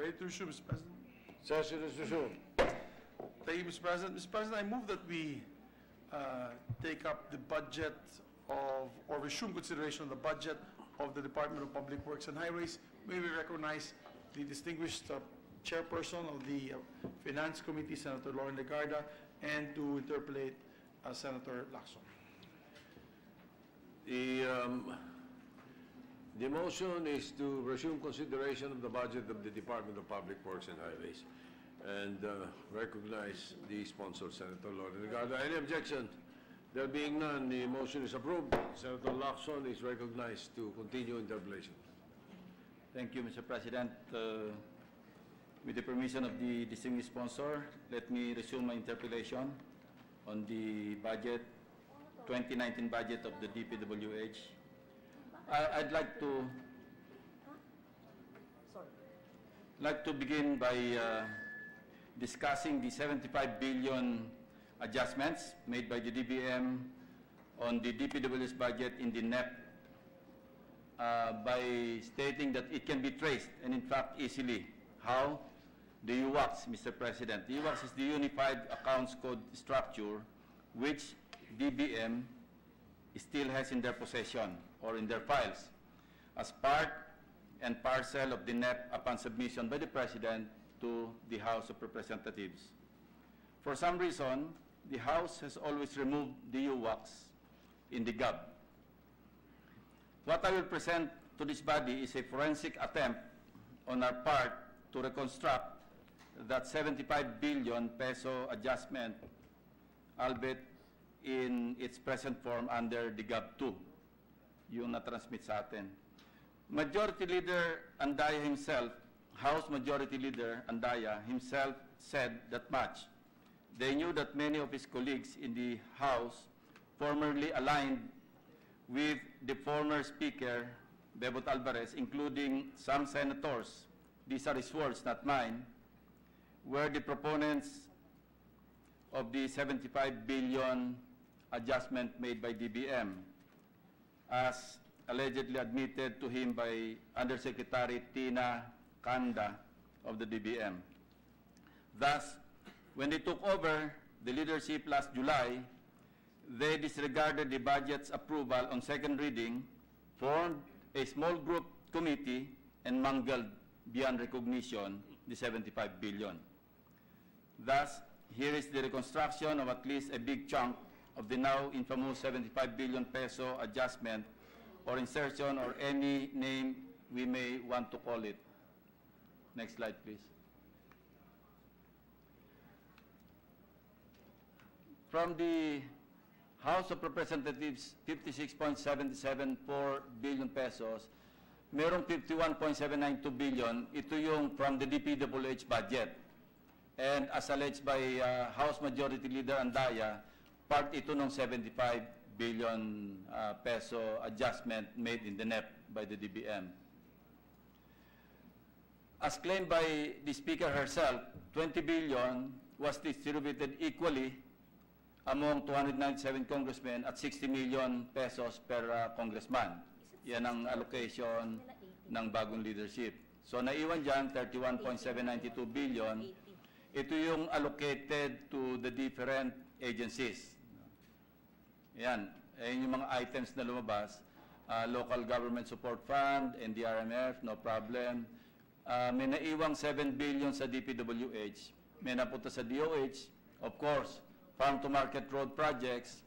Ready to resume, Mr. President? Session is resumed. Thank you, Mr. President. Mr. President, I move that we take up the budget of, or resume consideration of the budget of the Department of Public Works and Highways. May we recognize the distinguished chairperson of the Finance Committee, Senator Lauren Legarda, and to interpolate Senator Lacson. The motion is to resume consideration of the budget of the Department of Public Works and Highways and recognize the sponsor, Senator Lauren Legarda. Any objection? There being none, the motion is approved. Senator Lacson is recognized to continue interpellation. Thank you, Mr. President. With the permission of the distinguished sponsor, let me resume my interpellation on the budget, 2019 budget of the DPWH. I'd like to begin by discussing the 75 billion adjustments made by the DBM on the DPWH budget in the NEP by stating that it can be traced, and in fact easily. How? The UACs, Mr. President. The UACs is the Unified Accounts Code structure, which DBM still has in their possession or in their files as part and parcel of the NEP upon submission by the President to the House of Representatives. For some reason, the House has always removed the UACs in the GAB. What I will present to this body is a forensic attempt on our part to reconstruct that 75 billion peso adjustment, albeit in its present form under the GAB 2, yung na-transmit sa atin. Majority Leader Andaya himself, House Majority Leader Andaya himself said that much. They knew that many of his colleagues in the House formerly aligned with the former Speaker, Bebot Alvarez, including some senators, these are his words, not mine, were the proponents of the 75 billion adjustment made by DBM, as allegedly admitted to him by Undersecretary Tina Kanda of the DBM. Thus, when they took over the leadership last July, they disregarded the budget's approval on second reading, formed a small group committee, and mangled beyond recognition the 75 billion. Thus, here is the reconstruction of at least a big chunk of the now infamous 75 billion peso adjustment or insertion or any name we may want to call it. Next slide, please. From the House of Representatives, 56.774 billion pesos, merong 51.792 billion, ito yung from the DPWH budget. And as alleged by House Majority Leader Andaya, part ito ng 75 billion peso adjustment made in the NEP by the DBM. As claimed by the Speaker herself, 20 billion was distributed equally among 297 congressmen at 60 million pesos per congressman. Yan ang allocation ng bagong leadership. So naiwan dyan, 31.792 billion. Ito yung allocated to the different agencies. Yan. Ayan yung mga items na lumabas. Local Government Support Fund, NDRMF, no problem. May naiwang 7 billion sa DPWH. May napunta sa DOH. Of course, farm-to-market road projects,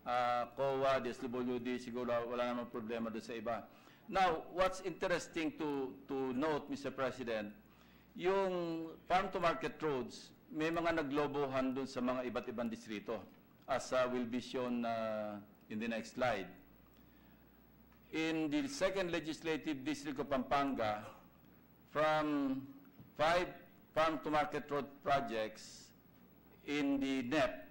COA, DSWD, siguro wala namang problema doon sa iba. Now, what's interesting to note, Mr. President, yung farm-to-market roads, may mga naglobohan doon sa mga iba't ibang distrito, as will be shown in the next slide. In the 2nd Legislative District of Pampanga, from 5 farm-to-market road projects in the NEP,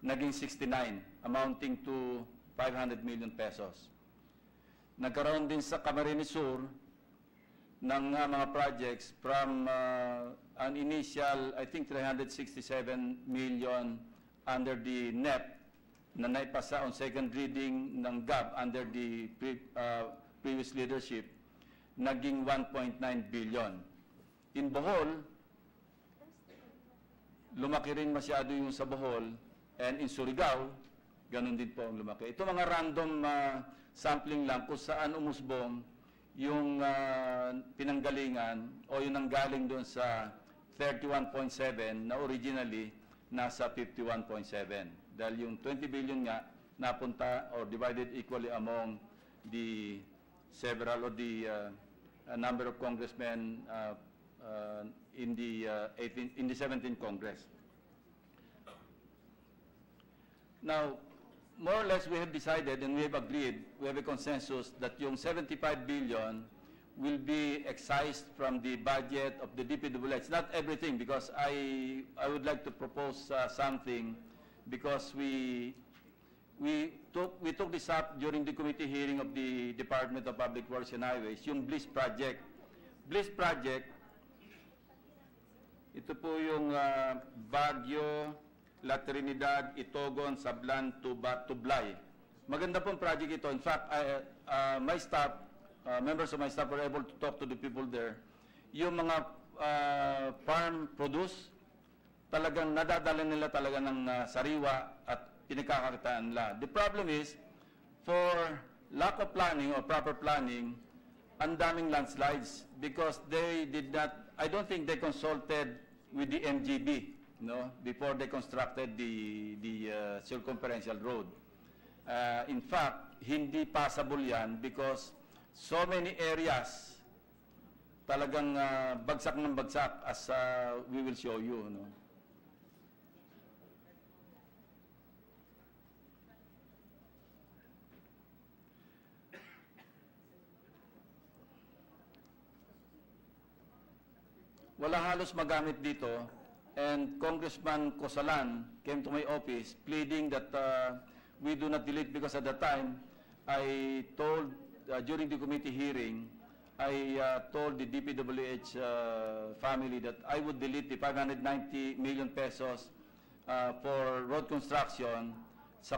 naging 69, amounting to 500 million pesos. Nagkaroon din sa Camarines Sur ng mga projects from an initial, I think, 367 million under the NEP na naipasa on second reading ng GAB under the previous leadership, naging 1.9 billion. In Bohol, lumaki rin masyado yung sa Bohol, and in Surigao, ganun din po ang lumaki. Ito mga random sampling lang kung saan umusbong yung pinanggalingan o yung nanggaling doon sa 31.7 na originally nasa 51.7. Dahil yung 20 billion nga napunta or divided equally among the several or the number of congressmen in the 17th Congress. Now, more or less we have decided and we have agreed, we have a consensus that yung 75 billion will be excised from the budget of the DPWH. Not everything, because I would like to propose something, because we took this up during the committee hearing of the Department of Public Works and Highways, yung BLIS project. BLIS project, ito po yung Baguio, La Trinidad, Itogon, Sablan, Tublay. Maganda pong project ito. In fact, my staff, members of my staff were able to talk to the people there. Yung mga farm produce, talagang nadadala nila talaga ng sariwa at pinagkakakitaan nila. The problem is, for lack of planning or proper planning, ang daming landslides because they did not, I don't think they consulted with the MGB, before they constructed the circumferential road. In fact, hindi passable yan because so many areas talagang bagsak ng bagsak, as we will show you. Wala halos magamit dito, and Congressman Cosalan came to my office pleading that we do not delete, because at the time I told, during the committee hearing, I told the DPWH family that I would delete the 590 million pesos for road construction sa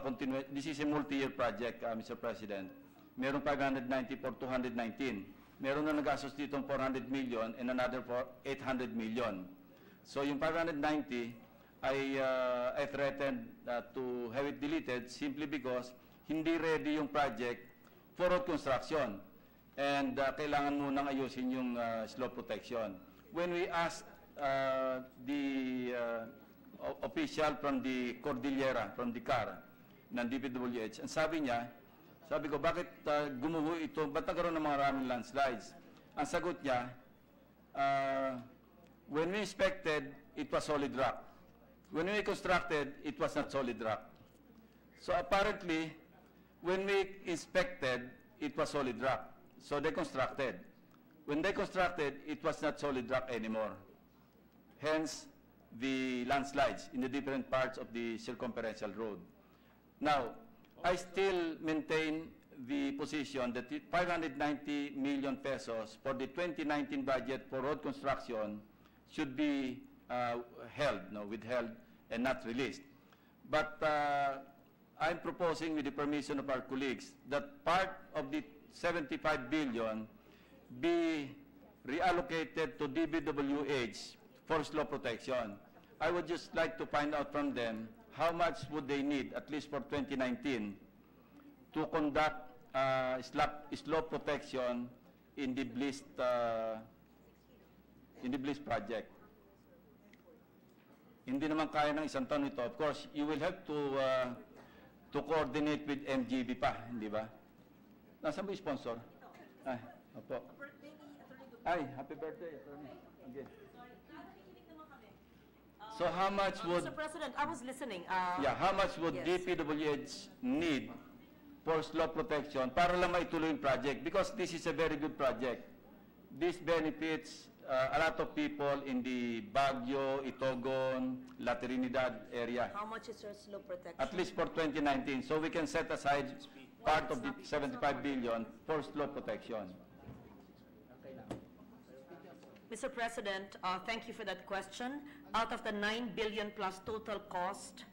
this is a multi-year project, Mr. President. Meron 590 for 219. Meron na nagastos dito 400 million and another for 800 million. So yung 590, I threatened to have it deleted simply because hindi ready yung project for road construction. And kailangan munang ayusin yung slope protection. When we asked the official from the Cordillera, from the CAR, ng DPWH, ang sabi ko, bakit gumuho ito? Ba't nagkaroon ng mga maraming landslides? Ang sagot niya, when we inspected, it was solid rock. When we constructed, it was not solid rock. So apparently, when we inspected, it was solid rock. So they constructed. When they constructed, it was not solid rock anymore. Hence, the landslides in the different parts of the circumferential road. Now, I still maintain the position that 590 million pesos for the 2019 budget for road construction should be withheld and not released. But I'm proposing, with the permission of our colleagues, that part of the 75 billion be reallocated to DPWH for slope protection. I would just like to find out from them how much would they need, at least for 2019, to conduct slope protection in the BLIS project. Hindi naman kaya ng isang taon ito. Of course, you will have to coordinate with MGB pa, hindi ba? Nasaan mo yung sponsor? Ay, opo. Ay, happy birthday, attorney. Okay. So how much would... Mr. President, I was listening. how much would yes. DPWH need for slope protection para lang maituloy yung project? Because this is a very good project. This benefits a lot of people in the Baguio, Itogon, La Trinidad area. How much is your slope protection? At least for 2019. So we can set aside part of the 75 billion for slope protection. Mr. President, thank you for that question. Out of the 9 billion plus total cost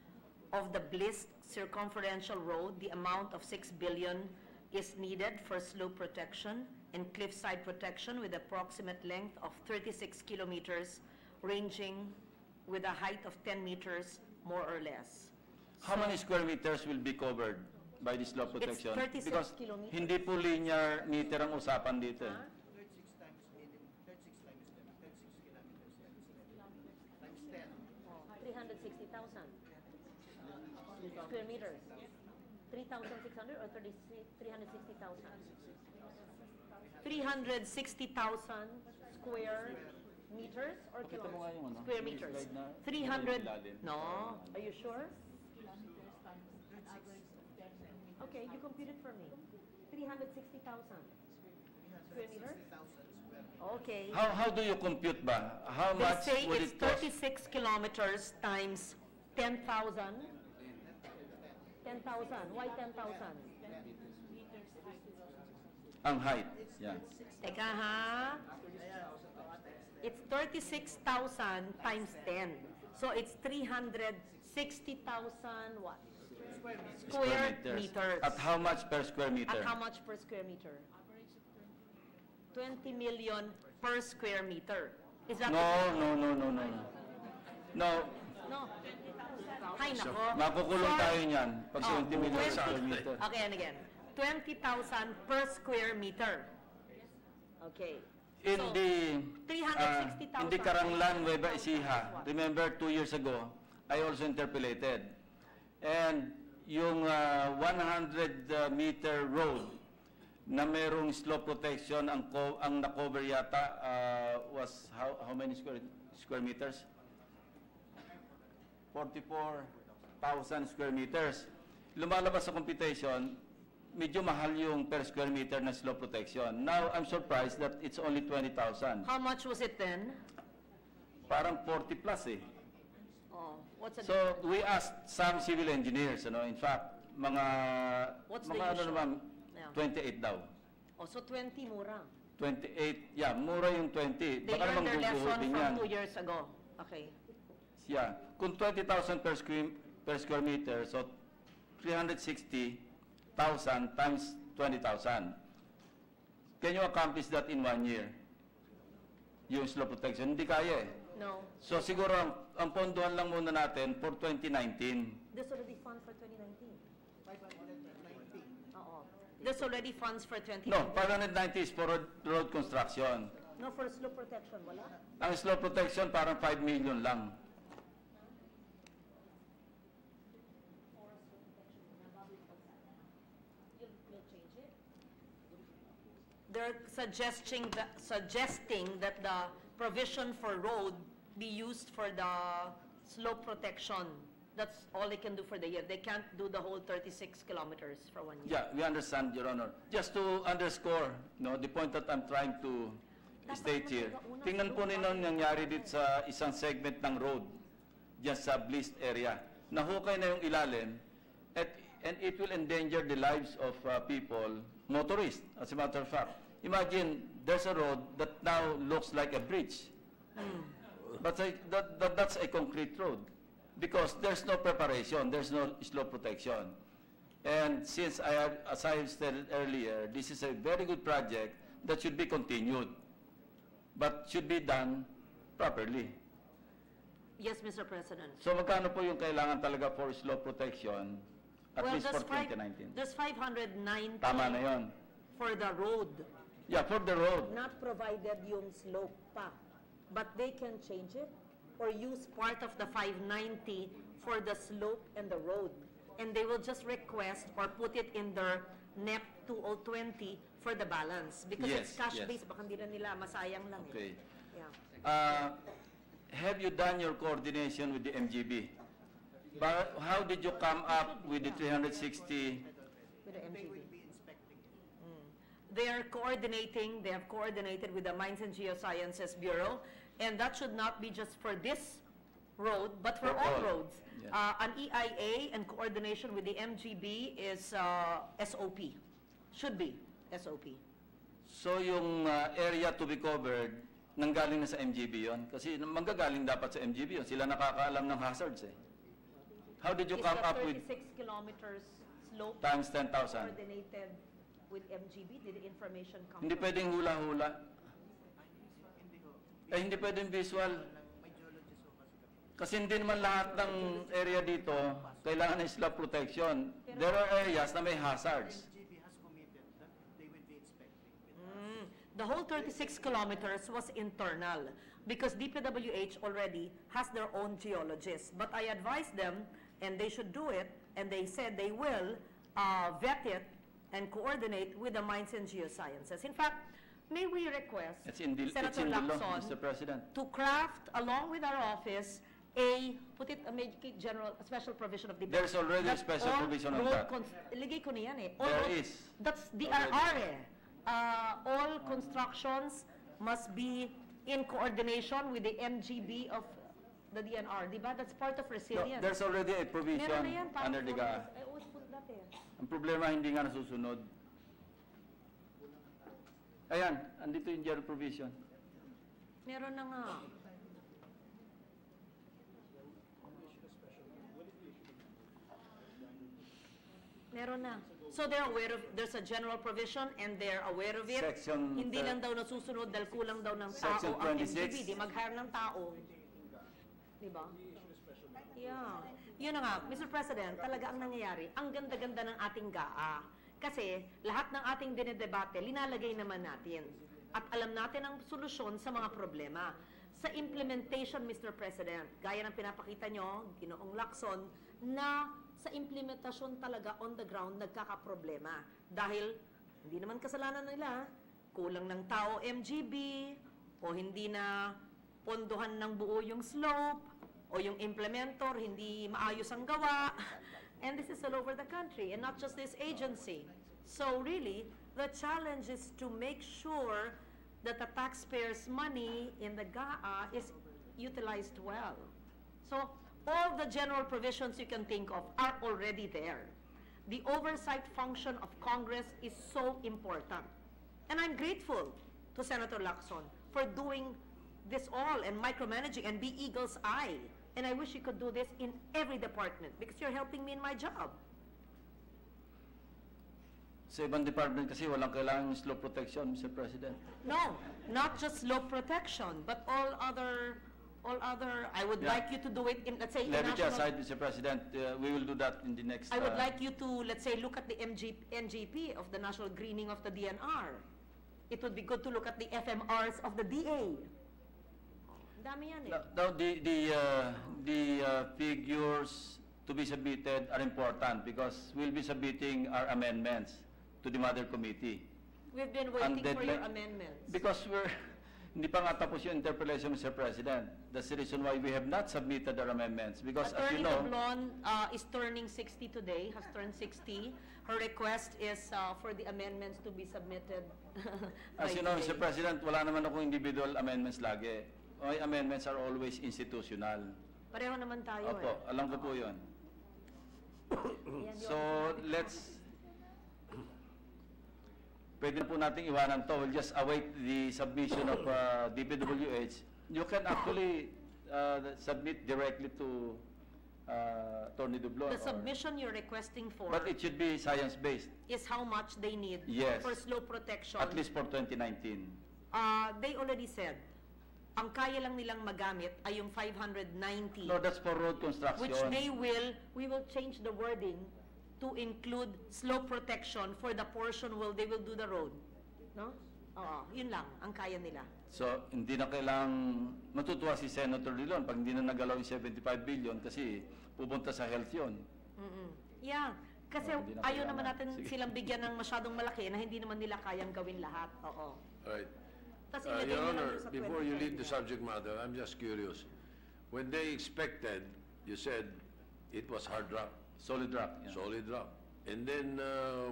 of the BLIS circumferential road, the amount of 6 billion is needed for slope protection, and cliffside protection with approximate length of 36 kilometers, ranging with a height of 10 meters, more or less. How many square meters will be covered by this slope protection? 36 Because kilometers. hindi po linear meter ang usapan dito. Eh. 360,000 square meters. 3,600 or 360,000? 360,000 square meters or Pakita mo nga yung ano, square yung meters. slide na 300, ilalim. no, are you sure? Okay, you compute it for me. 360,000 square meters? Okay. How do you compute ba? How They much say would it's it cost? 36 kilometers times 10,000. 10,000. Why 10,000? Ang height. Yeah. Teka ha. It's 36,000 times 10. So it's 360,000 what? Square meters. At how much per square meter? At how much per square meter? 20 million per square meter. Is that No. No. No. Hay nako. Makukulong For- tayo niyan pag 20 million 20 square meter. Okay, and again. 20,000 per square meter. Okay. In So, the 360,000. in the Karanglan, Nueva Ecija, remember 2 years ago, I also interpolated. And yung 100-meter road na merong slope protection, ang na-cover yata was how many square meters? 44,000 square meters. Lumalabas sa computation, medyo mahal yung per square meter na slope protection. Now, I'm surprised that it's only 20,000. How much was it then? Parang 40 plus eh. Oh, what's the So, we asked some civil engineers, in fact, mga, What's the mga ano usual? naman, Yeah. 28 daw. Oh, so 20 mura. 28, yeah, mura yung 20. They Baka learned namang their lesson guguhutin yan. from 2 years ago. Okay. Yeah, kung 20,000 per square meter, so 360,000 times 20,000. Can you accomplish that in 1 year? Yung slope protection, hindi kaya eh. No. So siguro ang pondohan lang muna natin for 2019. There's already funds for 2019. Oo. There's already funds for 2019. No, 590 is for road construction. No, for slope protection, wala? Ang slope protection parang 5 million lang. They're suggesting that the provision for road be used for the slope protection. That's all they can do for the year. They can't do the whole 36 kilometers for 1 year. Yeah, we understand, Your Honor. Just to underscore, the point that I'm trying to state here. Tingnan po ninyo nangyari dito sa isang segment ng road, just sa Bliss area. Nahukay na yung ilalim, and it will endanger the lives of people, motorists, as a matter of fact. Imagine, there's a road that now looks like a bridge. But that's a concrete road. Because there's no preparation, there's no slope protection. And since as I said earlier, this is a very good project that should be continued, but should be done properly. Yes, Mr. President. So magkano po yung kailangan talaga for slope protection, at least for there's 2019? There's 590 Tama na yun. for the road, Yeah, for the road. not provided yung slope pa. But they can change it or use part of the 590 for the slope and the road. And they will just request or put it in their NEP 2020 for the balance. Because it's Yes, cash-based, baka hindi na nila, masayang lang. Okay. Yeah. Have you done your coordination with the MGB? But how did you come up with the 360? With the MGB. They are coordinating, they have coordinated with the Mines and Geosciences Bureau, and that should not be just for this road, but for For all all. roads. Yeah. An EIA and coordination with the MGB is SOP, should be SOP. So yung area to be covered, nanggaling na sa MGB yon? Kasi manggagaling dapat sa MGB yon. Sila nakakaalam ng hazards eh. How did you Is come the up with 36 kilometers slope times 10,000? coordinated with MGB? Did the information come Hindi from pwedeng hula-hula. Hindi pwedeng visual. Kasi hindi naman lahat ng area dito kailangan ng slope protection. There are areas na may hazards. The whole 36 kilometers was internal because DPWH already has their own geologists. But I advised them, and they should do it, and they said they will vet it and coordinate with the Mines and Geosciences. In fact, may we request It's in the Senator law, Lacson Mr. President. to craft, along with our office, make it general, a special provision of the budget. There's already a That special all provision on road that. Ligay ko na yan eh. There is. That's DRR eh. All constructions must be in coordination with the MGB of the DNR. Diba? That's part of No, resilience. there's already a provision Meron na yan, parang under the GAA. I always put that eh. Ang problema, hindi nga nasusunod. Ayan, andito yung general provision. Meron na nga. Meron na. So they're aware of, there's a general provision and they're aware of it. Section, Hindi lang daw nasusunod dahil kulang daw ng Section tao ang 26. MGB. Di mag-hire ng tao. Diba? Yeah. Yun na nga, Mr. President, talaga ang nangyayari, ang ganda-ganda ng ating GAA. Kasi lahat ng ating dinedebate, linalagay naman natin. At alam natin ang solusyon sa mga problema. Sa implementation, Mr. President, gaya ng pinapakita nyo, Ginoong Lacson, na sa implementasyon talaga on the ground nagkakaproblema. Dahil hindi naman kasalanan nila, kulang ng tao MGB, o hindi na pondohan ng buo yung slope, o yung implementor, hindi maayos ang gawa. And this is all over the country, and not just this agency. So really, the challenge is to make sure that the taxpayers' money in the GAA is utilized well. So all the general provisions you can think of are already there. The oversight function of Congress is so important. And I'm grateful to Senator Lacson for doing this all and micromanaging and be eagle's eye. And I wish you could do this in every department because you're helping me in my job. Sa ibang department kasi walang kailangan slope protection, Mr. President. No, not just slope protection, but all other, I would Yeah. like you to do it in, let's say, in Levity national... aside, Mr. President, we will do that in the next... I would like you to, let's say, look at the NGP of the National Greening of the DNR. It would be good to look at the FMRs of the DA. Dami yan eh. Now, the figures to be submitted are important because we'll be submitting our amendments to the Mother Committee. We've been waiting for your deadline- amendments. Because hindi pa nga tapos yung interpellation, Mr. President. That's the reason why we have not submitted our amendments. Because as you Attorney know, Doblon is turning 60 today, has turned 60. Her request is for the amendments to be submitted by as you know, today. Mr. President, wala naman akong individual amendments lagi. My amendments are always institutional. Pareho naman tayo Opo, alam ko po yun. Yan So, pwede na po natin iwanan to. We'll just await the submission of DPWH. You can actually submit directly to Attorney Doblon. The submission you're requesting for But it should be science-based, is how much they need Yes. for slope protection. at least for 2019. They already said, ang kaya lang nilang magamit ay yung 590. No, that's for road construction. Which we will change the wording to include slope protection for the portion where they will do the road. No? Oo, yun lang, ang kaya nila. So, hindi na kailangang matutuwa si Senator Dillon pag hindi na nagalaw yung 75 billion kasi pupunta sa health yun. Yeah, kasi hindi na ayaw kailangan. naman natin Sige. silang bigyan ng masyadong malaki na hindi naman nila kayang gawin lahat. Oo. All right. Tas ilagay Your nyo lang Honor, yun sa before you leave the 2020. subject matter, I'm just curious. When they expected, you said it was hard rock, Solid rock. Yeah. solid rock. And then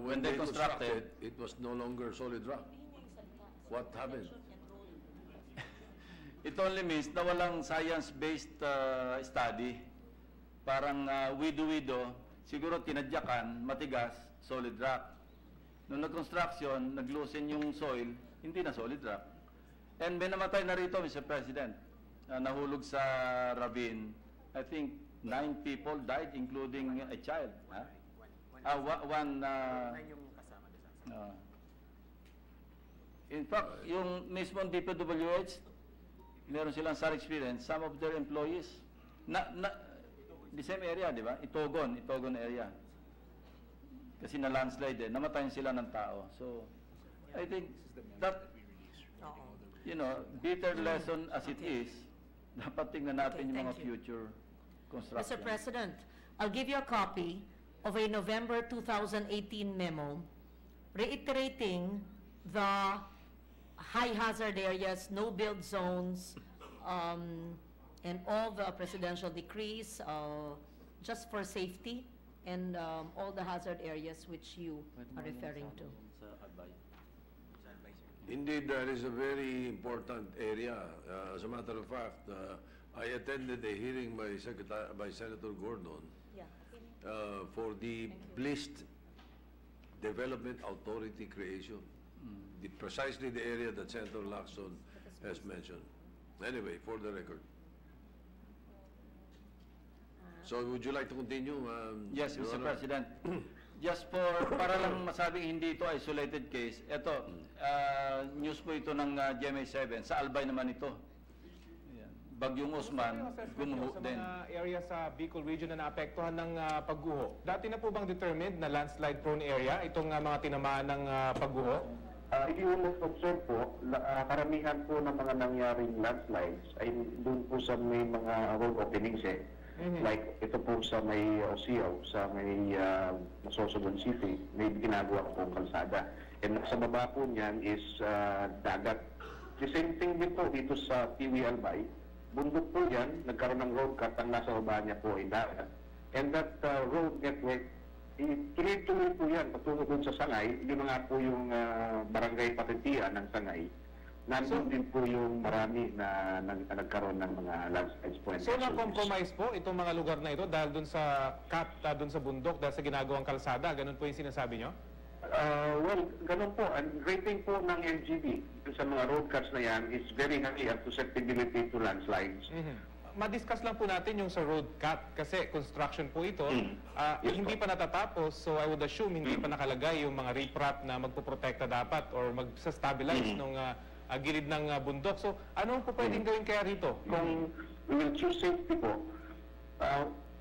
When they constructed, it was no longer solid rock. What happened? It only means na walang science-based study. Parang wido-wido, siguro tinadyakan, matigas, solid rock. Nung nag-construction, nag-loosen yung soil, hindi na solid rock. And may namatay na rito, Mr. President. Nahulog sa ravine. I think 9 people died, including a child. One In fact, yung mismong DPWH, meron silang SAR experience, some of their employees, the same area, di ba? Itogon area. Kasi na landslide namatayan sila ng tao. So, I think that, you know, bitter lesson as it is, dapat tingnan natin yung mga future construction. Mr. President, I'll give you a copy of a November 2018 memo reiterating the high hazard areas, no build zones, and all the presidential decrees just for safety and all the hazard areas which you are referring to. Indeed, that is a very important area. As a matter of fact, I attended a hearing by Senator Gordon for the Blist Development Authority creation. Precisely the area that Senator Lacson has mentioned. Anyway, for the record. So, would you like to continue? Yes, Your Mr. Honor? President. Just para lang masabing hindi ito isolated case, ito, news po ito ng GMA 7, sa Albay naman ito. Ayan. Bagyong Osman, gumuho sa din. mga area sa Bicol region na naapektuhan ng pagguho. Dati na po bang determined na landslide prone area itong mga tinamaan ng pagguho? If you will observe po, karamihan po ng mga nangyaring landslides ay doon po sa may mga road openings Like ito po sa may Osiaw, sa may Sorsogon City, may ginagawa po kalsada. And sa baba po niyan is dagat. The same thing din po dito sa Tiwi Albay. Bundok po yan, nagkaroon ng road cut, ang nasa baba niya po ay dagat. And that road network, tuloy-tuloy po yan, patungo doon sa Sangay. Yun nga po yung barangay Patentian ng Sangay. Nandun din po yung marami na nagkaroon ng mga landslides po. So na-compromise po itong mga lugar na ito dahil doon sa cut, doon sa bundok, dahil sa ginagawang kalsada? Ganun po yung sinasabi nyo? Well, ganun po. Ang rating po ng NGB sa mga road cuts na yan is very high at susceptibility to landslides. Ma-discuss lang po natin yung sa road cut kasi construction po ito. Yes, hindi pa natatapos, so I would assume hindi pa nakalagay yung mga riprap na magpoprotekta dapat or mag-stabilize nung gilid ng bundok. So, ano po pwedeng gawin kaya rito? Kung we will choose safety po,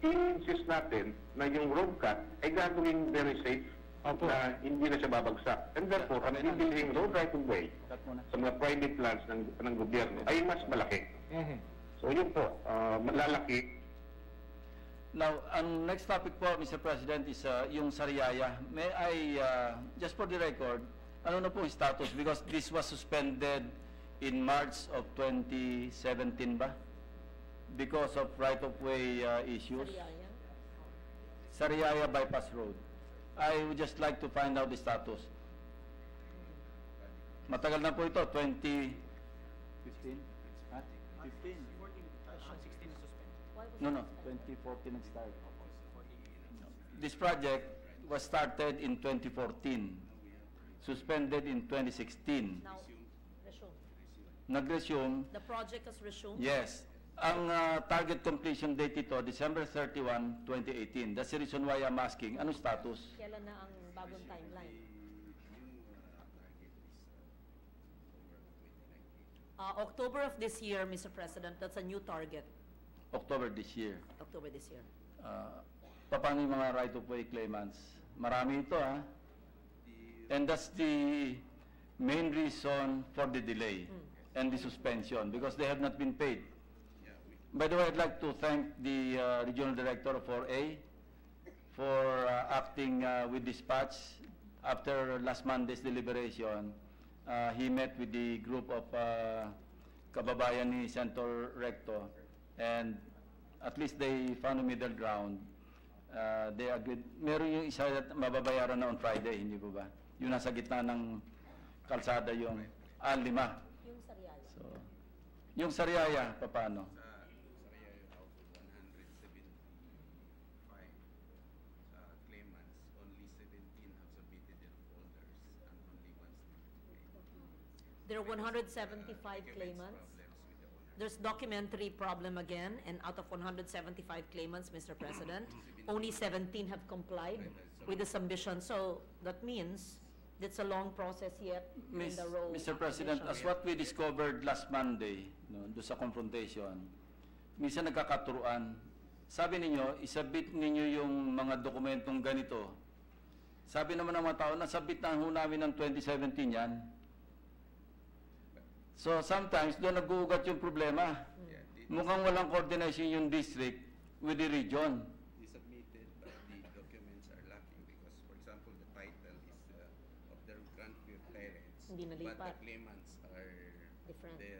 i-insist natin na yung road cut ay gagawin very safe na hindi na siya babagsak. And therefore, ang bibilhing road right of way sa mga private lands ng gobyerno ay mas malaki. So, yun po, malalaki. Now, ang next topic po, Mr. President, is yung Sariaya. May I, just for the record, ano na po yung status? Because this was suspended in March of 2017 ba? Because of right-of-way issues. Sariaya Bypass Road. I would just like to find out the status. Matagal na po ito, 2015? 15? No, 2014 nag-start. This project was started in 2014. Suspended in 2016. Now, resume. Nag-resume. The project has resumed? Yes. Ang target completion date ito, December 31, 2018. That's the reason why I'm asking, anong status? Kailan na ang bagong timeline? October of this year, Mr. President, that's a new target. October this year. October this year. Paano yung mga right-of-way claimants? Marami ito, ha? And that's the main reason for the delay and the suspension, because they have not been paid. By the way, I'd like to thank the Regional Director of 4A for acting with dispatch. After last Monday's deliberation, he met with the group of kababayan ni Senator Recto, and at least they found a middle ground. They agreed. Meron yung isa na mababayaran na on Friday, hindi po ba? Yung nasa gitna ng kalsada yung 5. Yung Sariaya. So, yung Sariaya, paano? Sariaya, out of 175 claimants, only 17 have submitted their folders and only one still paid. There are 175 claimants. There's documentary problem again, and out of 175 claimants, Mr. President, only 17 have complied with the submission. So that means It's a long process yet in the road. Mr. President, as what we discovered last Monday, no, doon sa confrontation, minsan nagkakaturuan. Sabi ninyo, isabit ninyo yung mga dokumentong ganito. Sabi naman ng mga tao, nasabit na ho namin ng 2017 yan. So sometimes, doon nag-uugat yung problema. Mukhang walang coordination yung district with the region. We submitted, but the documents are lacking because, for example, the title is of the grandparents, Hindi but nalipat. the claimants are Different. the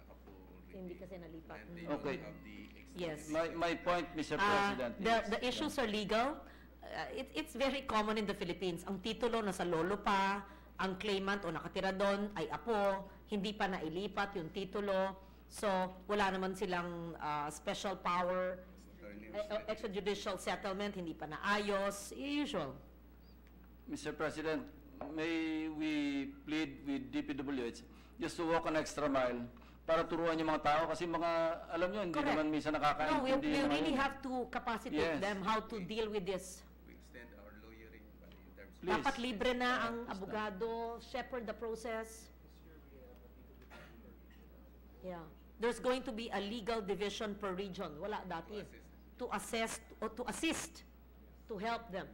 apo Hindi kasi nalipat. and they Okay. don't have the Yes. My point, Mr. President, The issues are legal. It's very common in the Philippines. Ang titulo nasa lolo pa, ang claimant o nakatira doon ay apo, hindi pa nailipat yung titulo. So, wala naman silang special power, extrajudicial settlement, hindi pa naayos, usual. Mr. President, may we plead with DPWH just to walk an extra mile para turuan yung mga tao kasi mga, alam nyo, hindi Correct. naman minsan No, nakakaintindi. we yung mga really yun. have to capacitate Yes. them how to deal with this. We extend our lawyering by in terms of Please. Dapat libre na ang abogado, shepherd the process. Yeah. There's going to be a legal division per region. Wala dati. To assess or to assist, to help them.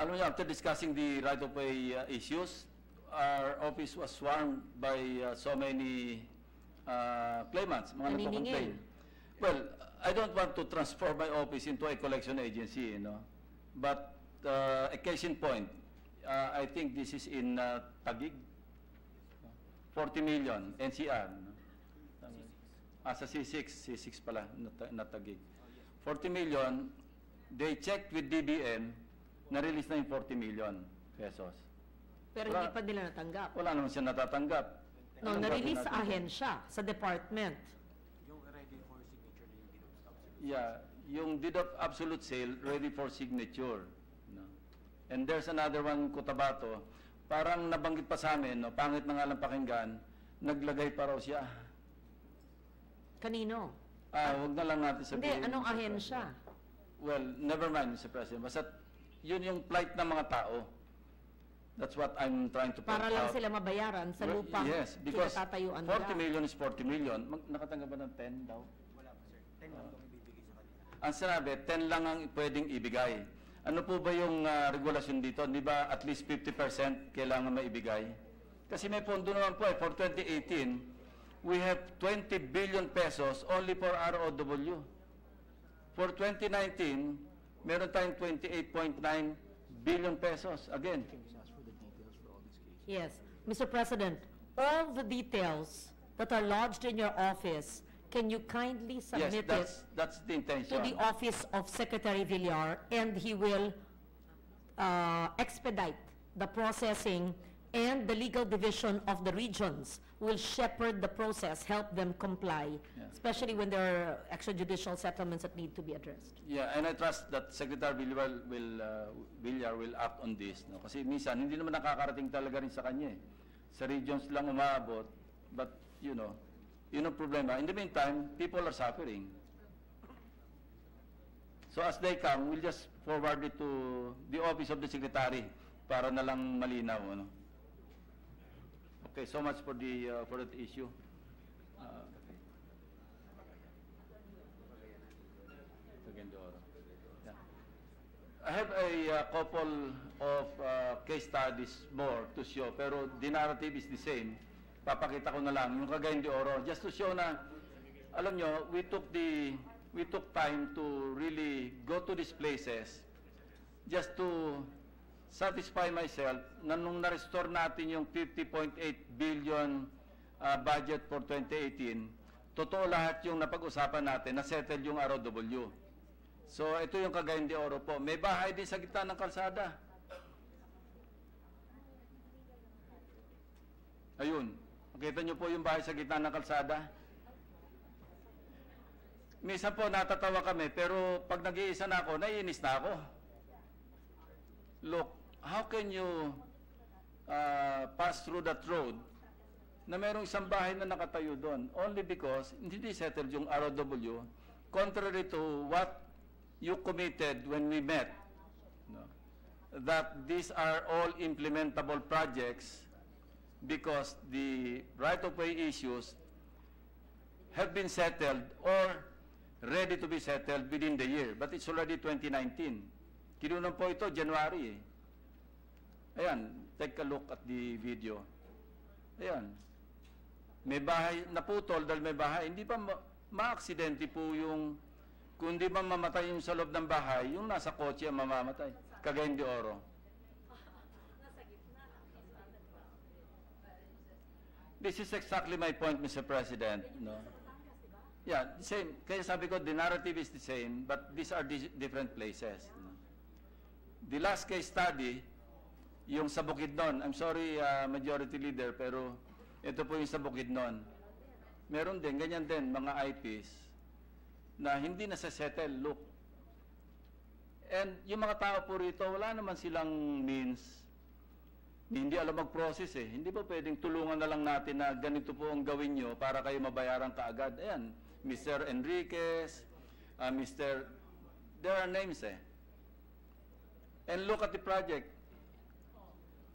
Alam niyo, after discussing the right-of-way issues, our office was swarmed by so many claimants, mga Naniningil. nagko-complain. Well, I don't want to transform my office into a collection agency, you know. But a case in point, I think this is in Taguig, 40 million, NCR. No? Sa C6 pala, not Taguig. 40 million, they checked with DBM, na-release na yung 40 million pesos. Pero hindi pa nila natanggap. Wala naman siya natatanggap. No, Anong na-release gagawin sa natin? ahensya, sa department. Yeah, yung deed of absolute sale, ready for signature. No? And there's another one, Cotabato, parang nabanggit pa sa amin, no? Pangit na nga lang pakinggan, naglagay pa raw siya. Kanino? Huwag na lang natin Hindi, sabihin. anong Mr. ahensya? President. Well, never mind, Mr. President. Basta yun yung plight ng mga tao. That's what I'm trying to point Para lang out. sila mabayaran sa Well, lupang yes, because kinatatayuan 40 nila. million is 40 million. Nakatanggap ba ng 10 daw? Wala pa, sir. 10 lang itong ibibigay sa kanila. Ang sinabi, 10 lang ang pwedeng ibigay. Ano po ba yung regulasyon dito? Di ba at least 50% kailangan maibigay? Kasi may pondo naman po for 2018, we have 20 billion pesos only for ROW. For 2019, meron tayong 28.9 billion pesos. Again, Yes. Mr. President, all the details that are lodged in your office, can you kindly yes, submit it that's the to intention. the office of Secretary Villar, and he will expedite the processing, and the legal division of the regions will shepherd the process, help them comply, Yeah. especially when there are extrajudicial settlements that need to be addressed. Yeah, and I trust that Secretary Villar will act on this. No? Kasi minsan, hindi naman nakakarating talaga rin sa kanya. Sa regions lang umaabot. But, you know, yun ang problema. In the meantime, people are suffering. So as they come, we'll just forward it to the office of the Secretary para na lang malinaw. Ano? Okay, so much for that issue. I have a couple of case studies more to show, pero the narrative is the same. Papakita ko na lang yung Cagayan de Oro, just to show na, alam nyo, we took time to really go to these places just to satisfy myself na nung na-restore natin yung 50.8 billion budget for 2018, totoo lahat yung napag-usapan natin, na-settle yung ROW. So, ito yung Cagayan de Oro po. May bahay din sa gitna ng kalsada. Ayun. Makita nyo po yung bahay sa gitna ng kalsada. Minsan po natatawa kami, pero pag nag-iisa na ako, naiinis na ako. Look, how can you pass through that road na merong isang bahay na nakatayo doon? Only because hindi settled yung ROW, contrary to what you committed when we met. No? that these are all implementable projects because the right-of-way issues have been settled or ready to be settled within the year. But it's already 2019. Kinunan po ito, January. Ayan, take a look at the video. Ayan. May bahay, naputol dahil may bahay. Hindi pa ma-aksidente po yung, kung di ba mamatay yung sa loob ng bahay, yung nasa kotse ang mamamatay. Cagayan de Oro. This is exactly my point, Mr. President. No? Yeah, the same. Kaya sabi ko, the narrative is the same, but these are different places. No? The last case study, yung sa Bukidnon, I'm sorry, Majority Leader, pero ito po yung sa Bukidnon. Meron din, ganyan din, mga IPs na hindi na settle, look. And yung mga tao po rito, wala naman silang means, hindi alam mag-process eh. Hindi po pwedeng tulungan na lang natin na ganito po ang gawin nyo para kayo mabayaran kaagad. Ayan, Mr. Enriquez, there are names eh. And look at the project.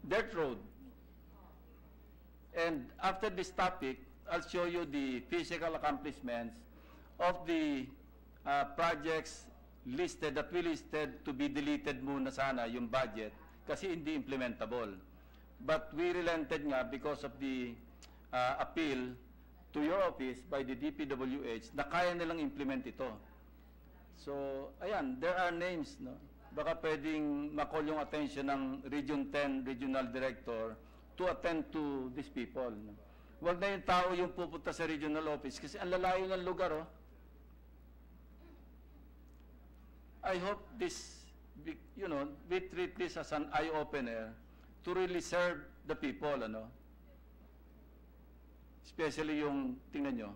Dirt road. And after this topic, I'll show you the physical accomplishments of the projects listed, that we listed to be deleted muna sana yung budget kasi hindi implementable. But we relented nga because of the appeal to your office by the DPWH na kaya nilang implement ito. So, ayan, there are names, no? Baka pwedeng ma-call yung attention ng Region 10 Regional Director to attend to these people. No? Huwag na yung tao yung pupunta sa regional office kasi ang lalayo ng lugar, oh. I hope this, you know, we treat this as an eye-opener to really serve the people, ano? Especially yung, tingnan nyo,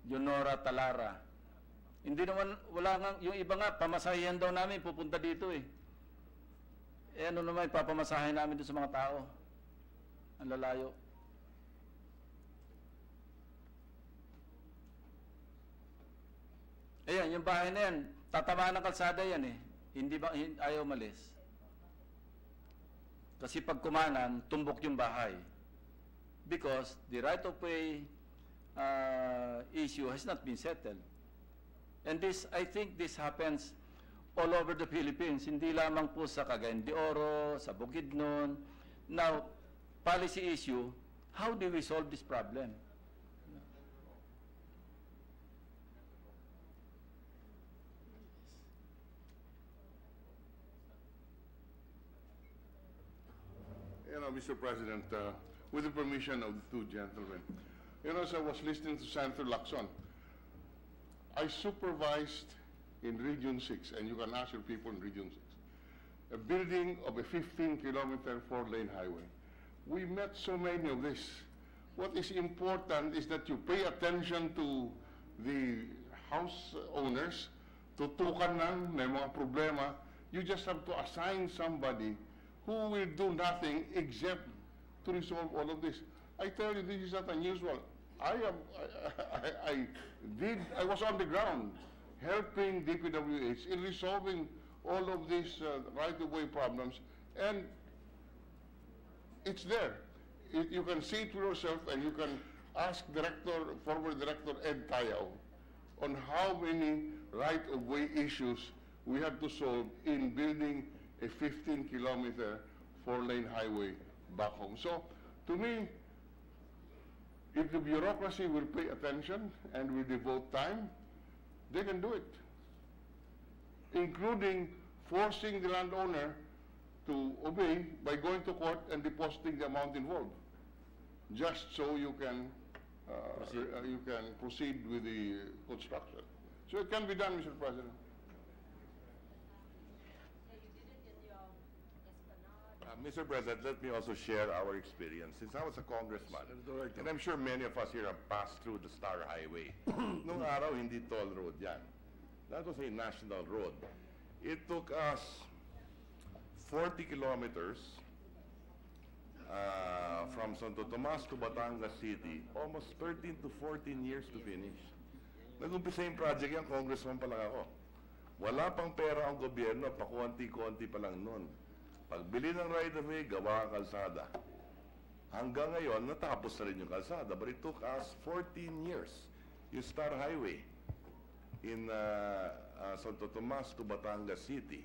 Yonora Talara. Hindi naman, wala nga, yung iba nga, pamasahihan daw namin, pupunta dito eh. Eh ano naman, papamasahin namin doon sa mga tao. Ang lalayo. Ayan, yung bahay na yan, tatamaan ng kalsada yan eh. Hindi ba, ayaw malis. Kasi pag kumanan, tumbok yung bahay. Because the right-of-way issue has not been settled. And this, I think this happens all over the Philippines, hindi lamang po sa Cagayan de Oro, sa Bukidnon. Now, policy issue, how do we solve this problem? You know, Mr. President, with the permission of the two gentlemen, you know, as I was listening to Senator Lacson, I supervised in Region 6, and you can ask your people in Region 6, a building of a 15-kilometer four-lane highway. We met so many of this. What is important is that you pay attention to the house owners, tutukan ng may mga problema. You just have to assign somebody who will do nothing except to resolve all of this. I tell you, this is not unusual. I was on the ground helping DPWH in resolving all of these right-of-way problems, and it's there. You can see it for yourself, and you can ask former Director Ed Tayao on how many right-of-way issues we have to solve in building a 15-kilometer four-lane highway back home. So, to me, if the bureaucracy will pay attention and will devote time, they can do it, including forcing the landowner to obey by going to court and depositing the amount involved, just so you can proceed with the construction. So it can be done, Mr. President. Mr. President, let me also share our experience. Since I was a congressman, and I'm sure many of us here have passed through the Star Highway. Nung araw, hindi toll road yan. That was a national road. It took us 40 kilometers from Santo Tomas to Batangas City, almost 13 to 14 years to finish. Nag-umpisa yung project yan, congressman pa lang ako. Wala pang pera ang gobyerno, pakunti-kunti pa lang nun. Pagbili ng right-of-way, gawa ang kalsada. Hanggang ngayon, natapos na rin yung kalsada. But it took us 14 years. Yung Star Highway in Santo Tomas to Batangas City.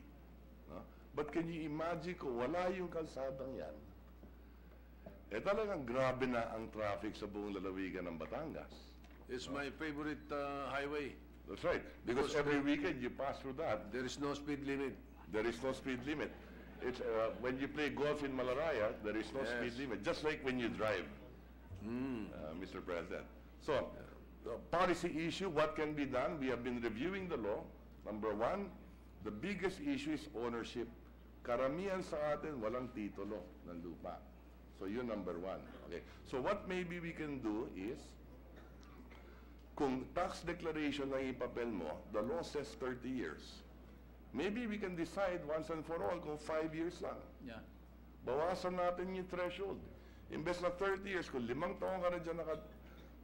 No? But can you imagine kung wala yung kalsadang yan? Talagang grabe na ang traffic sa buong lalawigan ng Batangas. It's my favorite highway. That's right. Because every weekend you pass through that. There is no speed limit. There is no speed limit. It's when you play golf in Malaraya, there is no speed limit. Just like when you drive, Mr. President. So, policy issue, what can be done? We have been reviewing the law. Number one, the biggest issue is ownership. Karamihan sa atin, walang titulo ng lupa. So, yun number one. Okay. So, what maybe we can do is, kung tax declaration lang ipapel mo, the law says 30 years. Maybe we can decide once and for all kung 5 years lang. Yeah. Bawasan natin yung threshold. Imbes na 30 years, kung 5 taon ka na dyan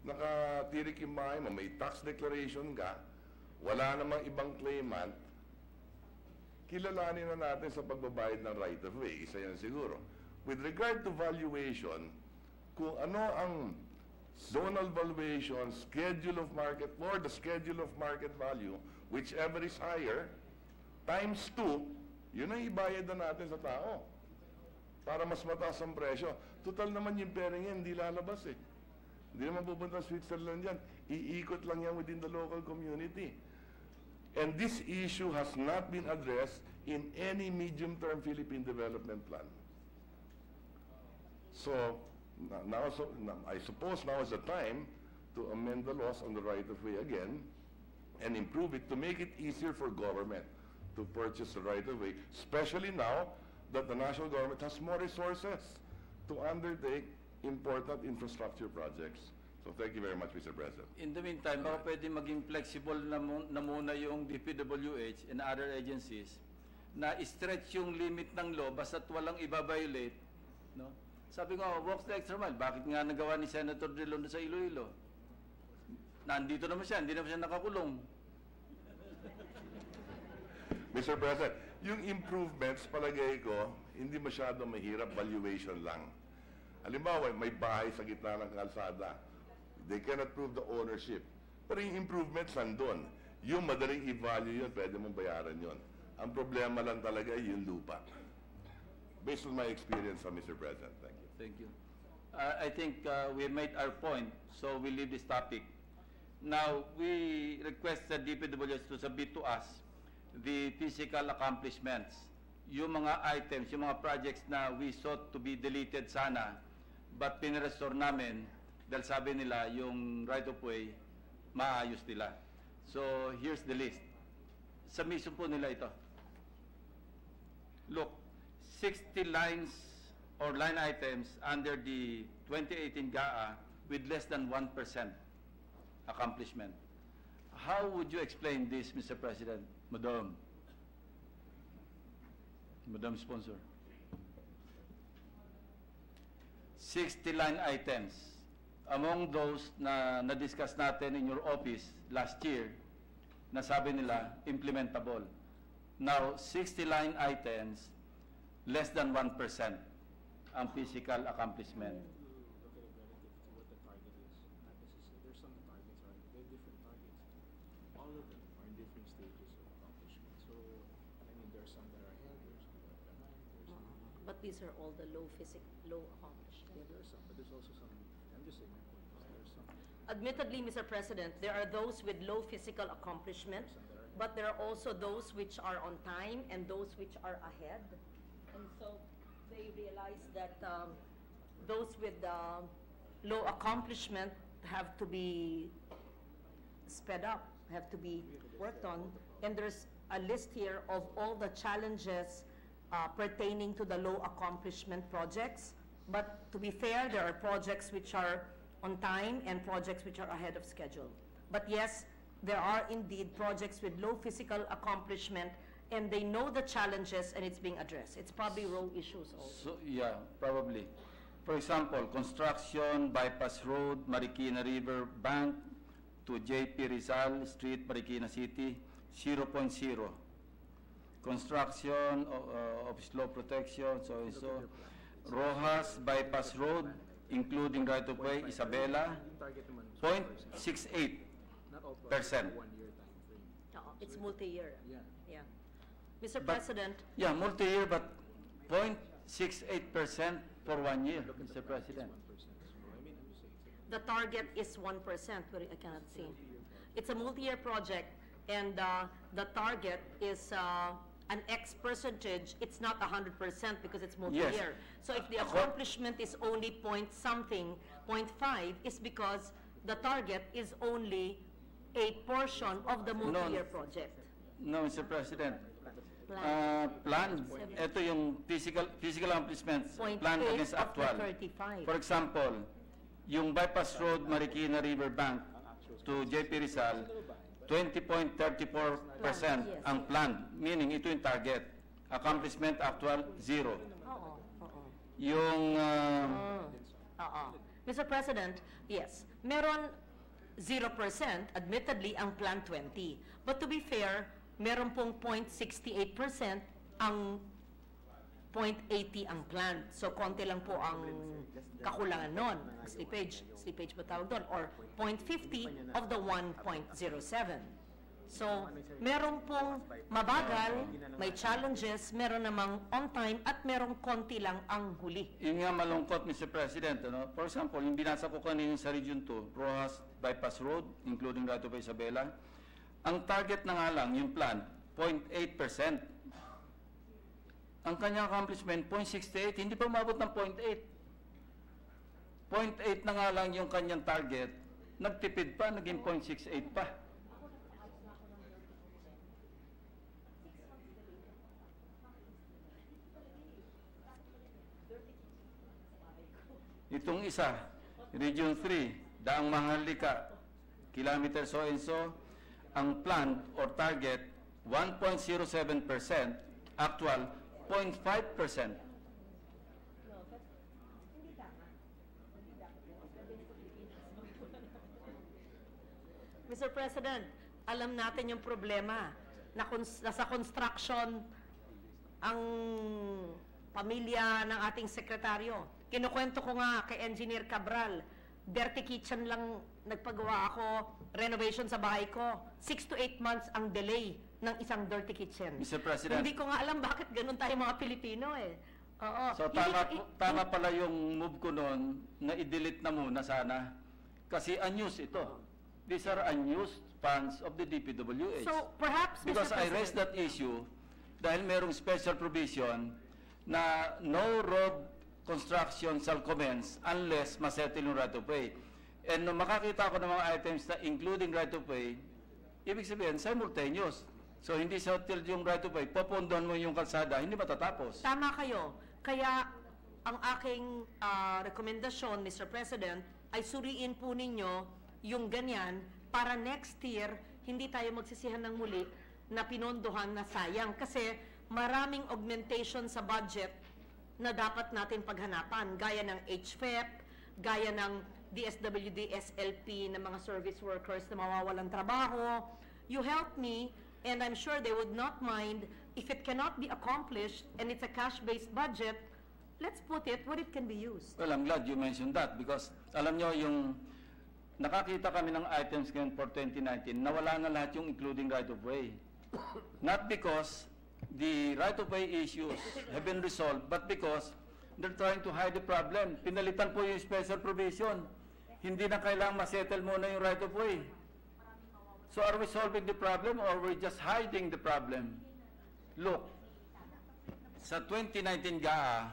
nakatirik yung bahay mo, may tax declaration ka, wala namang ibang claimant, kilalanin na natin sa pagbabayad ng right-of-way. Isa yan siguro. With regard to valuation, kung ano ang zonal valuation, schedule of market, or the schedule of market value, whichever is higher, times 2, yun ang ibayad na natin sa tao. Para mas mataas ang presyo. Total naman yung pera niya, hindi lalabas eh. Hindi naman pupunta sa Switzerland yan. Iikot lang yan within the local community. And this issue has not been addressed in any medium-term Philippine development plan. So, I suppose now is the time to amend the laws on the right-of-way again and improve it to make it easier for government to purchase the right-of-way, especially now that the national government has more resources to undertake important infrastructure projects. So thank you very much, Mr. President. In the meantime, baka pwede maging flexible na muna yung DPWH and other agencies na stretch yung limit ng law basta't walang iba-violate. No? Sabi ko, walks the extra mile. Bakit nga nagawa ni Senator Drilon sa Iloilo? Nandito naman siya, hindi naman siya nakakulong. Mr. President, yung improvements, palagay ko, hindi masyado mahirap, valuation lang. Halimbawa, may bahay sa gitna ng kalsada. They cannot prove the ownership. Pero yung improvements nandun. Yung madaling i-value yun, pwede mong bayaran yun. Ang problema lang talaga yung lupa. Based on my experience, Mr. President. Thank you. Thank you. I think we made our point, so we leave this topic. Now, we request the DPWH to submit to us the physical accomplishments, yung mga items, yung mga projects na we sought to be deleted sana, but pinrestore namin dahil sabi nila yung right-of-way, maayos nila. So, here's the list. Submission po nila ito. Look, 60 lines or line items under the 2018 GAA with less than 1% accomplishment. How would you explain this, Mr. President? Madam Sponsor. 60 line items. Among those na na-discuss natin in your office last year, na sabi nila, implementable. Now, 60 line items, less than 1% ang physical accomplishment. But these are all the low accomplishment. Yeah, there are some, but there's also some, I'm just saying, there's some. Admittedly, Mr. President, there are those with low physical accomplishment, but there are also those which are on time and those which are ahead. And so they realize that those with low accomplishment have to be sped up, have to be worked on. And there's a list here of all the challenges pertaining to the low accomplishment projects. But to be fair, there are projects which are on time and projects which are ahead of schedule. But yes, there are indeed projects with low physical accomplishment, and they know the challenges and it's being addressed. It's probably road issues also. So, yeah, probably. For example, construction, bypass road, Marikina River Bank to JP Rizal Street, Marikina City, 0.0. Construction of slope protection, so. Rojas Bypass Road, including right-of-way, Isabela, 0.68%. Not all projects are 1 year time frame. It's multi-year. Yeah. Yeah. Mr. President, Yeah, multi-year, but 0.68% for 1 year, Mr. President. 1%. So, I mean, I'm just saying. the target is 1%, but I cannot see. It's a multi-year project, and the target is an X percentage. It's not 100% because it's multi-year. So if the accomplishment is only point something, 0.5, is because the target is only a portion of the multi-year project. No, Mr. President. Plan. Ito yung physical accomplishments, 0.8 plan against of the actual. 35. For example, yung bypass road Marikina Riverbank to JP Rizal, 20.34% ang planned, meaning ito yung target. Accomplishment actual, 0. Yung... Mr. President, yes, meron 0%, admittedly, ang plan 20. But to be fair, meron pong 0.68% ang 0.80 ang planned. So, konti lang po ang kakulangan nun. Slippage ba tawag doon? Or 0.50 of the 1.07. So, meron pong mabagal, may challenges, meron namang on time, at merong konti lang ang huli. Yun nga malungkot, Mr. President. Ano? For example, yung binasa ko kanina sa Region 2, Rojas Bypass Road, including right-of-way Isabela, ang target na nga lang, yung plan, 0.8%. Ang kanyang accomplishment, 0.68, hindi pa umabot ng 0.8. 0.8 na nga lang yung kanyang target, nagtipid pa, naging 0.68 pa. Itong isa, Region 3, Daang Maharlika, kilometer so and so, ang planned or target, 1.07%, actual, 0.5%. Mr. President, alam natin yung problema na sa construction ang pamilya ng ating sekretaryo. Kinukwento ko nga kay Engineer Cabral, dirty kitchen lang nagpagawa ako, renovation sa bahay ko. 6 to 8 months ang delay ng isang dirty kitchen. Mr. President. Hindi ko nga alam bakit ganun tayo mga Pilipino eh. Oo. So tama pala yung move ko noon na i-delete na muna sana. Kasi unused ito. These are unused funds of the DPWH. So perhaps, because Mr. I raised that issue dahil merong special provision na no road construction shall commence unless masettle yung right-of-way. And nung makakita ko ng mga items na including right-of-way, ibig sabihin, simultaneous. So hindi settled yung right-of-way, popondon mo yung kalsada, hindi matatapos. Tama kayo. Kaya ang aking rekomendasyon, Mr. President, ay suriin po ninyo yung ganyan para next year, hindi tayo magsisihan ng muli na pinondohan na sayang. Kasi maraming augmentation sa budget na dapat natin paghanapan, gaya ng HFEP, gaya ng DSWD, SLP, ng mga service workers na mawawalan trabaho. You help me, and I'm sure they would not mind if it cannot be accomplished and it's a cash-based budget, let's put it where it can be used. Well, I'm glad you mentioned that because alam nyo yung nakakita kami ng items ngayon for 2019, nawala na lahat yung including right-of-way. Not because the right-of-way issues have been resolved, but because they're trying to hide the problem. Pinalitan po yung special provision. Hindi na kailangang masettle muna yung right-of-way. So are we solving the problem or we're just hiding the problem? Look, sa 2019 GAA,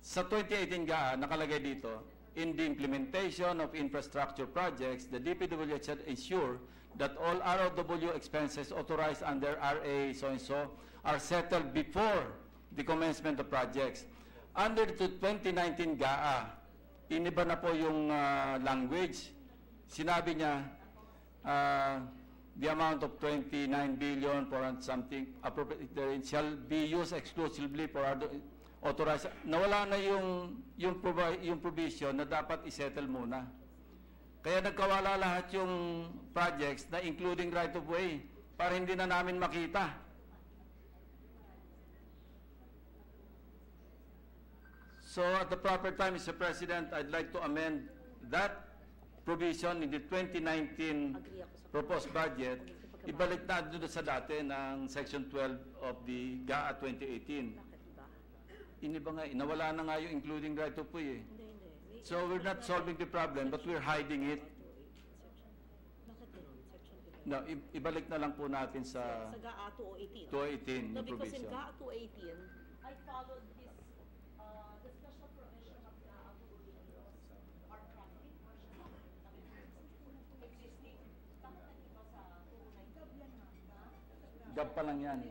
sa 2018 GAA, nakalagay dito, in the implementation of infrastructure projects, the DPWH should ensure that all ROW expenses authorized under RA so-and-so are settled before the commencement of projects. Under the 2019 GAA, iniba na po yung language. Sinabi niya, the amount of 29 billion for something appropriate shall be used exclusively for authorized. Nawala na yung provision na dapat isettle muna. Kaya nagkawala lahat yung projects na including right-of-way. para hindi na namin makita. So at the proper time, Mr. President, I'd like to amend that provision in the 2019 proposed budget. Ibalik na doon sa dati ng Section 12 of the GAA 2018. Iniba nga, nawala na nga yung including right of way. So we're not solving the problem, but we're hiding it. No, ibalik na lang po natin sa GAA 2018. 2018 No, na because in provision. GAA 2018, I followed this, the special provision of GAA 2018 was our traffic version of existing. Bakit nag-iba sa 2019? Gab pa lang yan.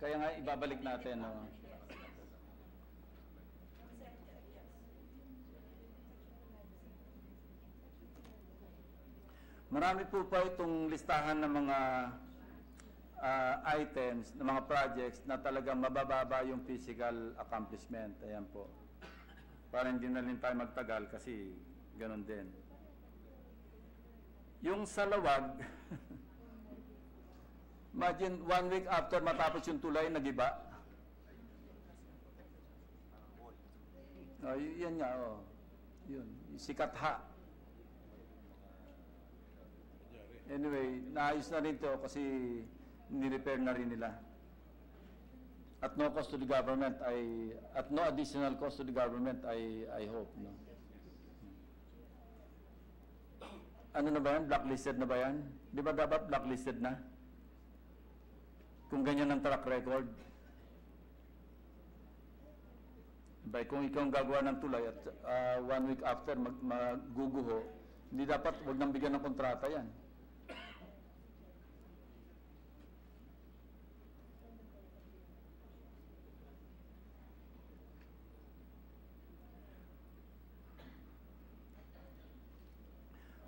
Kaya nga ibabalik natin. No? Marami po pa itong listahan ng mga items, ng mga projects na talagang mabababa yung physical accomplishment. Ayan po. Para hindi na rin tayo magtagal kasi ganun din. Yung salawag, imagine 1 week after matapos yung tulay, nagiba. Yan nga, oh. Yun, si Katha. Anyway, naayos na rin ito kasi ni-repair na rin nila. At no cost to the government, at no additional cost to the government, I hope. No? Ano na ba yan? Blacklisted na ba yan? Di ba dapat blacklisted na? Kung ganyan ang track record. Diba, kung ikaw ang gagawa ng tulay at 1 week after maguguho, hindi dapat, wag nang bigyan ng kontrata yan.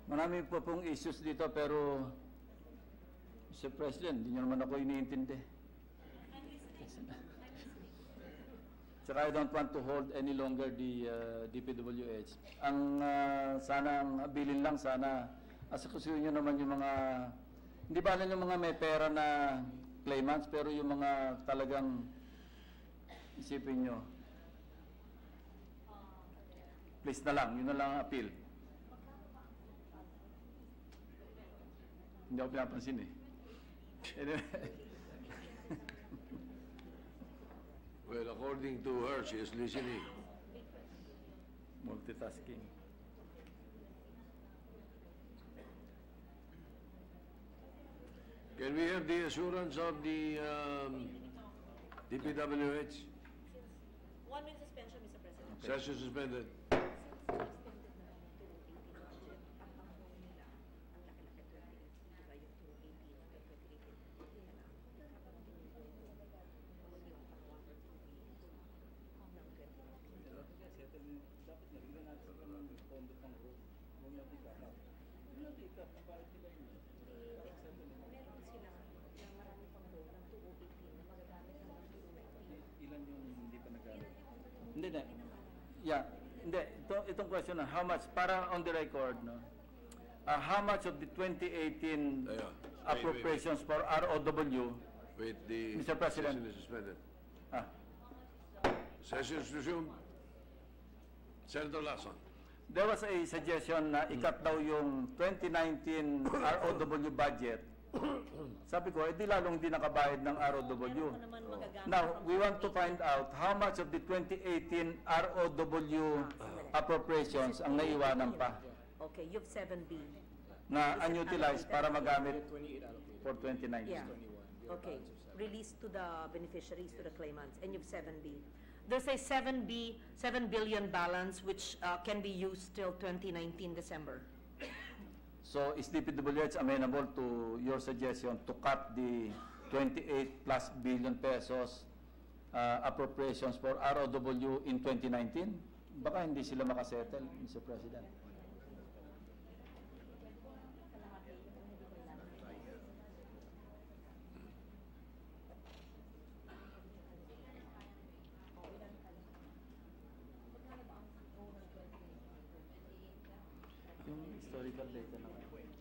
Marami po pong issues dito pero Mr. President, hindi nyo naman ako iniintindi. Tsaka I don't want to hold any longer the DPWH. Ang sana, ang abilin lang sana, asikusin nyo naman yung mga, hindi ba lang yung mga may pera na claimants, pero yung mga talagang isipin nyo. Please na lang, yun na lang ang appeal. Hindi ako pinapansin eh. Anyway. Well, according to her, she is listening. Multitasking. Can we have the assurance of the DPWH? 1 week suspension, Mr. President. Session suspended. Hindi na. Yeah. Hindi. Itong question na, how much, para on the record, no? How much of the 2018 appropriations for ROW, Wait, the Mr. President. session is suspended. ah, Session is resumed. Senator Lacson. there was a suggestion na ikat daw yung 2019 ROW budget. Sabi ko, di lalong di nakabayad ng ROW. Now, we want to find out how much of the 2018 ROW appropriations ang naiwanan pa Okay, you've 7B. na unutilized para magamit for 2019. Yeah. Okay, released to the beneficiaries, to the claimants, and you've 7B. There's a 7B, 7 billion balance which can be used till 2019 December. So is DPWH amenable to your suggestion to cut the 28 plus billion pesos appropriations for ROW in 2019? Baka hindi sila makasettle, Mr. President. Yung historical data ng mga budget.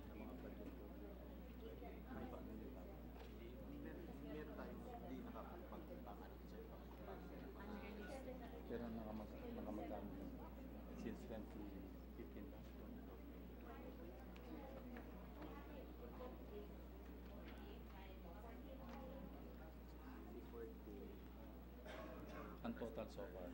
Not so far.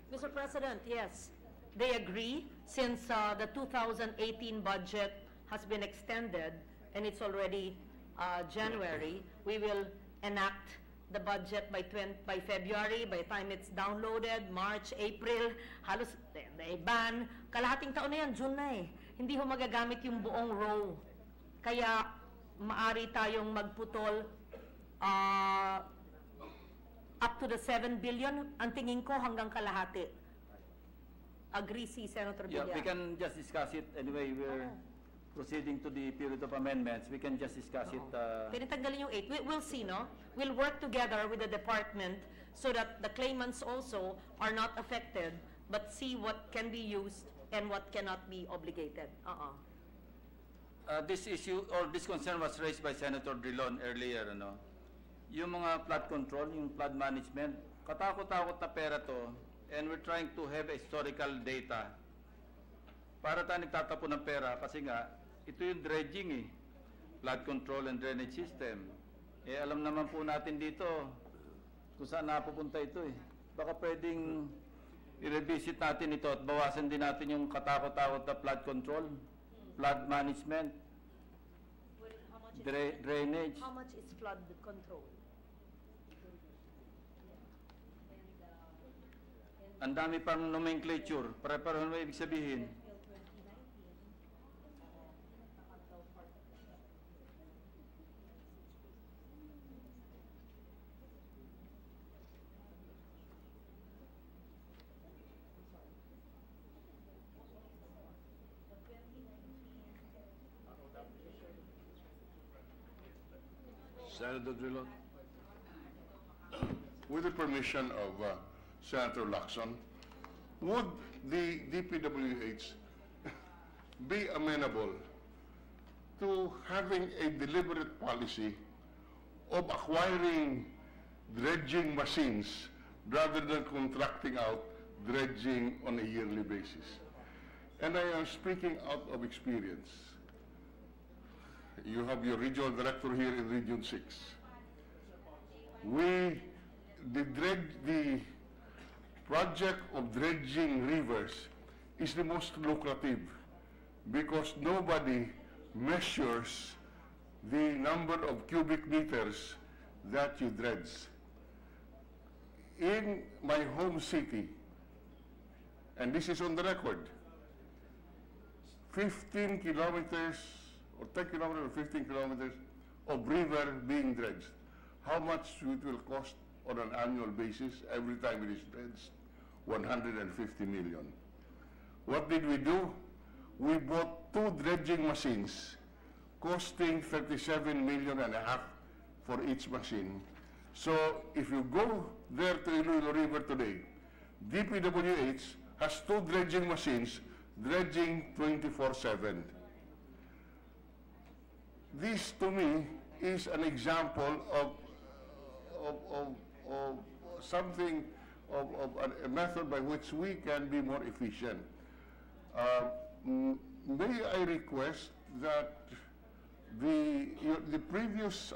Mr. President, yes, they agree since the 2018 budget has been extended and it's already January, we will enact the budget by February. By the time it's downloaded, March, April, halos ban. Kalahating taon na yan, June na eh. Hindi ho magagamit yung buong row. Kaya maari tayong magputol up to the 7 billion, ang tingin ko hanggang kalahati. Agree si Senator Villar? Yeah, we can just discuss it anyway. We're proceeding to the period of amendments. We can just discuss it. Tinatanggalin yung 8. We'll see, no? We'll work together with the department so that the claimants also are not affected, but see what can be used and what cannot be obligated. This issue or this concern was raised by Senator Drilon earlier, ano? Yung mga flood control, yung flood management, katakot-takot na pera to, and we're trying to have historical data. Para tayo nagtatapon ng pera, kasi nga, ito yung dredging eh. Flood control and drainage system. Eh, alam naman po natin dito kung saan napupunta ito eh. Baka pwedeng i-revisit natin ito at bawasan din natin yung katakot-takot na flood control, flood management, drainage. How much is flood control? Ang dami pang nomenclature. Pare-pareho na ibig sabihin. Senator Drilon. With the permission of Senator Lacson, would the DPWH be amenable to having a deliberate policy of acquiring dredging machines rather than contracting out dredging on a yearly basis? And I am speaking out of experience. You have your regional director here in Region 6. The project of dredging rivers is the most lucrative because nobody measures the number of cubic meters that you dredge. In my home city, and this is on the record, 15 kilometers or 10 kilometers or 15 kilometers of river being dredged. How much it will cost on an annual basis every time it is dredged? 150 million. What did we do? We bought 2 dredging machines costing 37 million and a half for each machine. So if you go there to Iloilo River today, DPWH has 2 dredging machines dredging 24/7. This to me is an example of something, of a method by which we can be more efficient. May I request that the previous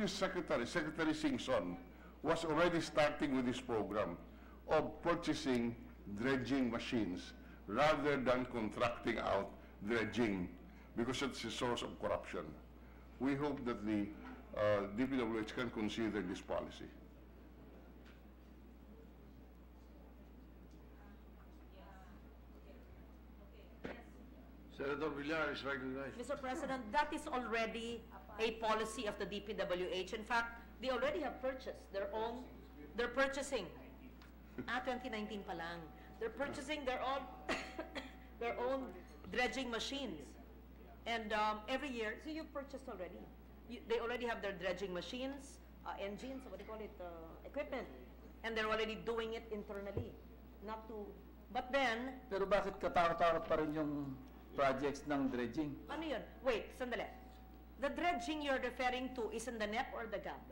secretary, Secretary Singson, was already starting with this program of purchasing dredging machines rather than contracting out dredging, because it's a source of corruption. We hope that the DPWH can consider this policy. Senator Villar is recognized. Mr. President, that is already a policy of the DPWH. In fact, they already have purchased their own, they're purchasing, 2019 pa lang, they're purchasing their own, their own dredging machines. And every year, so you've purchased already. They already have their dredging machines, engines, what do you call it, equipment. And they're already doing it internally. Not to, but then, Pero bakit katakot-takot pa rin yung projects ng dredging? ano yun? Wait, sandali. The dredging you're referring to is in the NEP or the GAB?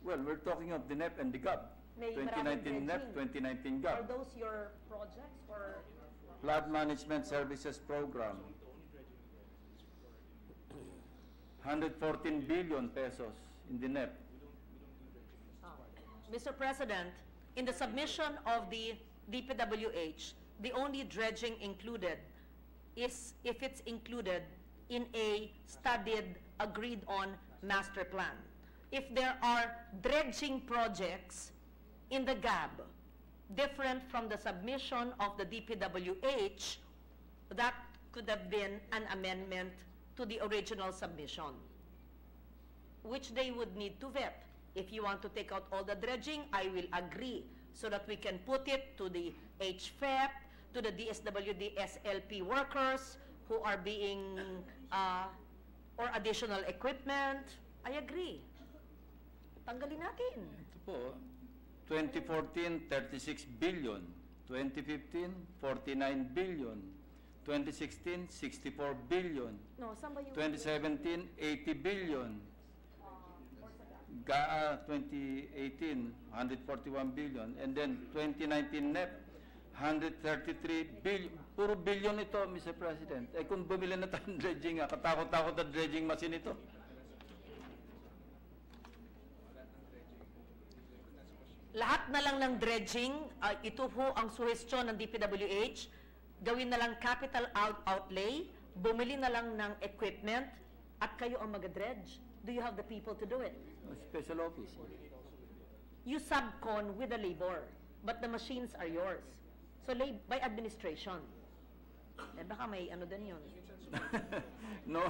Well, we're talking of the NEP and the GAB. May 2019 NEP, 2019 GAB. Are those your projects or? Flood Management Services Program. 114 billion pesos in the NEP. Mr. President, in the submission of the DPWH, the only dredging included is if it's included in a studied, agreed-on master plan. If there are dredging projects in the GAB, different from the submission of the DPWH, that could have been an amendment to the original submission, which they would need to vet. If you want to take out all the dredging, I will agree, so that we can put it to the HFEP, to the DSWD SLP workers who are being, or additional equipment. I agree. Tanggalin natin. Ito po, 2014, 36 billion. 2015, 49 billion. 2016, 64 billion. No, saan ba yung... 2017, 80 billion. 2018, 141 billion. And then 2019 NEP, 133 billion. Puro billion ito, Mr. President. Eh kung bumili na tayong dredging, katakot-takot na dredging machine ito. Lahat na lang ng dredging, ito po ang suhestyon ng DPWH, gawin na lang capital outlay, bumili na lang ng equipment, at kayo ang mag-dredge. Do you have the people to do it? Special office. You subcon with the labor, but the machines are yours. So by administration. Eh baka may ano din yun. No.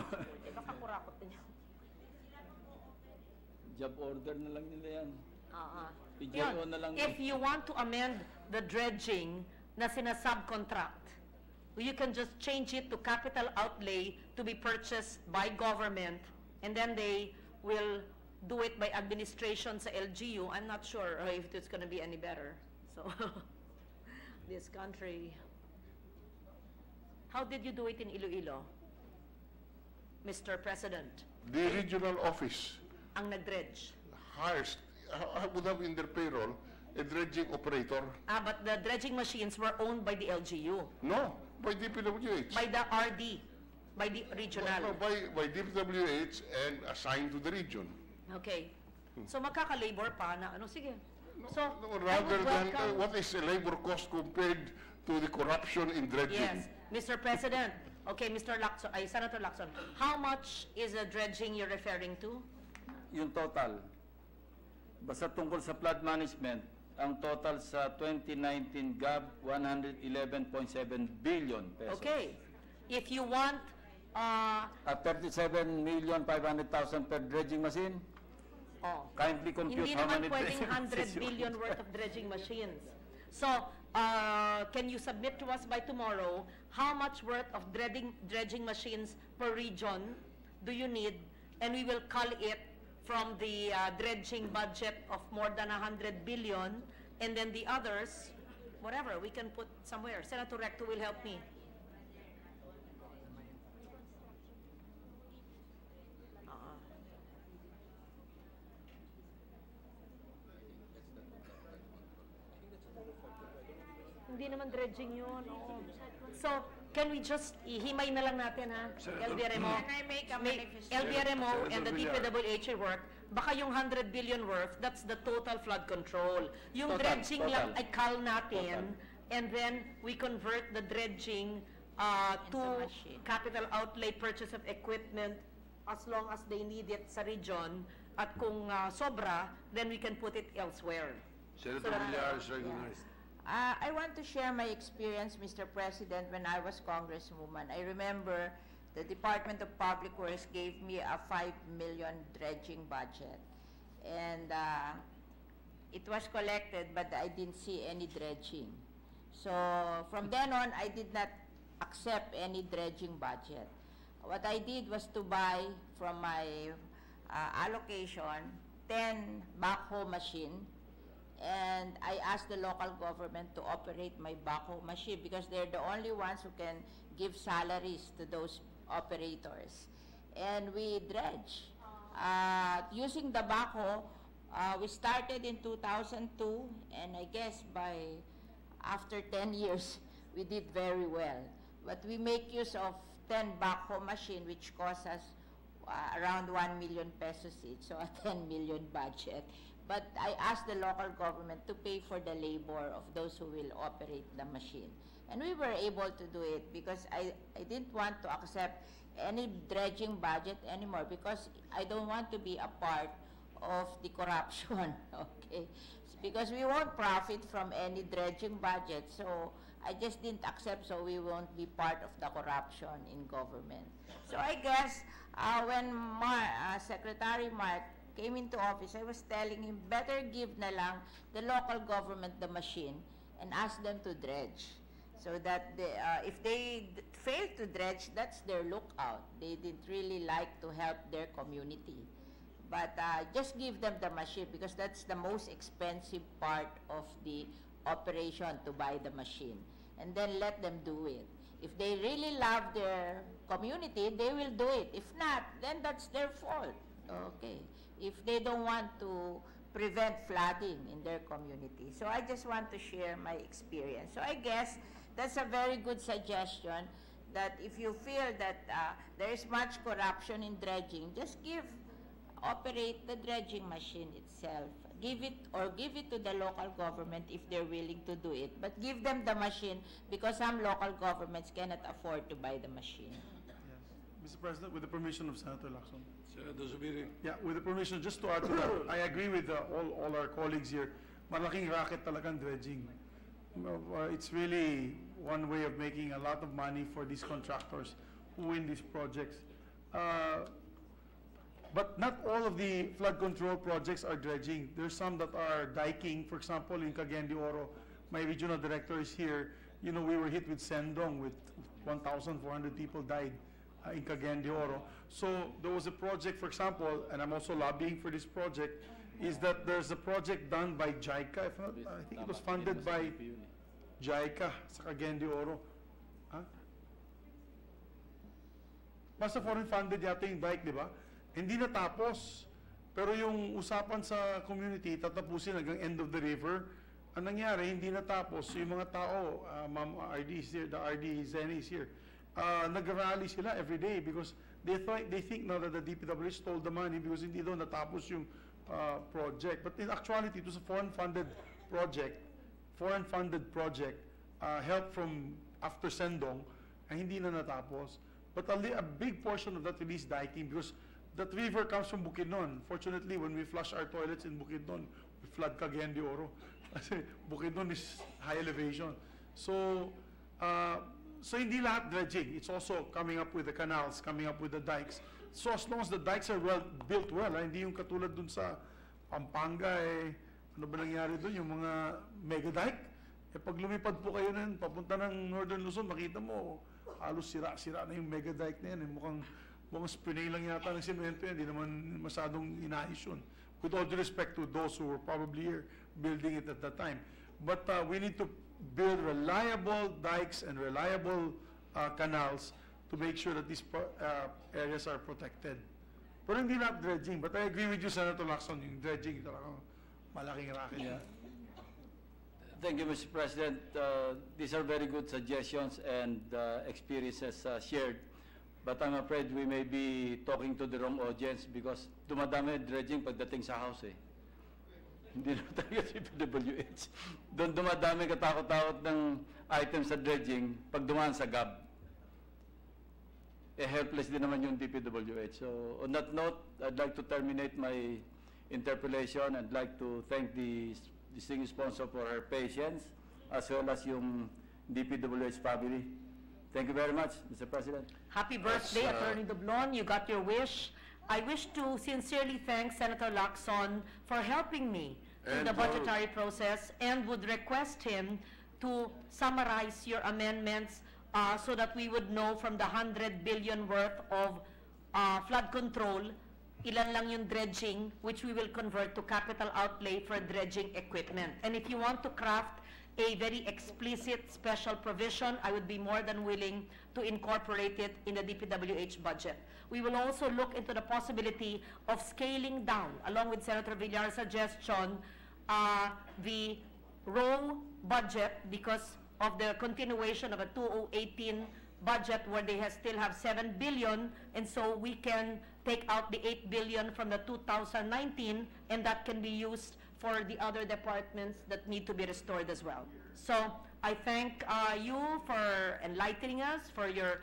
Eh baka kurakot din yun. Job order na lang nila yan. Yun. Na lang If you want to amend the dredging na sinasubcontract, you can just change it to capital outlay to be purchased by government, and then they will do it by administration sa LGU. I'm not sure if it's going to be any better. So, this country. How did you do it in Iloilo, Mr. President? The regional office Ang nag-dredge. hires, would have in their payroll a dredging operator. But the dredging machines were owned by the LGU, No, by DPWH. by the RD, by the regional. No, by DPWH and assigned to the region. Okay. So magkaka-labor pa na ano, sige. So, No, I rather would than welcome... what is the labor cost compared to the corruption in dredging? Yes, Mr. President. Okay, Mr. Lacson, Senator Lacson, how much is the dredging you're referring to? Yung total. Basta tungkol sa flood management, ang total sa 2019 GAB, 111.7 billion pesos. Okay. If you want, At 37,500,000 per dredging machine, kindly compute hindi how naman many pwedeng dredging 100 machines you billion want. worth of dredging machines. So, can you submit to us by tomorrow how much worth of dredging machines per region do you need? And we will call it from the dredging budget of more than 100 billion, and then the others, whatever, we can put somewhere. Senator Recto will help me. Hindi naman dredging yun. Oo. So, can we just, ihimay na lang natin, ha? LBRMO. Can I make a manifestation? LBRMO and the DPWH work, baka yung 100 billion worth, that's the total flood control. Yung Total, dredging total. lang ay call natin, and then we convert the dredging to machine. capital outlay purchase of equipment as long as they need it sa region, at kung sobra, then we can put it elsewhere. Senator Villar is recognized. I want to share my experience, Mr. President, when I was Congresswoman. I remember the Department of Public Works gave me a 5 million dredging budget. And it was collected, but I didn't see any dredging. So from then on, I did not accept any dredging budget. What I did was to buy from my allocation 10 backhoe machine, and I asked the local government to operate my backhoe machine because they're the only ones who can give salaries to those operators. And we dredge. Using the backhoe, we started in 2002, and I guess after 10 years, we did very well. But we make use of 10 backhoe machine, which costs us around 1 million pesos each, so a 10 million budget. But I asked the local government to pay for the labor of those who will operate the machine. And we were able to do it because I didn't want to accept any dredging budget anymore because I don't want to be a part of the corruption, okay? Because we won't profit from any dredging budget, so I just didn't accept, so we won't be part of the corruption in government. So I guess when Secretary Mark came into office, I was telling him, better give na lang the local government the machine and ask them to dredge. So that if they fail to dredge, that's their lookout. They didn't really like to help their community. But just give them the machine because that's the most expensive part of the operation, to buy the machine. And then let them do it. If they really love their community, they will do it. If not, then that's their fault. Okay. If they don't want to prevent flooding in their community. So I just want to share my experience. So I guess that's a very good suggestion, that if you feel that there is much corruption in dredging, just operate the dredging machine itself. Give it to the local government if they're willing to do it. But give them the machine because some local governments cannot afford to buy the machine. Yes. Mr. President, with the permission of Senator Lacson. Senator Zubiri. Yeah, with the permission, just to add to that, I agree with all our colleagues here. Malaking racket talagang dredging. It's really one way of making a lot of money for these contractors who win these projects. But not all of the flood control projects are dredging. There's some that are diking. For example, in Cagayan de Oro, my regional director is here. You know, we were hit with Sendong, with 1,400 people died in Cagayan de Oro. So there was a project, for example, and I'm also lobbying for this project, is that there's a project done by JICA. I think it was funded by JICA sa Cagayan de Oro. Huh? Basta foreign funded yata yung dike, di ba? Hindi natapos. Pero yung usapan sa community, tatapusin hanggang end of the river. Ang nangyari, hindi natapos. So yung mga tao, Ma'am RD is here, the RD Zenny is here, nag-rally sila every day because they think now that the DPWH stole the money because hindi daw natapos yung project. But in actuality, it was a foreign-funded project, help from after Sendong, and hindi na natapos. But a big portion of that released diking because that river comes from Bukidnon. Fortunately, when we flush our toilets in Bukidnon, we flood Cagayan de Oro. Kasi Bukidnon is high elevation. So hindi lahat dredging. It's also coming up with the canals, coming up with the dikes. So as long as the dikes are built well, hindi yung katulad dun sa Pampanga, ano ba nangyari dun? Yung mga mega dike. Pag lumipad po kayo nun, papunta ng Northern Luzon, makita mo, halos sira-sira na yung mega dike na yan. Mukhang spinay lang yata ng simento yan, hindi naman masyadong inayos yun. With all due respect to those who were probably here building it at that time. But we need to build reliable dikes and reliable canals to make sure that these areas are protected. Pero hindi na dredging. But I agree with you, Senator Lacson, yung dredging talagang malaking racket. Yeah. Thank you, Mr. President. These are very good suggestions and experiences shared. But I'm afraid we may be talking to the wrong audience because dumadami dredging pagdating sa house eh. Hindi na tayo si DPWH. Doon dumadami katakot-takot ng items sa dredging pag dumaan sa GAB. Helpless din naman yung DPWH. So on that note, I'd like to terminate my interpellation. I'd like to thank the distinguished sponsor for her patience as well as yung DPWH family. Thank you very much, Mr. President. Happy birthday, Attorney Doblon. You got your wish. I wish to sincerely thank Senator Lacson for helping me in the budgetary process and would request him to summarize your amendments so that we would know from the 100 billion worth of flood control, ilan lang yung dredging, which we will convert to capital outlay for dredging equipment. And if you want to craft a very explicit special provision, I would be more than willing to incorporate it in the DPWH budget. We will also look into the possibility of scaling down, along with Senator Villar's suggestion, the raw budget because of the continuation of a 2018 budget where they still have 7 billion, and so we can take out the 8 billion from the 2019, and that can be used for the other departments that need to be restored as well. So I thank you for enlightening us, for your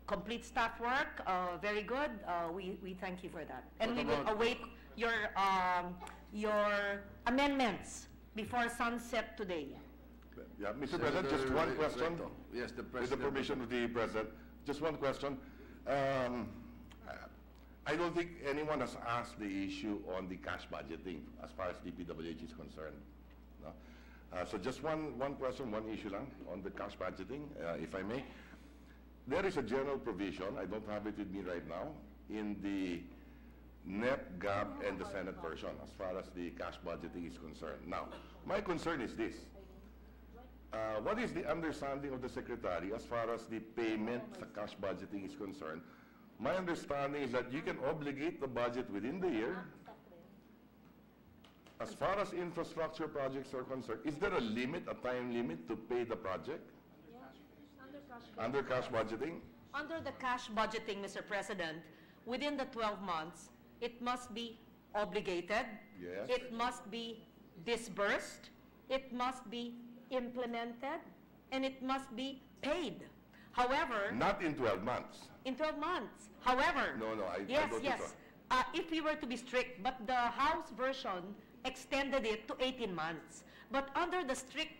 complete staff work. Very good. We thank you for that. And we will await your amendments before sunset today. Yeah, Mr. President, just one question. Yes, the With President. the permission of the President, just one question. I don't think anyone has asked the issue on the cash budgeting as far as DPWH is concerned. No? So just one question, one issue lang on the cash budgeting, if I may. There is a general provision, I don't have it with me right now, in the NEP, GAB, and the Senate version as far as the cash budgeting is concerned. Now, my concern is this. What is the understanding of the Secretary as far as the payment sa cash budgeting is concerned? My understanding is that you can obligate the budget within the year. As far as infrastructure projects are concerned, is there a limit, a time limit to pay the project? Under cash budgeting? Under the cash budgeting, Mr. President, within the 12 months, it must be obligated. Yes. It must be disbursed. It must be implemented. And it must be paid. However, Not in 12 months. in 12 months. However, No, I yes, don't think yes. so. If we were to be strict, but the House version extended it to 18 months. But under the strict,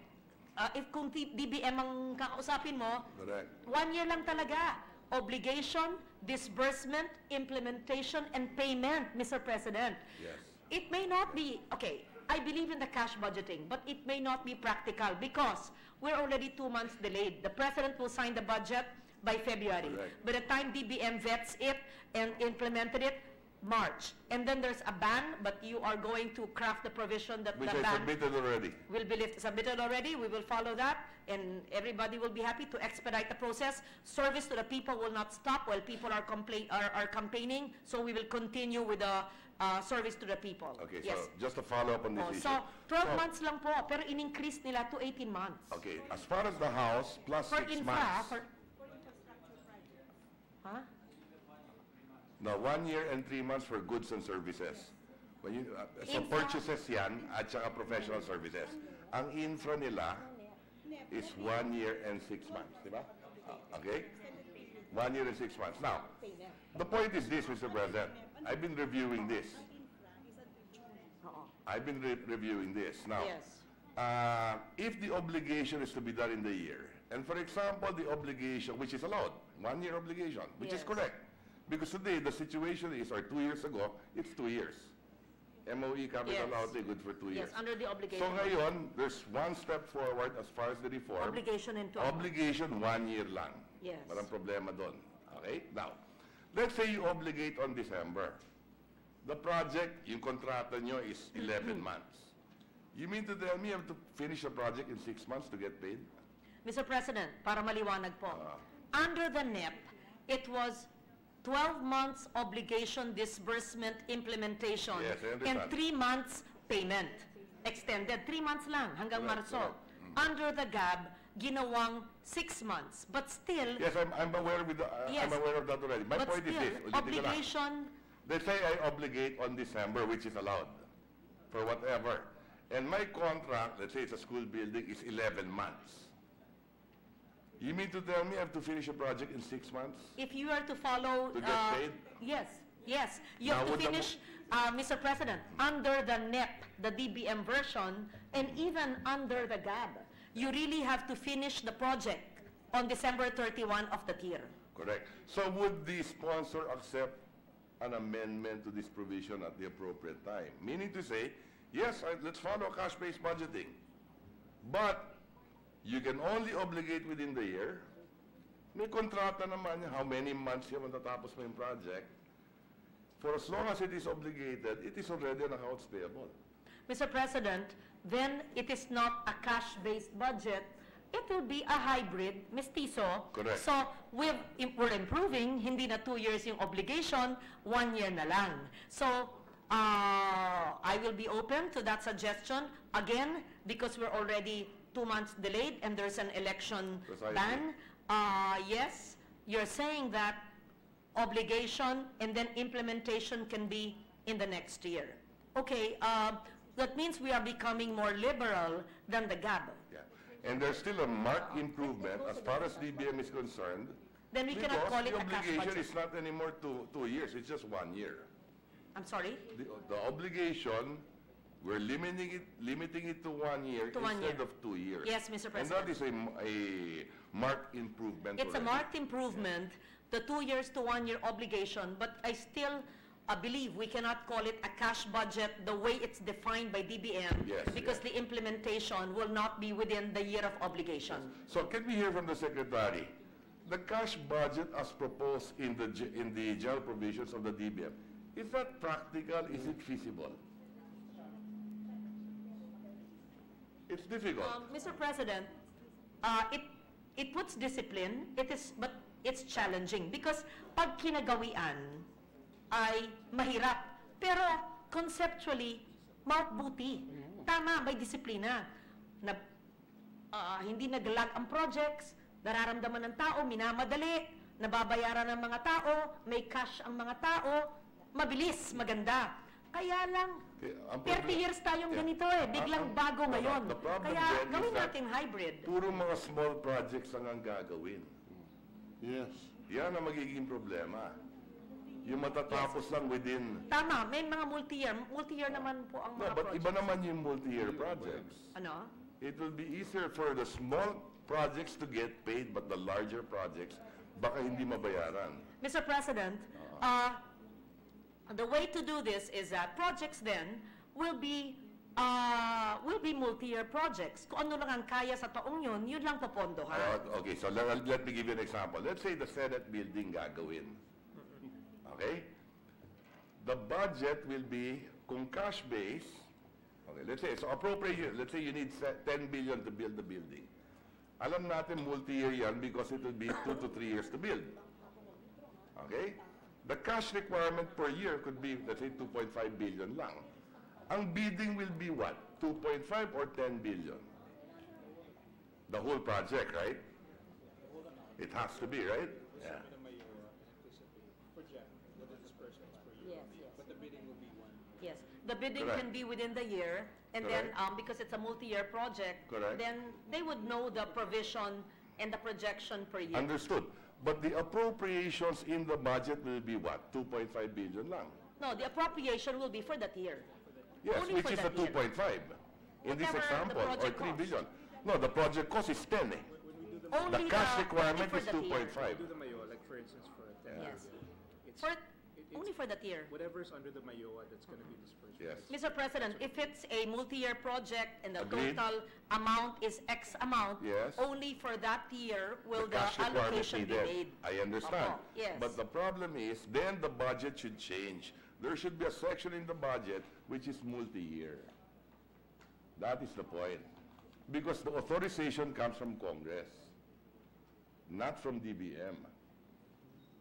if kung DBM ang kakausapin mo, Correct. 1 year lang talaga. Obligation, disbursement, implementation, and payment, Mr. President. Yes. It may not be, okay, I believe in the cash budgeting, but it may not be practical because we're already 2 months delayed. The President will sign the budget by February. Correct. By the time DBM vets it and implemented it, March. And then there's a ban, but you are going to craft the provision that Which the I ban submitted already. will be submitted already. We will follow that, and everybody will be happy to expedite the process. Service to the people will not stop while people are campaigning, so we will continue with the service to the people. Okay, Yes. so just a follow-up on this issue. So 12 months lang po, pero in-increase nila to 18 months. Okay, as far as the House, plus For 6 infra, months. Huh? Now, 1 year and 3 months for goods and services. When you, so Infra. purchases yan at saka professional services. Ang infra nila is 1 year and 6 months, di ba? Okay? 1 year and 6 months. Now, the point is this, Mr. President. I've been reviewing this. I've been reviewing this. Now, Yes. if the obligation is to be done in the year, and for example, the obligation, which is allowed, 1 year obligation, which is Yes. correct. Because today, the situation is, or 2 years ago, it's 2 years. MOE capital Yes. outlay good for 2 years. Yes, under the obligation. So ngayon, there's one step forward as far as the reform. Obligation in 12 months. Obligation, 1 year lang. Yes. Walang problema doon. Okay? Now, let's say you obligate on December. The project, yung kontrata nyo is 11 months. You mean to tell me you have to finish a project in 6 months to get paid? Mr. President, para maliwanag po, under the NEP, it was 12 months obligation, disbursement, implementation, Yes, I and understand. 3 months payment. Extended, 3 months lang, hanggang Correct, Marso. correct. Under the GAB, ginawang 6 months. But still, Yes, I'm aware with the, Yes. I'm aware of that already. My but point is still, this. ulitin ko lang. obligation, Let's say I obligate on December, which is allowed, for whatever. And my contract, let's say it's a school building, is 11 months. You mean to tell me I have to finish a project in 6 months? if you are to follow... To get paid? Yes, yes. You have Now, to would the- finish, Mr. President, under the NEP, the DBM version, and even under the GAB, you really have to finish the project on December 31 of that year. Correct. So would the sponsor accept an amendment to this provision at the appropriate time? Meaning to say, yes, let's follow cash-based budgeting. But you can only obligate within the year. May kontrata naman yan, how many months yan matatapos mo yung project. For as long as it is obligated, it is already an accounts payable. Mr. President, then it is not a cash-based budget. It will be a hybrid, mestizo. Correct. So we're improving, hindi na 2 years yung obligation, 1 year na lang. So I will be open to that suggestion, again, because we're already 2 months delayed and there's an election Precisely. ban. Yes, you're saying that obligation and then implementation can be in the next year. Okay, that means we are becoming more liberal than the GAB. Yeah. And there's still a marked improvement as far as DBM is concerned. Then we cannot call it a cash the obligation budget. is not anymore 2 years, it's just 1 year. I'm sorry? The obligation, we're limiting it to 1 year To 1 instead year. of 2 years. Yes, Mr. And President. that is a marked improvement. It's a already. marked improvement, the 2 years to 1 year obligation, but I still believe we cannot call it a cash budget the way it's defined by DBM Yes, because yes. the implementation will not be within the year of obligation. So can we hear from the Secretary? The cash budget as proposed in the general provisions of the DBM, is that practical? Is it feasible? It's difficult. Mr. President, it puts discipline, but it's challenging because pag kinagawian ay mahirap. Pero conceptually, mabuti. Tama, may disiplina. Na, hindi naglag ang projects, nararamdaman ng tao, minamadali, nababayaran ng mga tao, may cash ang mga tao, mabilis, maganda. Kaya lang, 30 years tayong ganito biglang bago ngayon. The problem Kaya then is gawin that natin hybrid. Puro mga small projects ang gagawin. Yes. Yan ang magiging problema. Yung matatapos lang within... Tama, may mga multi-year naman po ang No, mga but projects. iba naman yung multi-year projects. Ano? It will be easier for the small projects to get paid, but the larger projects, baka hindi mabayaran. Mr. President, the way to do this is that projects then will be multi-year projects. Kung ano lang ang kaya sa taong yun lang popondohan. Okay, so let me give you an example. Let's say the Senate building gagawin. Okay? The budget will be, kung cash base, okay, let's say, so appropriate, let's say you need 10 billion to build the building. Alam natin multi-year yan because it will be 2 to 3 years to build. Okay? The cash requirement per year could be, let's say, 2.5 billion lang. Ang bidding will be what? 2.5 or 10 billion? The whole project, right? It has to be, right? Yeah. Yes, the bidding Correct. can be within the year, and then because it's a multi-year project, Correct. then they would know the provision and the projection per year. Understood. But the appropriations in the budget will be what? 2.5 billion lang. No, the appropriation will be for that year. Yes, Only which for is the that year. 2.5 in this Whatever the example, or project 3 cost. billion. No, the project cost is 10 eh. Only The cash requirement only is for that year. 2.5. Do the Mayoa, like for instance, for 10 Yes. billion, it's- For, it's- only for that year. Whatever's under the Mayoa, that's going to be dispersed. Yes. Mr. President, if it's a multi-year project and the Agreed. total amount is X amount, Yes. only for that year will the cash requirement allocation be needed. made. I understand. Opo, yes. But the problem is, then the budget should change. There should be a section in the budget which is multi-year. That is the point. Because the authorization comes from Congress, not from DBM.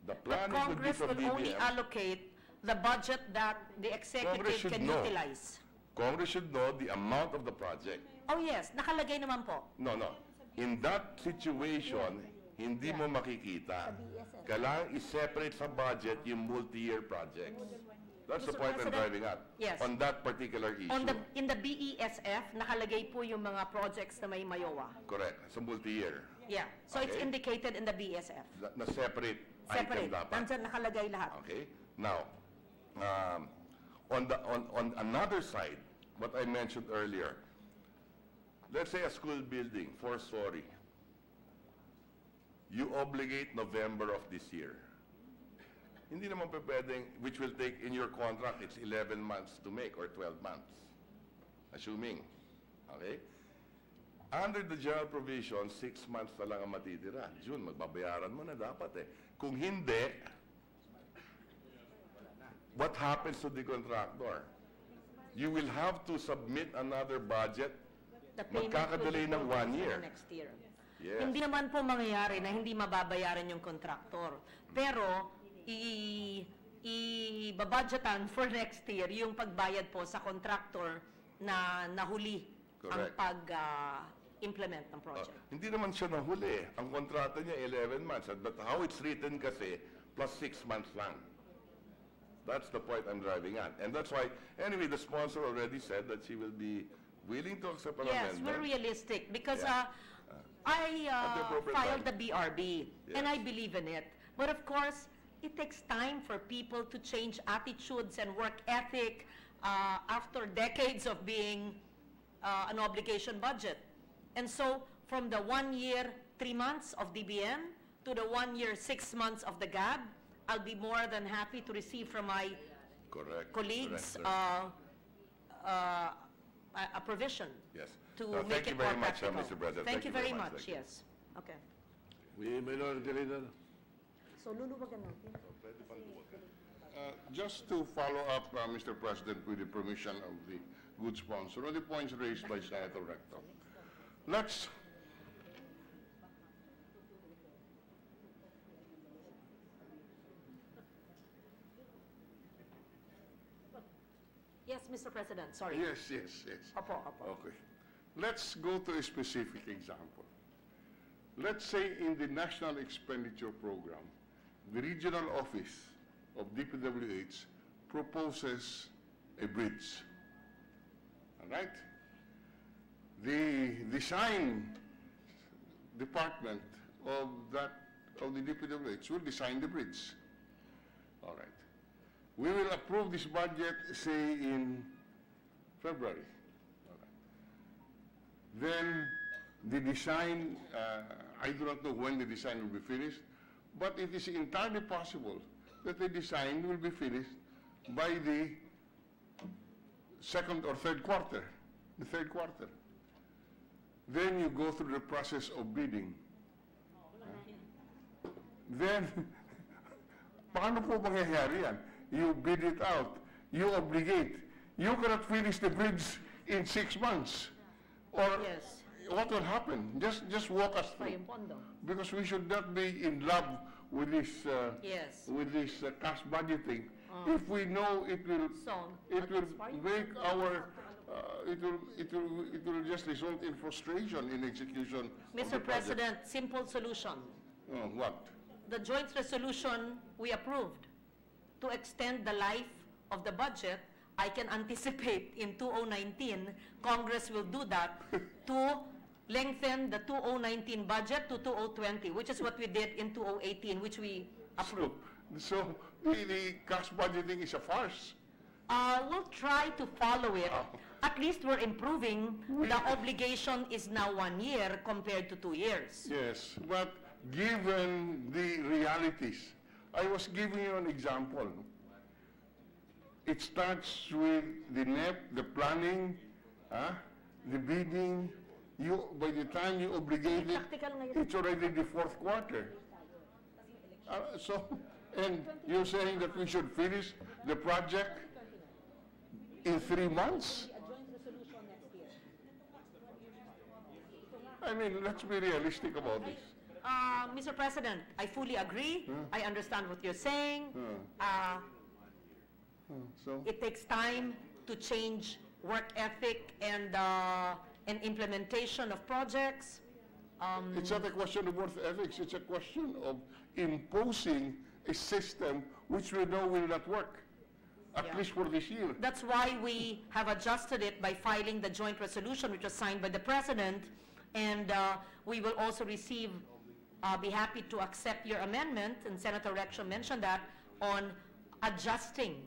The But planning would be Congress from will only DBM. allocate the budget that the Congress executive should can know. utilize. Congress should know the amount of the project. Oh yes, nakalagay naman po. No, no. In that situation, hindi mo makikita. Kailangan i-separate sa budget yung multi-year projects. That's the Mr. point I'm President, driving at. yes. On that particular issue. In the BESF, nakalagay po yung mga projects na may Mayowa. Correct. Sa multi-year. Yeah, so it's Okay. indicated in the BESF. Na separate, Separate, item dapat. nandyan nakalagay lahat. Okay? Now, on another side, what I mentioned earlier, let's say a school building, 4-story. You obligate November of this year. Hindi naman pa pwedeng, which will take in your contract, it's 11 months to make or 12 months. Assuming. Okay? Under the general provision, 6 months na lang ang matitira. June, magbabayaran mo na dapat eh. Kung hindi, what happens to the contractor? You will have to submit another budget. The payment will Magkakadelay be ng 1 for year. next year. Yes. Hindi naman po mangyayari na hindi mababayaran yung kontraktor. Pero, ibabudgetan for next year yung pagbayad po sa contractor na nahuli ang Correct. mag-implement ng project. Hindi naman siya nahuli. Ang kontrata niya 11 months. But how it's written kasi, plus 6 months lang. That's the point I'm driving at. And that's why, anyway, the sponsor already said that she will be willing to accept an Yes, amendment. we're realistic because Yeah. I At the appropriate filed time. the BRB and Yes. I believe in it. But of course, it takes time for people to change attitudes and work ethic after decades of being an obligation budget. And so, from the 1 year, 3 months of DBM to the 1 year, 6 months of the GAB, I'll be more than happy to receive from my Correct. colleagues Correct. a provision Yes. to No, make thank you it more very much, practical. Mr. President. Thank you very much, Thank you. yes. Okay. Minority Leader. So luluwagan natin. Just to follow up, Mr. President, with the permission of the good sponsor, on the points raised by Senator Recto. Let's Yes, Mr. President, sorry. Yes. Opo, opo. Okay. Let's go to a specific example. Let's say in the National Expenditure Program, the regional office of DPWH proposes a bridge. All right? The design department of the DPWH will design the bridge. All right. We will approve this budget, say, in February. All right. Then the design, I do not know when the design will be finished, but it is entirely possible that the design will be finished by the second or third quarter, the third quarter. Then you go through the process of bidding. Then, paano po mangyayari yan? You bid it out. You obligate. You cannot finish the bridge in 6 months. Or Yes. what will happen? Just walk us Pa through. yung pondo. Because we should not be in love with this Yes. cash budgeting. If we know it will So, make our it will just result in frustration in execution. of the Mr. project. President, simple solution. What? The joint resolution we approved to extend the life of the budget, I can anticipate in 2019, Congress will do that to lengthen the 2019 budget to 2020, which is what we did in 2018, which we approved. So the cash budgeting is a farce. We'll try to follow it. At least we're improving. The obligation is now 1 year compared to 2 years. Yes, but given the realities, I was giving you an example. It starts with the NEP, the planning, the bidding. By the time you obligate it, Practical ngayon. it's already the fourth quarter. And you're saying that we should finish the project in 3 months? A joint resolution next year. I mean, let's be realistic about this. Mr. President, I fully agree. I understand what you're saying. So, It takes time to change work ethic and implementation of projects. it's not a question of worth ethics, it's a question of imposing a system which we know will not work, at Yeah. least for this year. That's why we have adjusted it by filing the joint resolution, which was signed by the President, and we will also receive, be happy to accept your amendment, and Senator Rexha mentioned that, on adjusting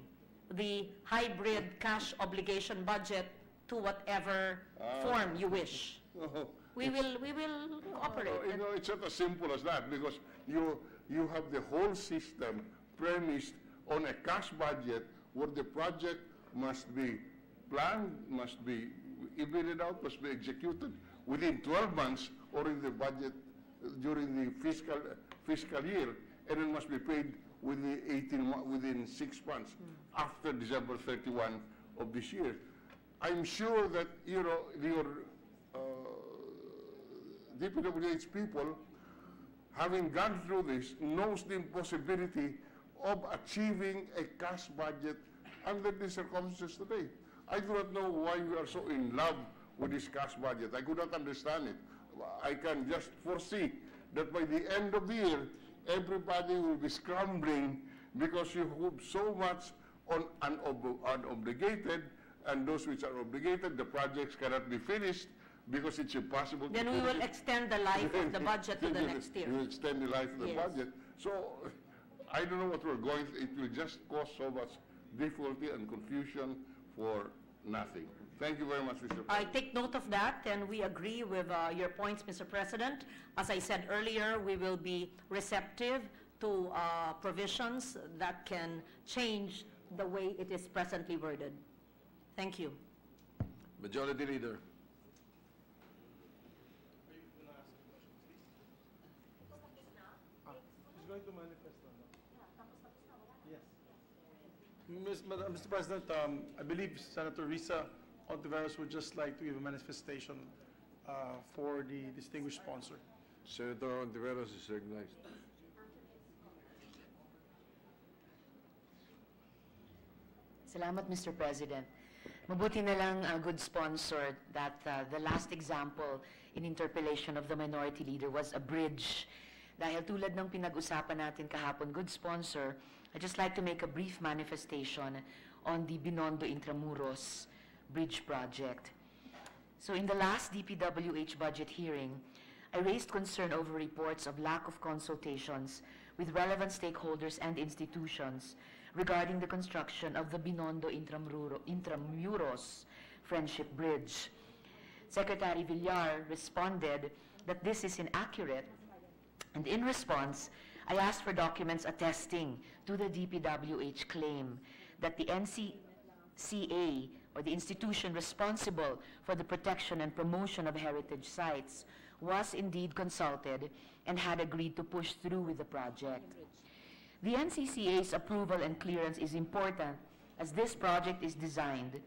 the hybrid cash obligation budget to whatever form you wish. Oh, We will cooperate. it's not as simple as that, because you have the whole system premised on a cash budget where the project must be planned, must be bidded out, must be executed within 12 months or in the budget during the fiscal year, and it must be paid within 6 months after December 31 of this year. I'm sure that your DPWH people, having gone through this, knows the impossibility of achieving a cash budget under the circumstances today. I do not know why we are so in love we discussed budget. I could not understand it. I can just foresee that by the end of the year, everybody will be scrambling because you have so much on unobligated, and those which are obligated, the projects cannot be finished because it's impossible Then to we finish will it. extend the life of the budget to the next year. You extend the life of the Yes. budget. So I don't know what we're going through. It will just cause so much difficulty and confusion for nothing. Thank you very much, Mr. President. I take note of that, and we agree with your points, Mr. President. As I said earlier, we will be receptive to provisions that can change the way it is presently worded. Thank you. Majority Leader. He's going to manifest on that. Yes. Mr. President, I believe Senator Risa Ontiveros would just like to give a manifestation for the distinguished sponsor. Senator Ontiveros is recognized. Salamat, Mr. President. Mabuti na lang, good sponsor, that the last example in interpellation of the minority leader was a bridge. Dahil tulad ng pinag-usapan natin kahapon, good sponsor, I'd just like to make a brief manifestation on the Binondo Intramuros Bridge project. So in the last DPWH budget hearing, I raised concern over reports of lack of consultations with relevant stakeholders and institutions regarding the construction of the Binondo Intramuros Friendship Bridge. Secretary Villar responded that this is inaccurate, and in response, I asked for documents attesting to the DPWH claim that the NCCA, or the institution responsible for the protection and promotion of heritage sites, was indeed consulted and had agreed to push through with the project. The NCCA's approval and clearance is important, as this project is designed,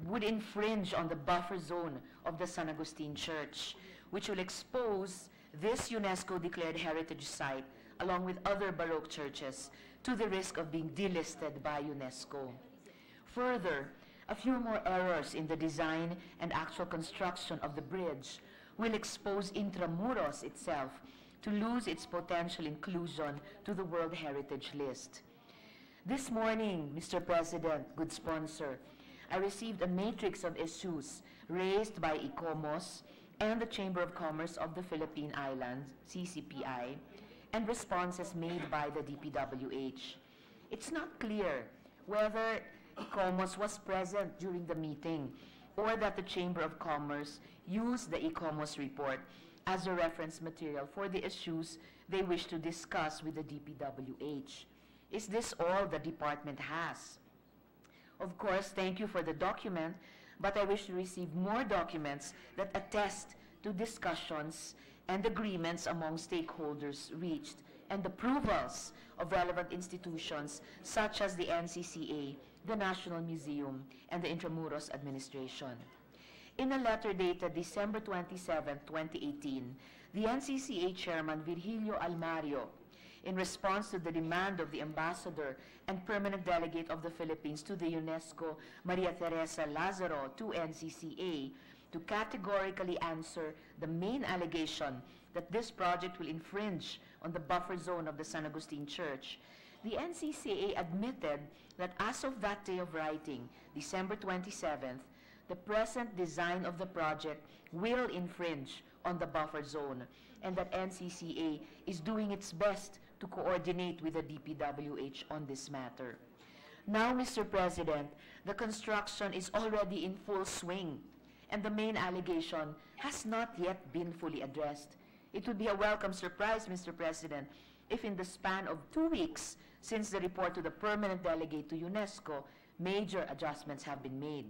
would infringe on the buffer zone of the San Agustin Church, which will expose this UNESCO-declared heritage site, along with other Baroque churches, to the risk of being delisted by UNESCO. Further, a few more errors in the design and actual construction of the bridge will expose Intramuros itself to lose its potential inclusion to the World Heritage List. This morning, Mr. President, good sponsor, I received a matrix of issues raised by ICOMOS and the Chamber of Commerce of the Philippine Islands, CCPI, and responses made by the DPWH. It's not clear whether ICOMOS was present during the meeting or that the Chamber of Commerce used the ICOMOS report as a reference material for the issues they wish to discuss with the DPWH. Is this all the department has? Of course, thank you for the document, but I wish to receive more documents that attest to discussions and agreements among stakeholders reached and approvals of relevant institutions such as the NCCA, the National Museum, and the Intramuros Administration. In a letter dated December 27, 2018, the NCCA Chairman Virgilio Almario, in response to the demand of the Ambassador and Permanent Delegate of the Philippines to the UNESCO, Maria Teresa Lazaro, to NCCA, to categorically answer the main allegation that this project will infringe on the buffer zone of the San Agustin Church, the NCCA admitted that as of that day of writing, December 27th, the present design of the project will infringe on the buffer zone, and that NCCA is doing its best to coordinate with the DPWH on this matter. Now, Mr. President, the construction is already in full swing, and the main allegation has not yet been fully addressed. It would be a welcome surprise, Mr. President, if in the span of 2 weeks since the report to the Permanent Delegate to UNESCO, major adjustments have been made.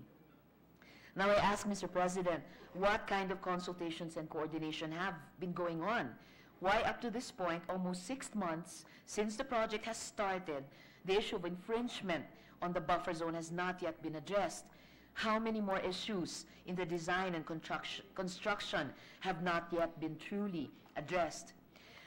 Now I ask, Mr. President, what kind of consultations and coordination have been going on? Why up to this point, almost 6 months since the project has started, the issue of infringement on the buffer zone has not yet been addressed? How many more issues in the design and construction have not yet been truly addressed?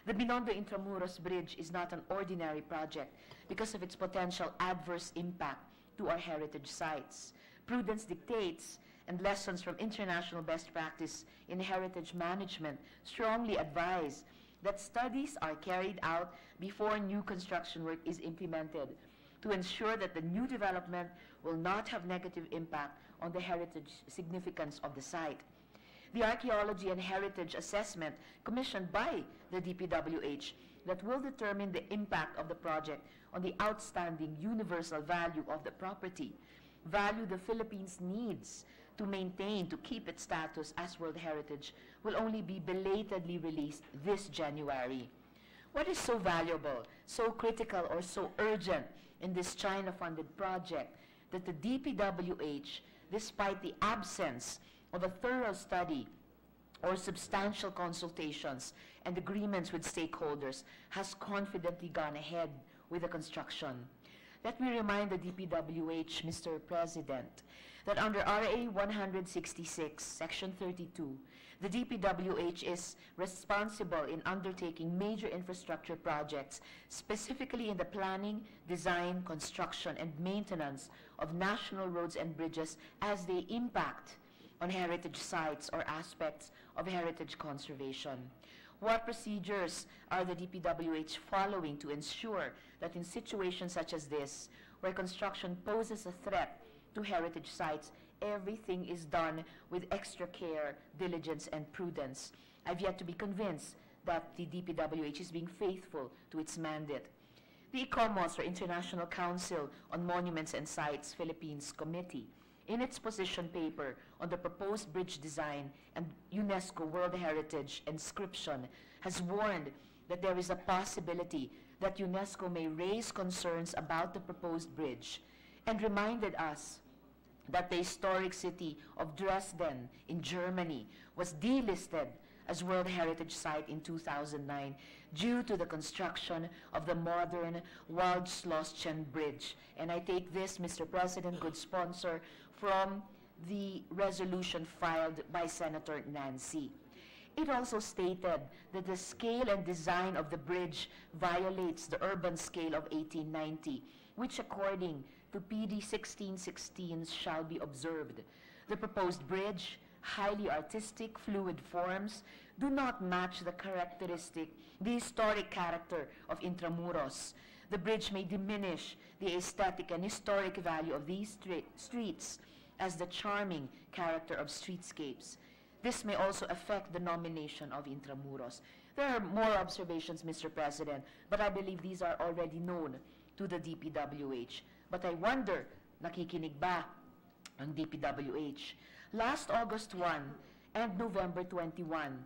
The Binondo Intramuros Bridge is not an ordinary project because of its potential adverse impact to our heritage sites. Prudence dictates, and lessons from international best practice in heritage management strongly advise that studies are carried out before new construction work is implemented to ensure that the new development will not have negative impact on the heritage significance of the site. The archaeology and heritage assessment commissioned by the DPWH that will determine the impact of the project on the outstanding universal value of the property, value the Philippines needs to maintain, to keep its status as World Heritage, will only be belatedly released this January. What is so valuable, so critical, or so urgent in this China-funded project that the DPWH, despite the absence of a thorough study or substantial consultations and agreements with stakeholders, has confidently gone ahead with the construction? Let me remind the DPWH, Mr. President, that under RA 166, Section 32, the DPWH is responsible in undertaking major infrastructure projects, specifically in the planning, design, construction, and maintenance of national roads and bridges as they impact on heritage sites or aspects of heritage conservation. What procedures are the DPWH following to ensure that in situations such as this, where construction poses a threat to heritage sites, everything is done with extra care, diligence, and prudence? I've yet to be convinced that the DPWH is being faithful to its mandate. The ICOMOS, or International Council on Monuments and Sites Philippines Committee, in its position paper on the proposed bridge design and UNESCO World Heritage inscription, has warned that there is a possibility that UNESCO may raise concerns about the proposed bridge, and reminded us that the historic city of Dresden in Germany was delisted as World Heritage Site in 2009 due to the construction of the modern Waldschlosschen Bridge. And I take this, Mr. President, good sponsor, from the resolution filed by Senator Nancy. It also stated that the scale and design of the bridge violates the urban scale of 1890, which according to PD 1616 shall be observed. The proposed bridge, highly artistic, fluid forms, do not match the historic character of Intramuros. The bridge may diminish the aesthetic and historic value of these streets as the charming character of streetscapes. This may also affect the nomination of Intramuros. There are more observations, Mr. President, but I believe these are already known to the DPWH. But I wonder, nakikinig ba ang DPWH? Last August 1 and November 21,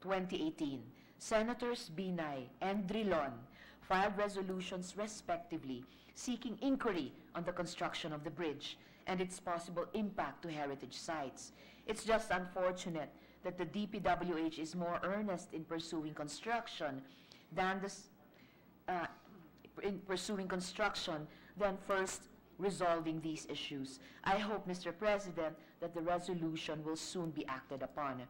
2018, Senators Binay and Drilon filed resolutions respectively seeking inquiry on the construction of the bridge and its possible impact to heritage sites. It's just unfortunate that the DPWH is more earnest in pursuing construction than first resolving these issues. I hope, Mr. President, that the resolution will soon be acted upon.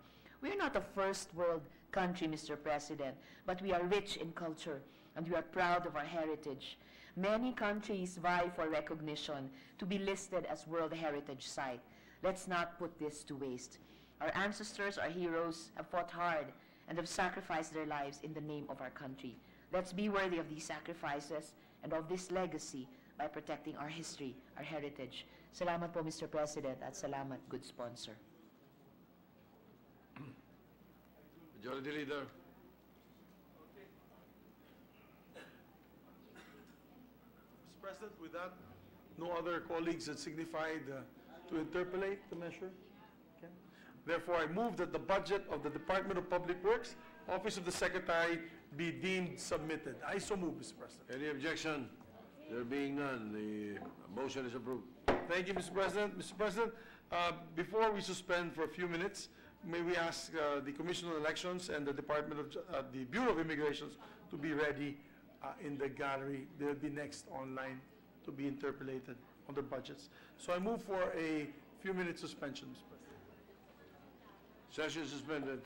We are not a first world country, Mr. President, but we are rich in culture and we are proud of our heritage. Many countries vie for recognition to be listed as World Heritage Site. Let's not put this to waste. Our ancestors, our heroes, have fought hard and have sacrificed their lives in the name of our country. Let's be worthy of these sacrifices and of this legacy by protecting our history, our heritage. Salamat po, Mr. President, at salamat, good sponsor. Majority Leader. Mr. President, with that, no other colleagues had signified to interpolate the measure. Okay. Therefore, I move that the budget of the Department of Public Works, Office of the Secretary, be deemed submitted. I so move, Mr. President. Any objection? There being none, the motion is approved. Thank you, Mr. President. Mr. President, before we suspend for a few minutes, may we ask the Commission on Elections and the the Bureau of Immigrations to be ready in the gallery. They'll be next online to be interpolated on their budgets. So I move for a few minutes suspension, Mr. President. Session suspended.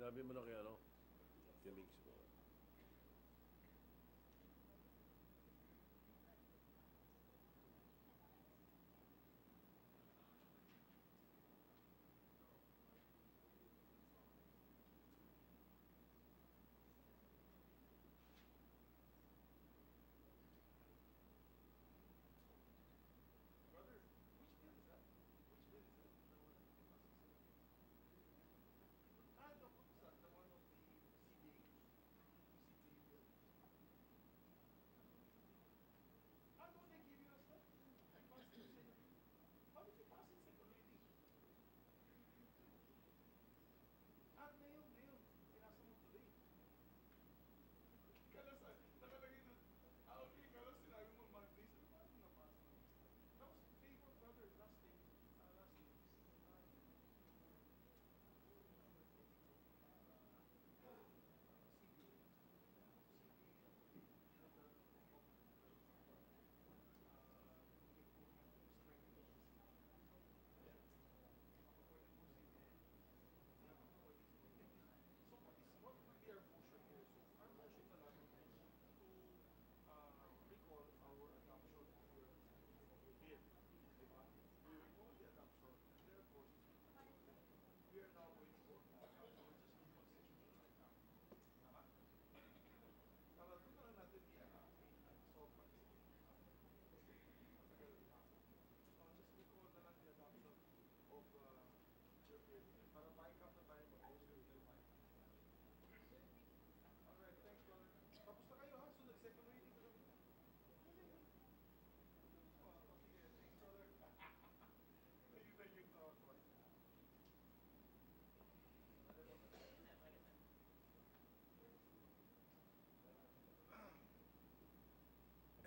Sabi mo na kay ano? Kay Mix mo.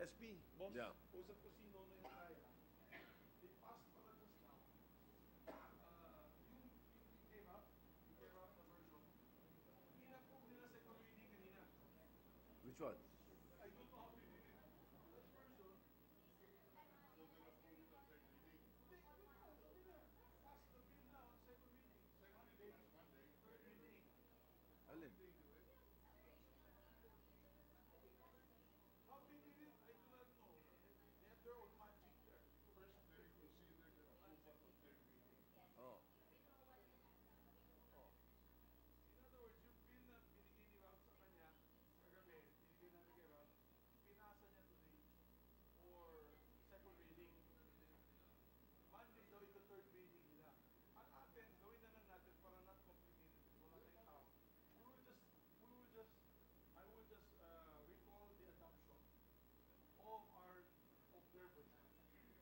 SP, boss, Yeah. usap ko si Nono yung kaya. They passed pala just now. Yung came out the version. Hinap po nila second reading kanina. Which one? I don't know how they did it. That version. So they have pulled it on third reading. They passed the bill now on second reading. Monday, third reading. Alin? They do it. How they did it, I do not know. They have their own magic there. First, they considered the approval of third reading. Oh. Oh. In other words, yung bill na binigay ni Rob sa kanya, kagabi, binigay namin kay Rob, pinasa niya today for second reading. Monday daw ito third reading nila. Ang atin, gawin na lang natin para not complicated. Wala tayong tao. I will just recall the adoption of their version.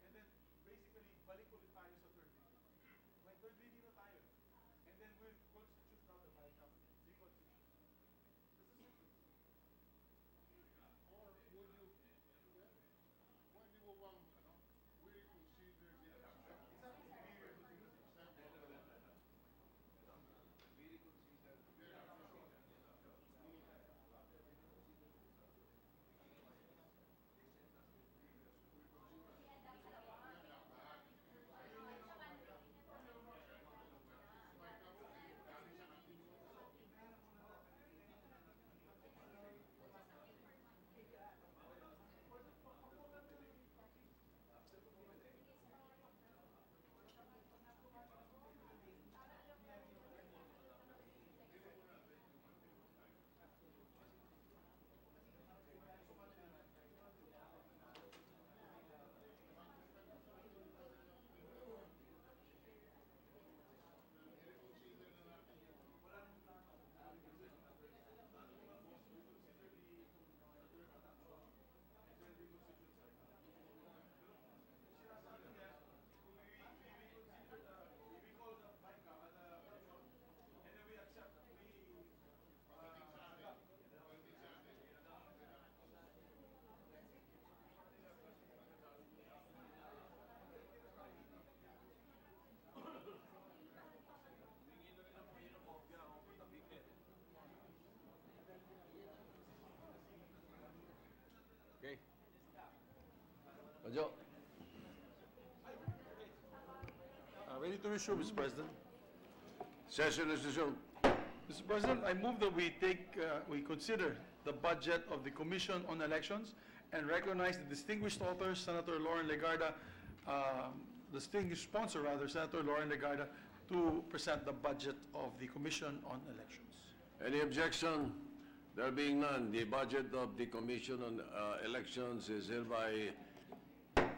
And then, basically, balik ulit tayo sa third reading. May third reading na tayo. And then, we'll constitute now the backup. Reconstitute. This is it. Or would you, why di mo bang, we reconsider the adoption? Okay. Ojo. Ready to resume, Mr. President. Session is resumed. Mr. President, I move that we consider the budget of the Commission on Elections and recognize the distinguished author, Senator Lauren Legarda, distinguished sponsor rather, Senator Lauren Legarda, to present the budget of the Commission on Elections. Any objection? There being none, the budget of the Commission on Elections is hereby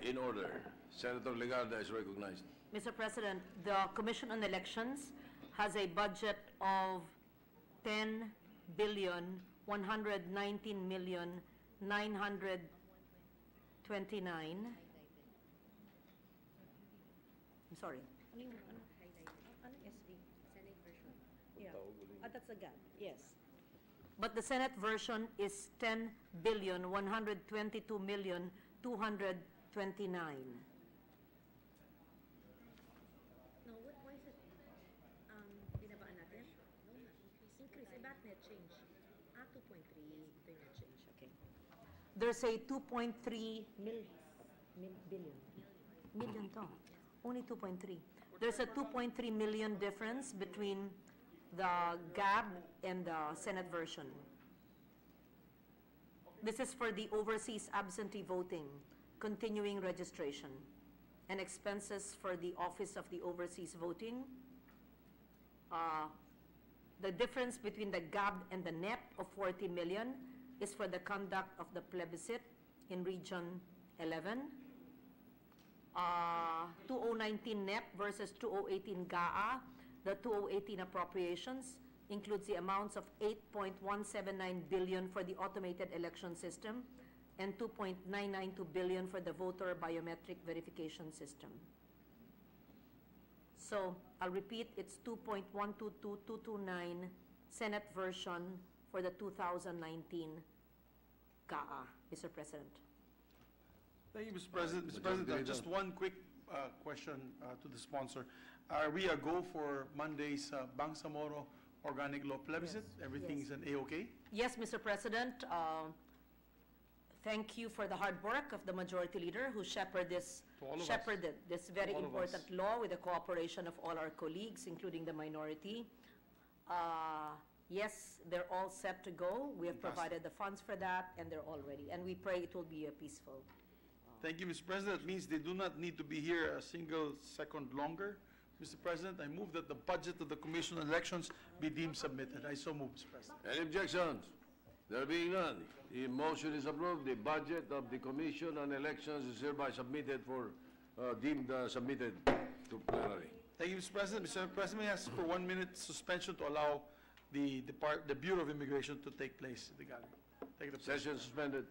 in order. Senator Legarda is recognized. Mr. President, the Commission on Elections has a budget of 10,119,929. I'm sorry. Yeah. That's a gap. Yes. But the Senate version is 10,122,229. No, why is it binabaan natin? No, increase. Ba't net change? 2.3 ito yung net change. Okay. There's a 2.3 million to. Only 2.3. There's a 2.3 million difference between the GAB and the Senate version. This is for the overseas absentee voting, continuing registration, and expenses for the Office of the Overseas Voting. The difference between the GAB and the NEP of 40 million is for the conduct of the plebiscite in Region 11. 2019 NEP versus 2018 GAA. The 2018 appropriations includes the amounts of 8.179 billion for the automated election system and 2.992 billion for the voter biometric verification system. So I'll repeat, it's 2.122229 Senate version for the 2019 GAA, Mr. President. Thank you, Mr. President. Mr. President, just one quick question to the sponsor. Are we a go for Monday's Bangsamoro Organic Law Plebiscite? Yes. Everything Yes. is an A-OK? Yes, Mr. President. Thank you for the hard work of the Majority Leader who shepherded this very all of important us. law with the cooperation of all our colleagues, including the minority. Yes, they're all set to go. We have Fantastic. provided the funds for that, and they're all ready. And we pray it will be a peaceful. Thank you, Mr. President. That means they do not need to be here a single second longer. Mr. President, I move that the budget of the Commission on Elections be deemed submitted. I so move, Mr. President. Any objections? There being none, the motion is approved. The budget of the Commission on Elections is hereby submitted for, deemed submitted to plenary. Thank you, Mr. President. Mr. President, may I ask for 1 minute suspension to allow the Bureau of Immigration to take place in the gallery. Take the place. Session suspended.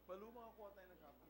Balo, makakuha tayo ng copy.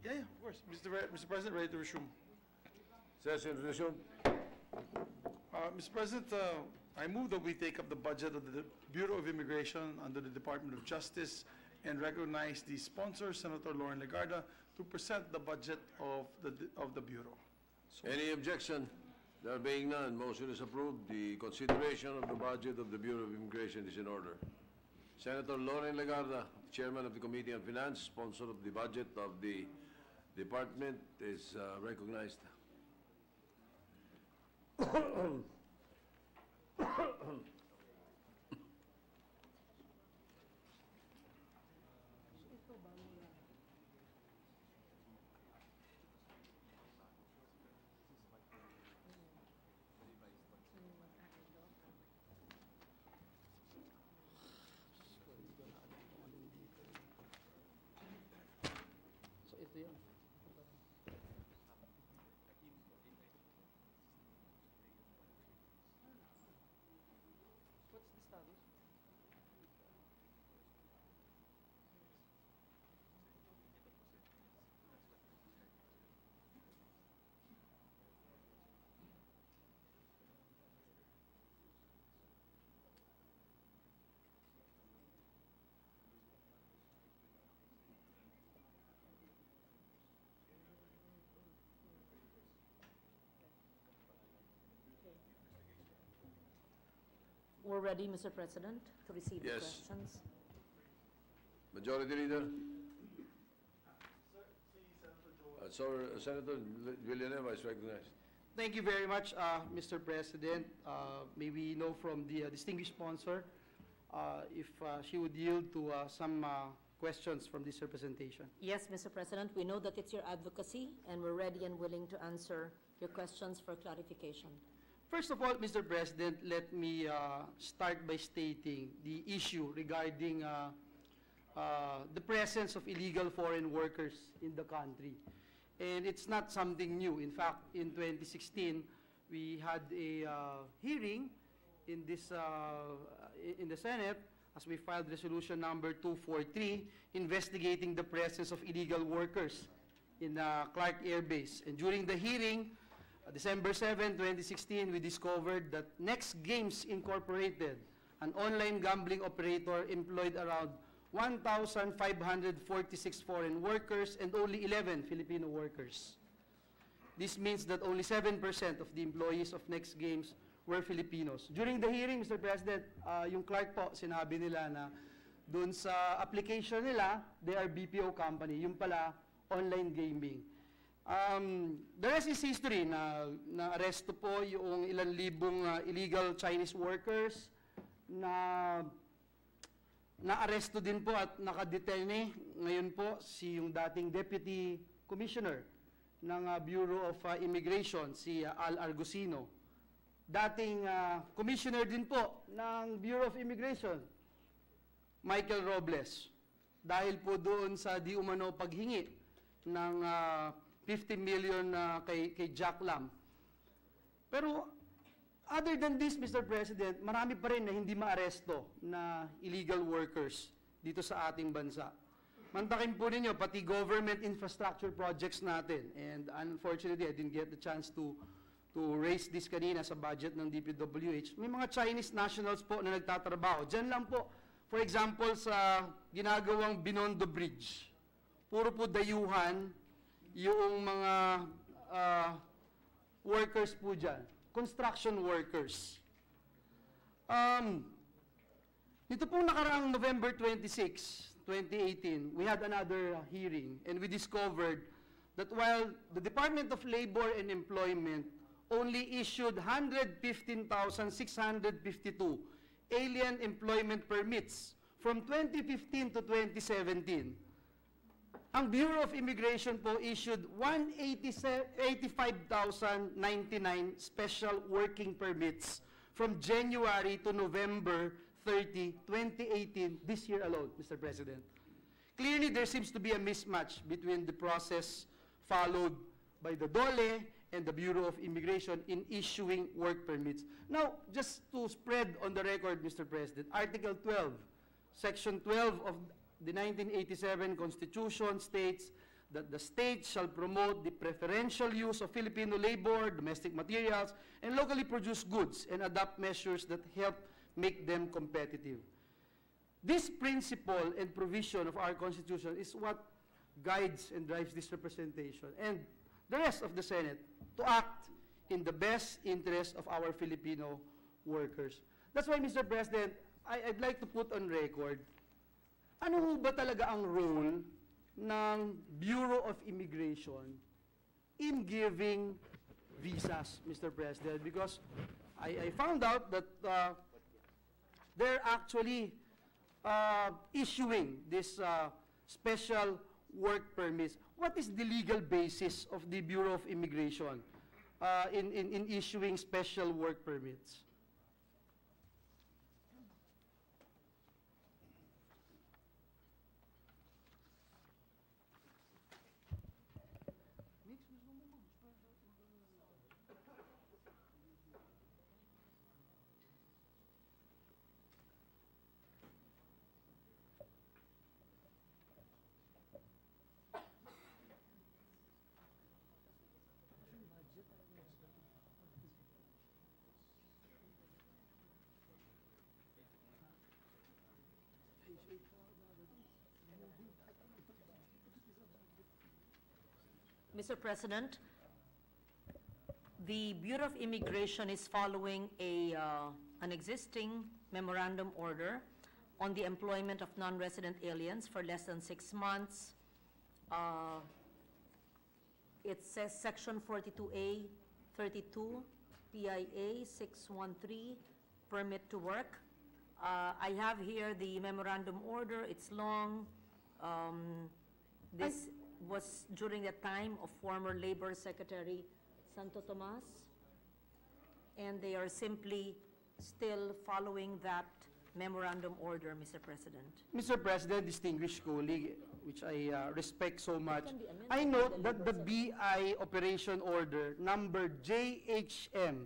Yeah, yeah, of course. Mr. President, ready to resume. Session resumed. Mr. President, I move that we take up the budget of the Bureau of Immigration under the Department of Justice and recognize the sponsor, Senator Lauren Legarda, to present the budget of the Bureau. Any objection? There being none, motion is approved. The consideration of the budget of the Bureau of Immigration is in order. Senator Lauren Legarda, Chairman of the Committee on Finance, sponsor of the budget of the department, is recognized. So ito yun. What's the status? We're ready, Mr. President, to receive the Yes. questions. Majority Leader? Senator Villanueva is recognized. Thank you very much, Mr. President. May we know from the distinguished sponsor if she would yield to some questions from this representation. Yes, Mr. President, we know that it's your advocacy, and we're ready and willing to answer your questions for clarification. First of all, Mr. President, let me start by stating the issue regarding the presence of illegal foreign workers in the country. And it's not something new. In fact, in 2016, we had a hearing in this in the Senate as we filed resolution number 243 investigating the presence of illegal workers in Clark Air Base. And during the hearing, December 7, 2016, we discovered that Next Games Incorporated, an online gambling operator, employed around 1,546 foreign workers and only 11 Filipino workers. This means that only 7% of the employees of Next Games were Filipinos. During the hearing, Mr. President, yung Clark po, sinabi nila na dun sa application nila, they are BPO company. Yung pala, online gaming. The rest is history. Na-aresto po yung ilang libong illegal Chinese workers na na-aresto din po at nakadetene ngayon po yung dating Deputy Commissioner ng Bureau of Immigration, si Al Argusino. Dating Commissioner din po ng Bureau of Immigration, Michael Robles. Dahil po doon sa di umano paghingi ng 50 million kay Jack Lam. Pero other than this, Mr. President, marami pa rin na hindi maaresto na illegal workers dito sa ating bansa. Mantakin po ninyo, pati government infrastructure projects natin. And unfortunately, I didn't get the chance to raise this kanina sa budget ng DPWH. May mga Chinese nationals po na nagtatrabaho. Diyan lang po, for example, sa ginagawang Binondo Bridge. Puro po dayuhan yung mga workers po dyan. Construction workers. Nito pong nakaraang November 26, 2018, we had another hearing and we discovered that while the Department of Labor and Employment only issued 115,652 alien employment permits from 2015 to 2017, ang Bureau of Immigration po issued 185,099 special working permits from January to November 30, 2018, this year alone, Mr. President. Clearly, there seems to be a mismatch between the process followed by the DOLE and the Bureau of Immigration in issuing work permits. Now, just to spread on the record, Mr. President, Article 12, Section 12 of the 1987 Constitution states that the state shall promote the preferential use of Filipino labor, domestic materials, and locally produced goods, and adopt measures that help make them competitive. This principle and provision of our Constitution is what guides and drives this representation and the rest of the Senate to act in the best interest of our Filipino workers. That's why, Mr. President, I'd like to put on record, ano ho ba talaga ang role ng Bureau of Immigration in giving visas, Mr. President? Because I found out that they're actually issuing this special work permits. What is the legal basis of the Bureau of Immigration in issuing special work permits? Mr. President, the Bureau of Immigration is following an existing memorandum order on the employment of non-resident aliens for less than 6 months. It says Section 42A, 32, PIA 613, permit to work. I have here the memorandum order. It's long. This was during the time of former Labor Secretary Santo Tomas, and they are simply still following that memorandum order, Mr. President. Mr. President, distinguished colleague, which I respect so much, I note that the BI Operation Order number JHM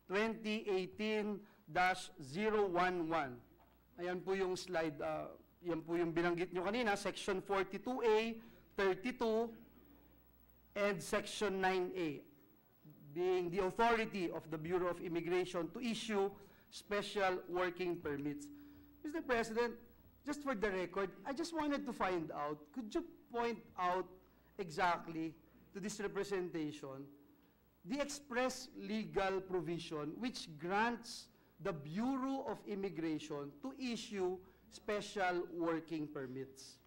2018-011, ayan po yung slide, yan po yung binanggit nyo kanina, Section 42A, 32, and Section 9A, being the authority of the Bureau of Immigration to issue special working permits. Mr. President, just for the record, I just wanted to find out, could you point out exactly to this representation the express legal provision which grants the Bureau of Immigration to issue special working permits?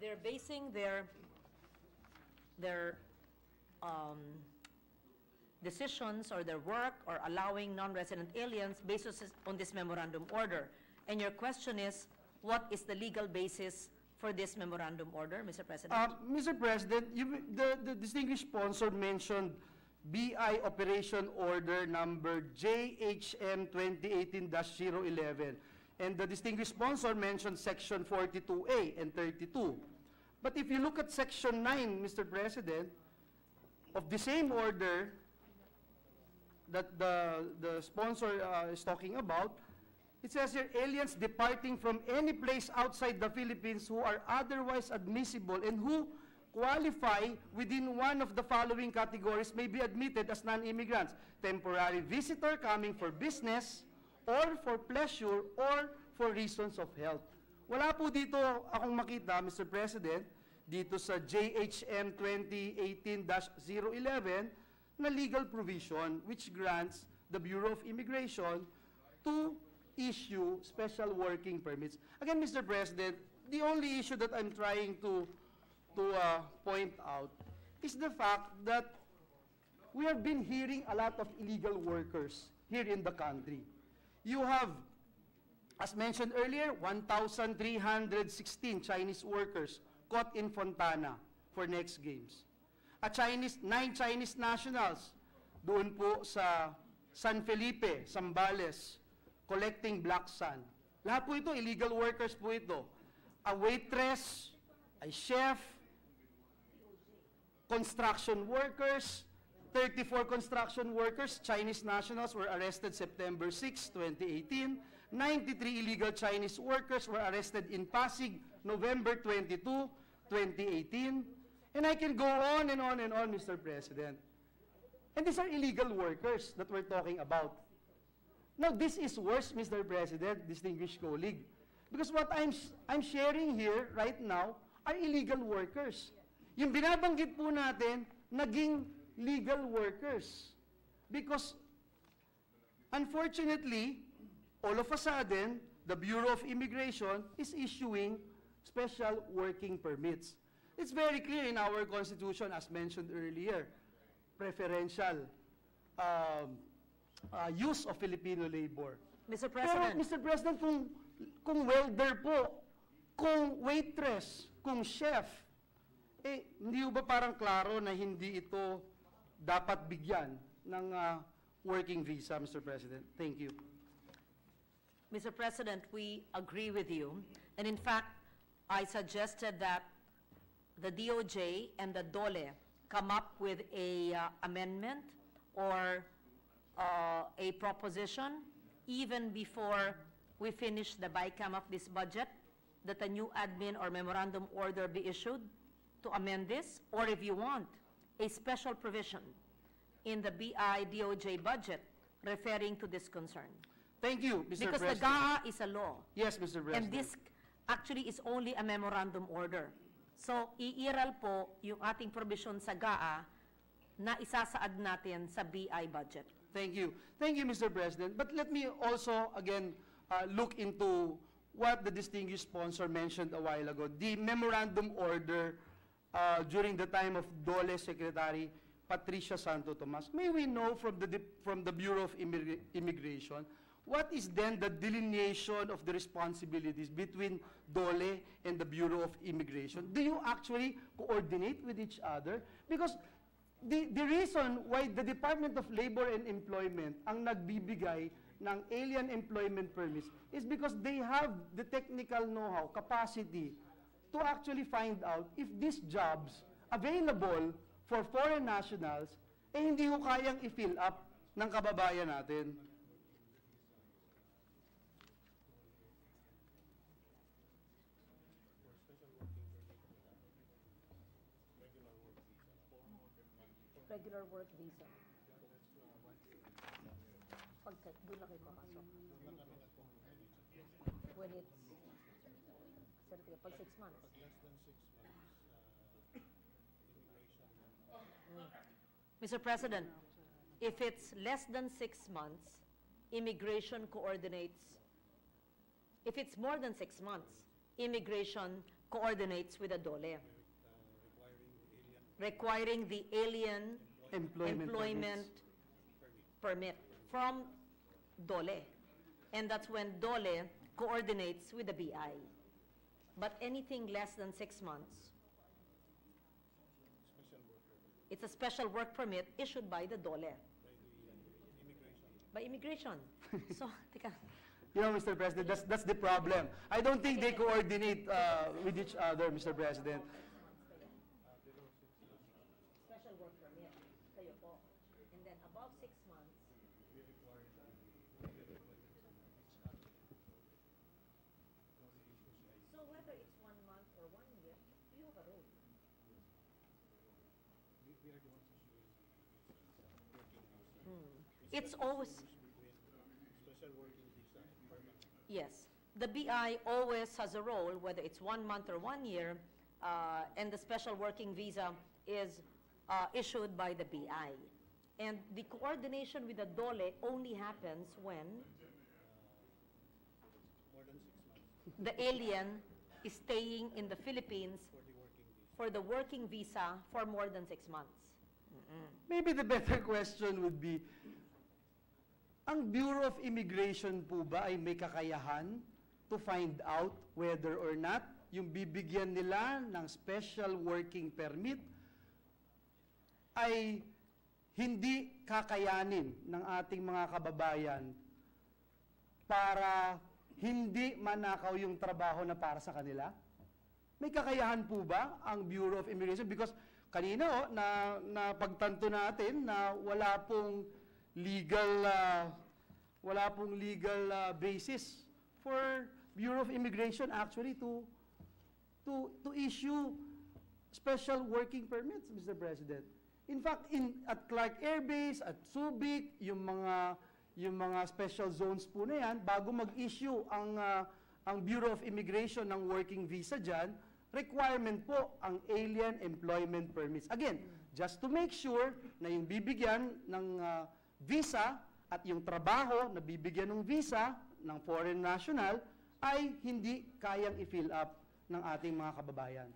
They're basing their decisions or their work or allowing non-resident aliens based on this memorandum order. And your question is, what is the legal basis for this memorandum order, Mr. President? Mr. President, the distinguished sponsor mentioned BI Operation Order number JHM 2018-011. And the distinguished sponsor mentioned Section 42A and 32. But if you look at Section 9, Mr. President, of the same order that the sponsor is talking about, it says here, aliens departing from any place outside the Philippines who are otherwise admissible and who qualify within one of the following categories may be admitted as non-immigrants: temporary visitor coming for business, or for pleasure, or for reasons of health. Wala po dito akong makita, Mr. President, dito sa JHM 2018-011 na legal provision which grants the Bureau of Immigration to issue special working permits. Again, Mr. President, the only issue that I'm trying to point out is the fact that we have been hearing a lot of illegal workers here in the country. You have, as mentioned earlier, 1,316 Chinese workers caught in Fontana for next games. 9 Chinese nationals doon po sa San Felipe, Zambales, collecting black sand. Lahat po ito, illegal workers po ito. A waitress, a chef, construction workers, 34 construction workers, Chinese nationals, were arrested September 6, 2018. 93 illegal Chinese workers were arrested in Pasig, November 22, 2018. And I can go on and on and on, Mr. President. And these are illegal workers that we're talking about. Now, this is worse, Mr. President, distinguished colleague. Because what I'm sharing here right now are illegal workers. Yung binabanggit po natin, naging legal workers. Because, unfortunately, all of a sudden, the Bureau of Immigration is issuing special working permits. It's very clear in our Constitution, as mentioned earlier, preferential use of Filipino labor. Mr. President. Pero, Mr. President, kung welder po, kung waitress, kung chef, hindi ba parang klaro na hindi ito dapat bigyan ng working visa, Mr. President? Thank you. Mr. President, we agree with you. And in fact, I suggested that the DOJ and the DOLE come up with a amendment or a proposition even before we finish the BICAM of this budget, that a new admin or memorandum order be issued to amend this, or if you want, a special provision in the BI-DOJ budget referring to this concern. Thank you, Mr. Because President. the GAA is a law. Yes, Mr. President. And this actually is only a memorandum order. So, iiral po yung ating provision sa GAA na isasaad natin sa BI budget. Thank you. Thank you, Mr. President. But let me also, again, look into what the distinguished sponsor mentioned a while ago, the memorandum order during the time of DOLE Secretary Patricia Santo Tomas. May we know from the Bureau of Immigration, what is then the delineation of the responsibilities between DOLE and the Bureau of Immigration? Do you actually coordinate with each other? Because the reason why the Department of Labor and Employment ang nagbibigay ng alien employment permits is because they have the technical know-how, capacity to actually find out if these jobs available for foreign nationals, hindi ko kayang i-fill up ng kababayan natin. Regular work visa. Doon lang kayo papasok. When it's, pag 6 months. Mr. President, if it's less than 6 months, immigration coordinates. If it's more than 6 months, immigration coordinates with the DOLE. Requiring the alien employment permit from DOLE. And that's when DOLE coordinates with the BI. But anything less than 6 months, it's a special work permit issued by the DOLE. By immigration. So, tika. You know, Mr. President, that's the problem. I don't think they coordinate with each other, Mr. President. Special work permit, kayo po. And then above 6 months, so whether it's 1 month or 1 year, you have a role. It's always... Yes. The BI always has a role, whether it's 1 month or 1 year, and the special working visa is issued by the BI. And the coordination with the DOLE only happens when the alien is staying in the Philippines for the working visa for more than 6 months. Maybe the better question would be, ang Bureau of Immigration po ba ay may kakayahan to find out whether or not yung bibigyan nila ng special working permit ay hindi kakayanin ng ating mga kababayan para hindi manakaw yung trabaho na para sa kanila? May kakayahan po ba ang Bureau of Immigration? Because kanina na pagtanto natin na wala pong legal basis for Bureau of Immigration actually to issue special working permits, Mr. President. In fact, at Clark Air Base, at Subic, yung mga special zones po na yan, bago mag-issue ang Bureau of Immigration ng working visa dyan, requirement po ang alien employment permits. Again, just to make sure na yung bibigyan ng visa at yung trabaho na bibigyan ng visa ng foreign national ay hindi kayang i-fill up ng ating mga kababayan.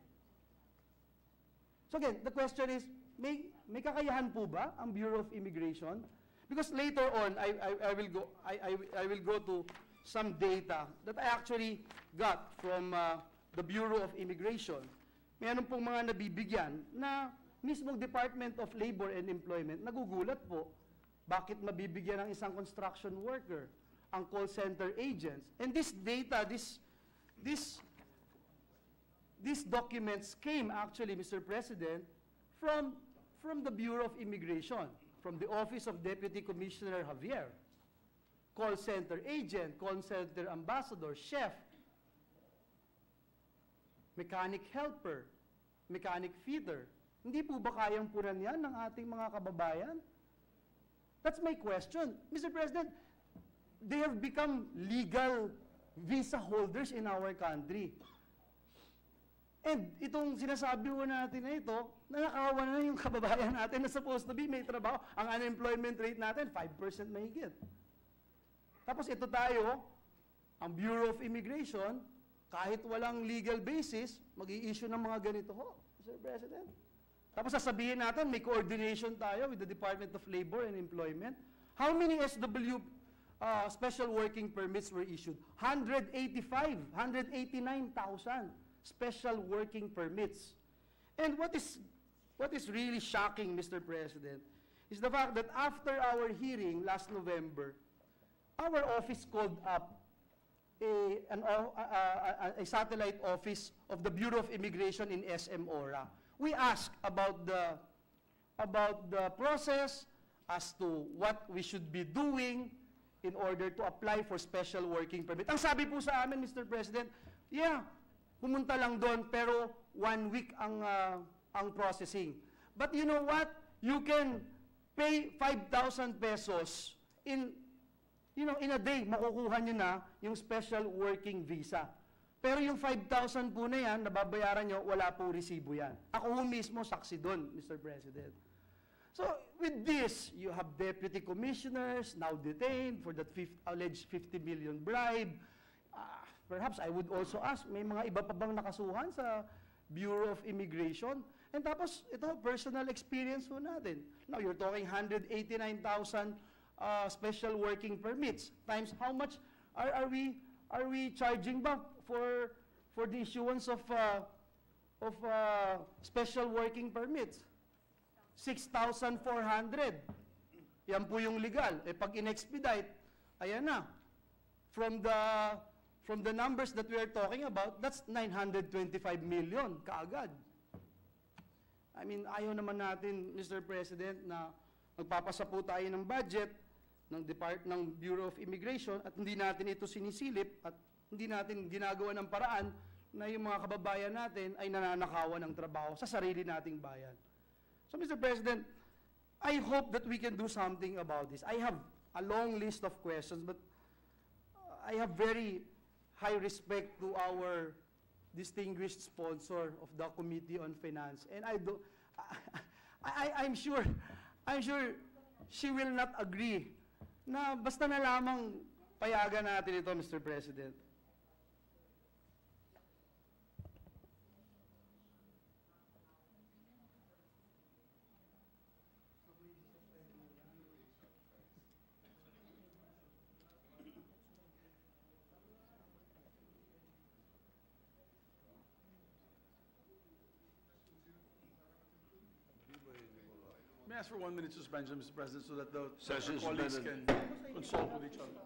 So again, the question is, may kakayahan po ba ang Bureau of Immigration? Because later on, I will go to some data that I actually got from the Bureau of Immigration. Mayroon pong mga nabibigyan na mismong Department of Labor and Employment nagugulat po bakit mabibigyan ng isang construction worker ang call center agents. And this data, these documents came actually, Mr. President, from the Bureau of Immigration, from the Office of Deputy Commissioner Javier, call center agent, call center ambassador, chef, mechanic helper, mechanic feeder. Hindi po ba kayang punan yan ng ating mga kababayan? That's my question. Mr. President, they have become legal visa holders in our country. And itong sinasabi ko natin na ito, nanakawa na yung kababayan natin na supposed to be may trabaho. Ang unemployment rate natin, 5% mahigit. Tapos ito tayo, ang Bureau of Immigration, kahit walang legal basis, mag-i-issue ng mga ganito ho, Mr. President. Tapos sasabihin natin, may coordination tayo with the Department of Labor and Employment. How many SW special working permits were issued? 189,000 special working permits. And what is really shocking, Mr. President, is the fact that after our hearing last November, our office called up a satellite office of the Bureau of Immigration in SM Ora. We asked about the process as to what we should be doing in order to apply for special working permit. Ang sabi po sa amin, Mr. President, yeah, pumunta lang doon pero 1 week ang processing. But you know what? You can pay 5,000 pesos in a day, makukuha nyo na yung special working visa. Pero yung 5,000 po na yan, nababayaran nyo, wala po resibo yan. Ako mismo saksi doon, Mr. President. So, with this, you have deputy commissioners now detained for that alleged 50 million bribe. Perhaps I would also ask, may mga iba pa bang nakasuhan sa Bureau of Immigration? And tapos, ito, personal experience po natin. Now, you're talking 189,000 special working permits. Times how much are we charging ba for the issuance of special working permits? 6,400. Yan po yung legal. Pag in-expedite, ayan na. From the numbers that we are talking about, that's 925 million kaagad. I mean, ayaw naman natin, Mr. President, na magpapasa po tayo ng budget ng Bureau of Immigration at hindi natin ito sinisilip at hindi natin ginagawa ng paraan na yung mga kababayan natin ay nananakawan ng trabaho sa sarili nating bayan. So, Mr. President, I hope that we can do something about this. I have a long list of questions, but I have very high respect to our distinguished sponsor of the Committee on Finance. And I'm sure she will not agree na basta na lamang payagan natin ito, Mr. President. May I ask for 1 minute suspension, Mr. President, so that the Session colleagues suspended. can consult with each other.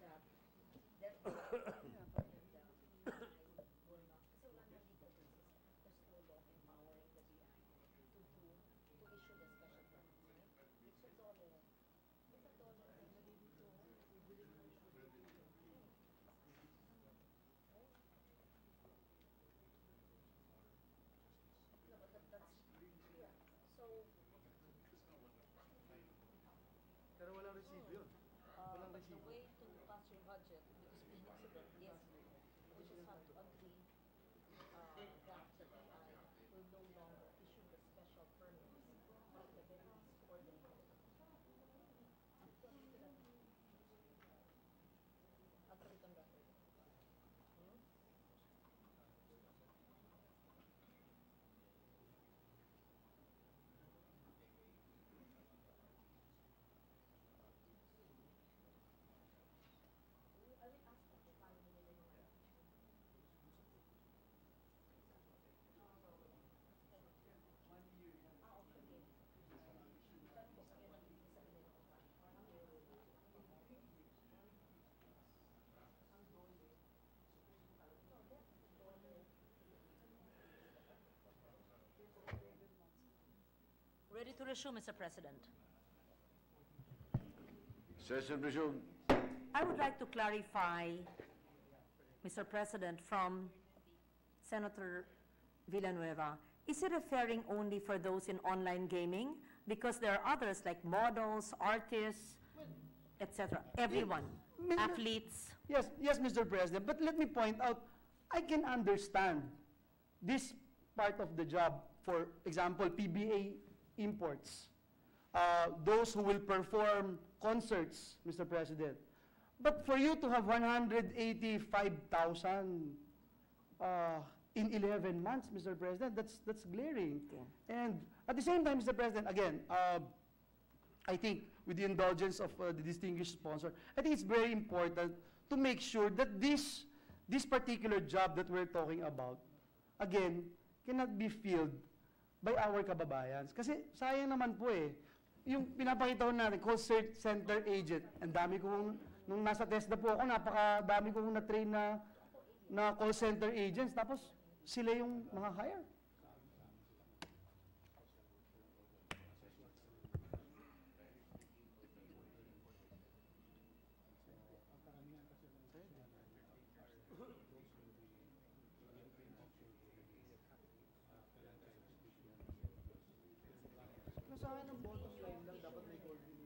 that, that will not, so on a legal basis, there's no law empowering the BI to issue the special permits, right? It's a dollar. It's a dollar. No, but that's, yeah. So, Pero walang resibo yun. Walang the resibo. way to pass your budget, because president, yes, we just have to agree that the BI will no longer issue the special permits at the very least for the at the written record. I will ask them to follow me in the Ready to resume, Mr. President. Session resumed. I would like to clarify, Mr. President, from Senator Villanueva. Is it referring only for those in online gaming? Because there are others like models, artists, etc. Everyone, athletes. Yes, yes, Mr. President. But let me point out, I can understand this part of the job. For example, PBA imports. Those who will perform concerts, Mr. President. But for you to have 185,000 in 11 months, Mr. President, that's glaring. Okay. And at the same time, Mr. President, again, I think with the indulgence of the distinguished sponsor, I think it's very important to make sure that this particular job that we're talking about, again, cannot be filled by our kababayans. Kasi sayang naman po eh. Yung pinapakita ko natin, call center agent, ang dami kong, nung nasa TESDA po ako, napakadami kong na-train na call center agents, tapos sila yung mga hire. Sa akin, ang bottom line lang, dapat may coordination.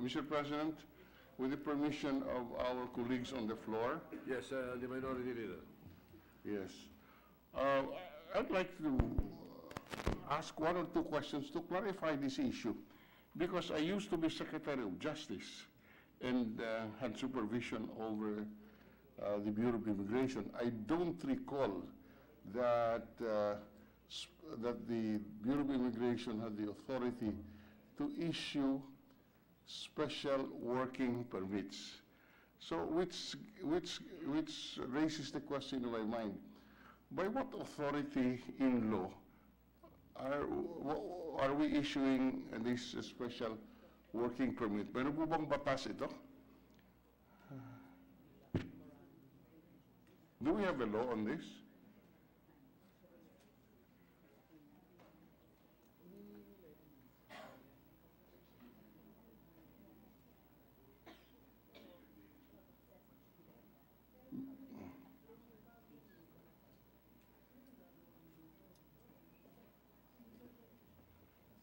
Mr. President, with the permission of our colleagues on the floor. Yes, the minority leader. Yes. I'd like to ask one or two questions to clarify this issue, because I used to be Secretary of Justice and had supervision over the Bureau of Immigration. I don't recall that that the Bureau of Immigration had the authority to issue special working permits. So which raises the question in my mind, by what authority in law are we issuing this special working permit? Meron po bang batas ito? Do we have a law on this?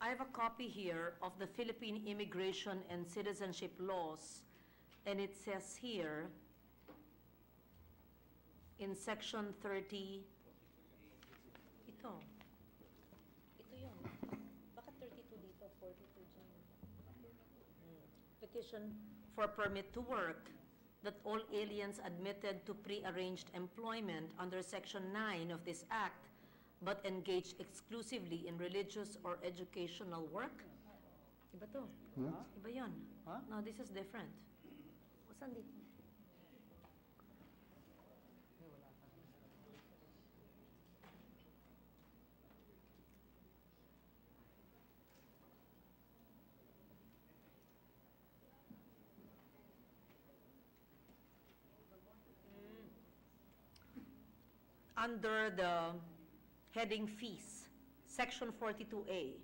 I have a copy here of the Philippine Immigration and Citizenship Laws, and it says here in section 30, ito yun. Bakit 32 dito, 42 dyan? Petition for permit to work, that all aliens admitted to pre-arranged employment under section 9 of this act but engaged exclusively in religious or educational work. Iba to. Iba yun. No, this is different. Saan dito? Under the heading fees, section 42A,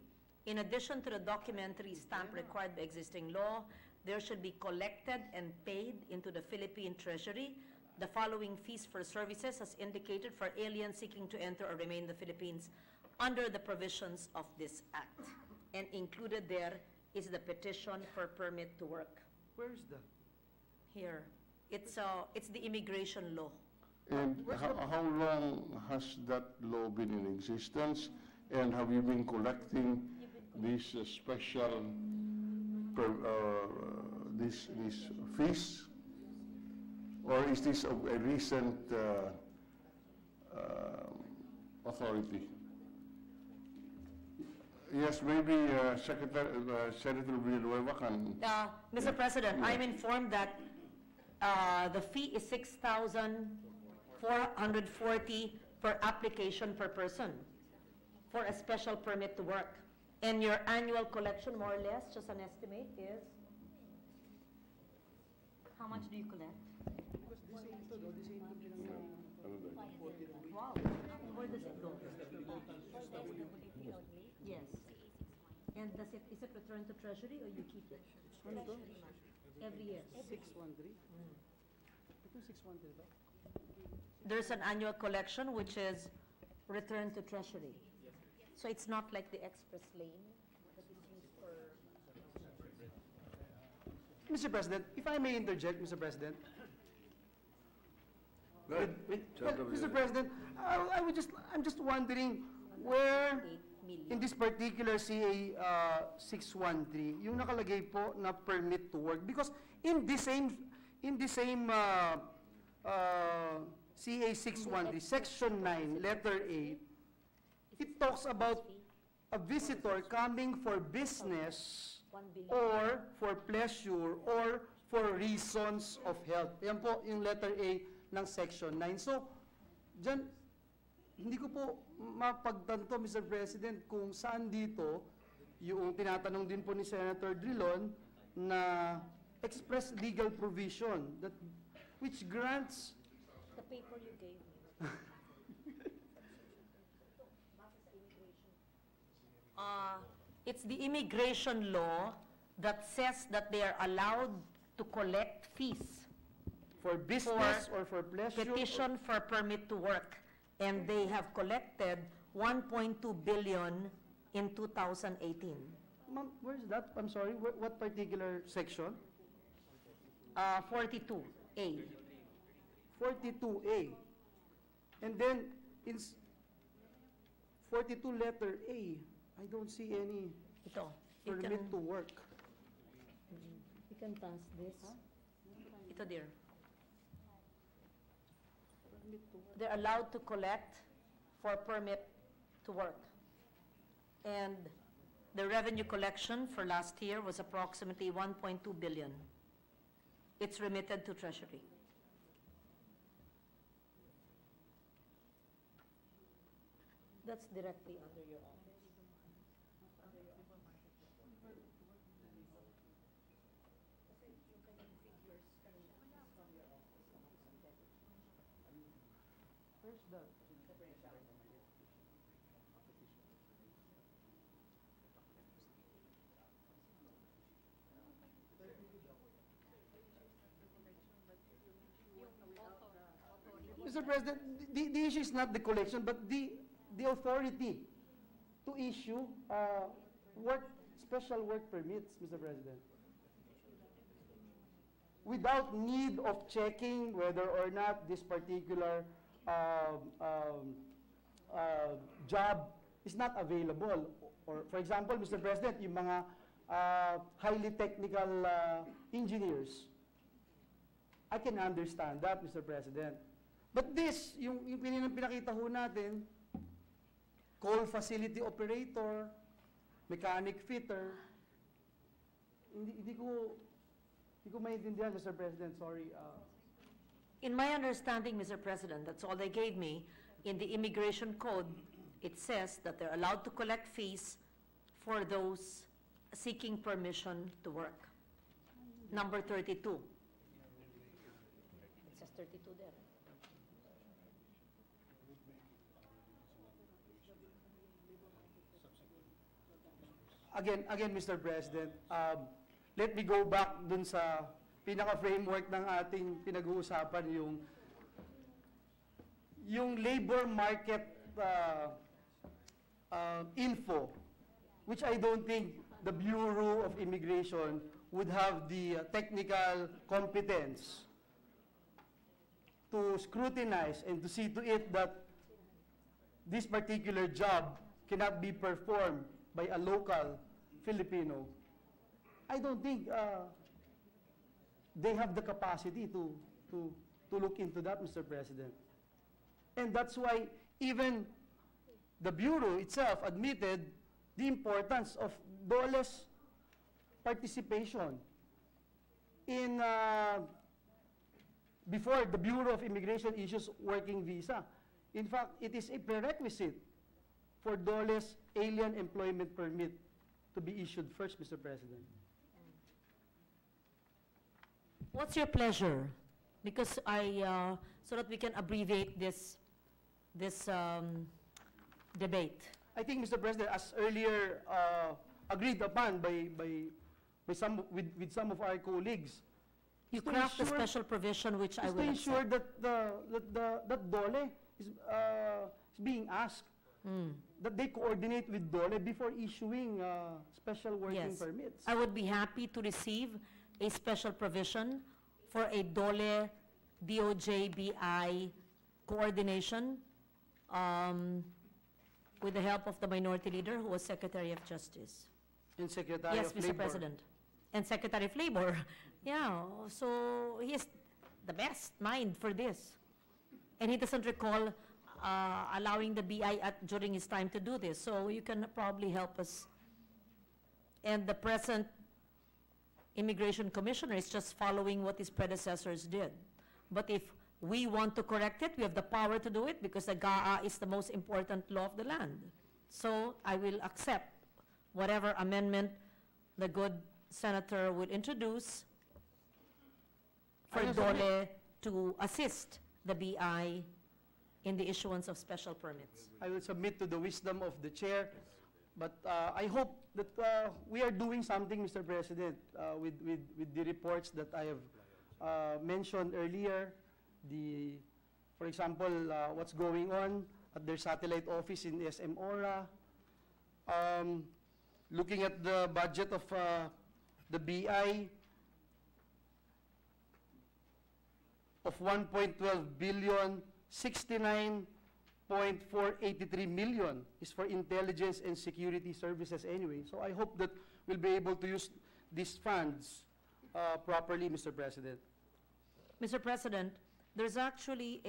in addition to the documentary stamp required by existing law, there should be collected and paid into the Philippine Treasury the following fees for services as indicated for aliens seeking to enter or remain in the Philippines under the provisions of this act. And included there is the petition for permit to work. Where is that? Here. It's the immigration law. And how long has that law been in existence? And have you been collecting these special these fees? Or is this a recent authority? Yes, maybe Senator Villanueva can... Mr. President, I'm informed that the fee is 6,440 per application per person for a special permit to work. And your annual collection, more or less, just an estimate, is? How much do you collect? Wow. Where does it go? Yes. And is it returned to Treasury or you keep it? Every year? 613? Ito 613 ba? There's an annual collection which is returned to Treasury. So it's not like the express lane that is used for... Mr. President, if I may interject, Mr. President. Mr. President, I'm just wondering where in this particular CA 613, yung nakalagay po na permit to work, because in the same CA 613, section 9, letter A, it talks about a visitor coming for business or for pleasure or for reasons of health. Yan po yung letter A ng section 9. So, dyan, hindi ko po mapagtanto, Mr. President, kung saan dito yung tinatanong din po ni Senator Drilon na express legal provision that which grants the paper you gave me. It's the immigration law that says that they are allowed to collect fees for business or for pleasure. Petition for permit to work, and they have collected 1.2 billion in 2018. Ma'am, where's that? I'm sorry, what particular section? 42A. 42A. And then, in 42 letter A, I don't see any Ito. You permit can, to work. you can pass this. Ito, dear. They're allowed to collect for permit to work. And the revenue collection for last year was approximately 1.2 billion. It's remitted to Treasury. That's directly under your office. Where's the... Mr. President, the issue is not the collection, but the authority to issue special work permits, Mr. President. Without need of checking whether or not this particular job is not available. Or, for example, Mr. President, yung mga highly technical engineers, I can understand that, Mr. President. But this, yung pinakita ho natin, coal facility operator, mechanic fitter, hindi ko maintindihan, Mr. President, sorry. In my understanding, Mr. President, that's all they gave me. In the immigration code, it says that they're allowed to collect fees for those seeking permission to work. Number 32. It says 32 there. Again, Mr. President, let me go back dun sa pinaka-framework ng ating pinag-uusapan, yung labor market info, which I don't think the Bureau of Immigration would have the technical competence to scrutinize and to see to it that this particular job cannot be performed by a local Filipino. I don't think they have the capacity to look into that, Mr. President. And that's why even the Bureau itself admitted the importance of DOLE's participation in before the Bureau of Immigration issues working visa. In fact, it is a prerequisite for DOLE's alien employment permit to be issued first, Mr. President. What's your pleasure? Because so that we can abbreviate this debate. I think, Mr. President, as earlier agreed upon with some of our colleagues, You craft a special provision which I will to ensure accept. that DOLE is being asked that they coordinate with DOLE before issuing special working Yes. permits. I would be happy to receive a special provision for a DOLE DOJ-BI coordination with the help of the Minority Leader who was Secretary of Justice. And Secretary Yes, of Mr. Labor. President. And Secretary of Labor. Yeah, so he is the best mind for this. And he doesn't recall allowing the BI during his time to do this. So you can probably help us. And the present Immigration Commissioner is just following what his predecessors did. But if we want to correct it, we have the power to do it because the GAA is the most important law of the land. So I will accept whatever amendment the good senator would introduce for DOLE to assist the BI in the issuance of special permits. I will submit to the wisdom of the chair, but I hope that we are doing something, Mr. President, with the reports that I have mentioned earlier. For example, what's going on at their satellite office in SM Ora. Looking at the budget of the BI, of 1.12 billion, 69.483 million is for intelligence and security services anyway. So I hope that we'll be able to use these funds properly, Mr. President. Mr. President, there's actually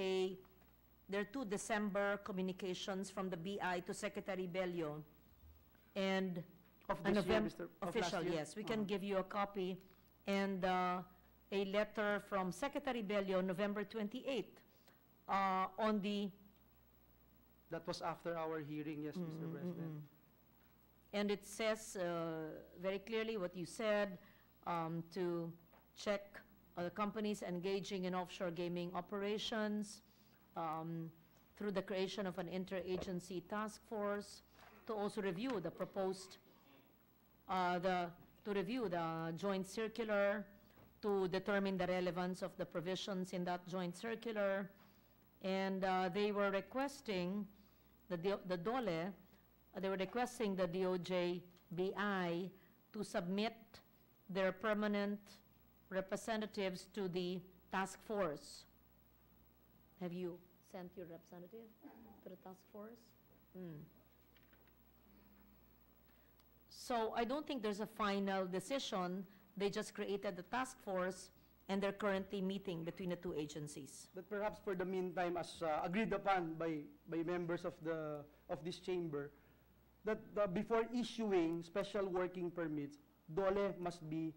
there are 2 December communications from the BI to Secretary Bello. And Of a this year, November Mr. of official, last year? yes, we can give you a copy. And a letter from Secretary Bello, November 28th, on the... That was after our hearing, yes, Mr. President. And it says very clearly what you said, to check the companies engaging in offshore gaming operations through the creation of an interagency task force, to also review the proposed, to review the joint circular, to determine the relevance of the provisions in that joint circular. And they were requesting, the DOLE, they were requesting the DOJ BI to submit their permanent representatives to the task force. Have you sent your representative to the task force? So I don't think there's a final decision. They just created the task force, and they're currently meeting between the 2 agencies. But perhaps for the meantime, as agreed upon by members of this chamber, that before issuing special working permits, DOLE must be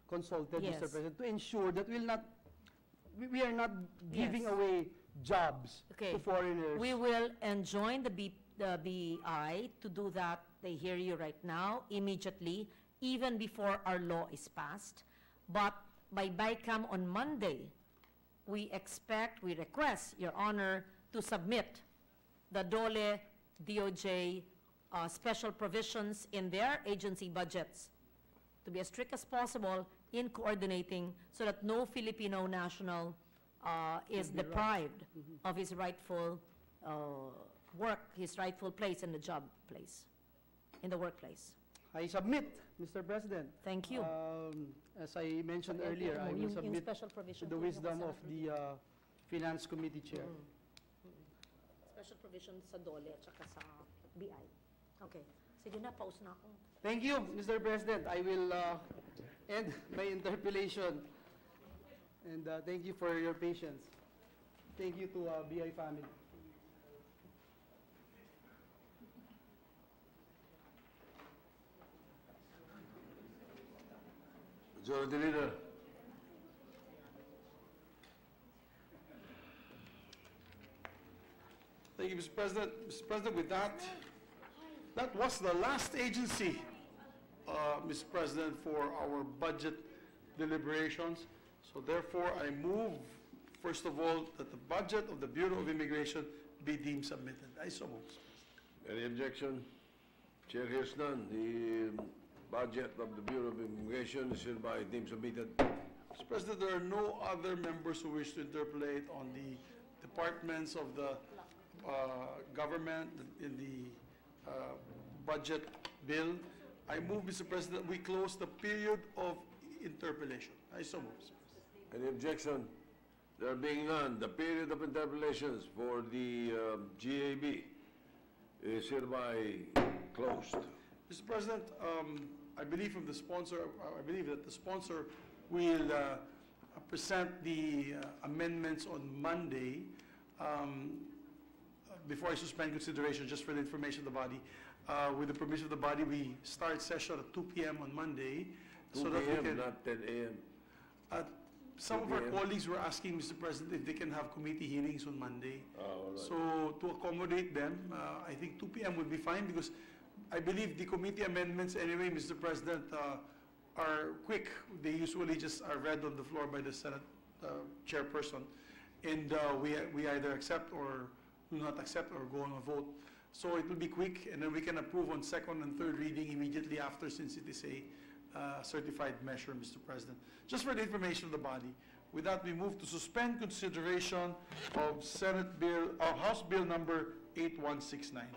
consulted, Yes. Mr. President, to ensure that we are not giving Yes. away jobs to foreigners. We will enjoin the BI to do that. They hear you right now, immediately, even before our law is passed. But by BICAM on Monday, we request, Your Honor, to submit the DOLE, DOJ special provisions in their agency budgets to be as strict as possible in coordinating so that no Filipino national is deprived of his rightful work, his rightful place in the job place, in the workplace. I submit, Mr. President. Thank you. As I mentioned earlier, I will yung submit special to provision the po, wisdom yung of the Finance Committee Chair. Special provision sa DOLE at saka sa BI. Okay. Sige na, pause na ako. Thank you, Mr. President. I will end my interpellation. And thank you for your patience. Thank you to BI family. Majority Leader. Thank you, Mr. President. Mr. President, with that was the last agency, Mr. President, for our budget deliberations. So therefore, I move, first of all, that the budget of the Bureau of Immigration be deemed submitted. I so move. Any objection? Chair hears none. The budget of the Bureau of Immigration is hereby deemed submitted. Mr. President, there are no other members who wish to interpolate on the departments of the government in the budget bill. I move, Mr. President, we close the period of interpellation. I so move, Mr. President. Any objection? There being none, the period of interpellations for the GAB is hereby closed. Mr. President, I believe from the sponsor, I believe that the sponsor will present the amendments on Monday. Before I suspend consideration, just for the information of the body, with the permission of the body, we start session at 2 p.m. on Monday. 2 so that we p.m., can, not 10 a.m. Some of 2 our p.m. colleagues were asking, Mr. President, if they can have committee hearings on Monday. All right. So to accommodate them, I think 2 p.m. would be fine because I believe the committee amendments anyway, Mr. President, are quick. They usually just are read on the floor by the Senate chairperson. And we either accept or do not accept or go on a vote. So it will be quick, and then we can approve on second and third reading immediately after, since it is a certified measure, Mr. President. Just for the information of the body. With that, we move to suspend consideration of House Bill number 8169.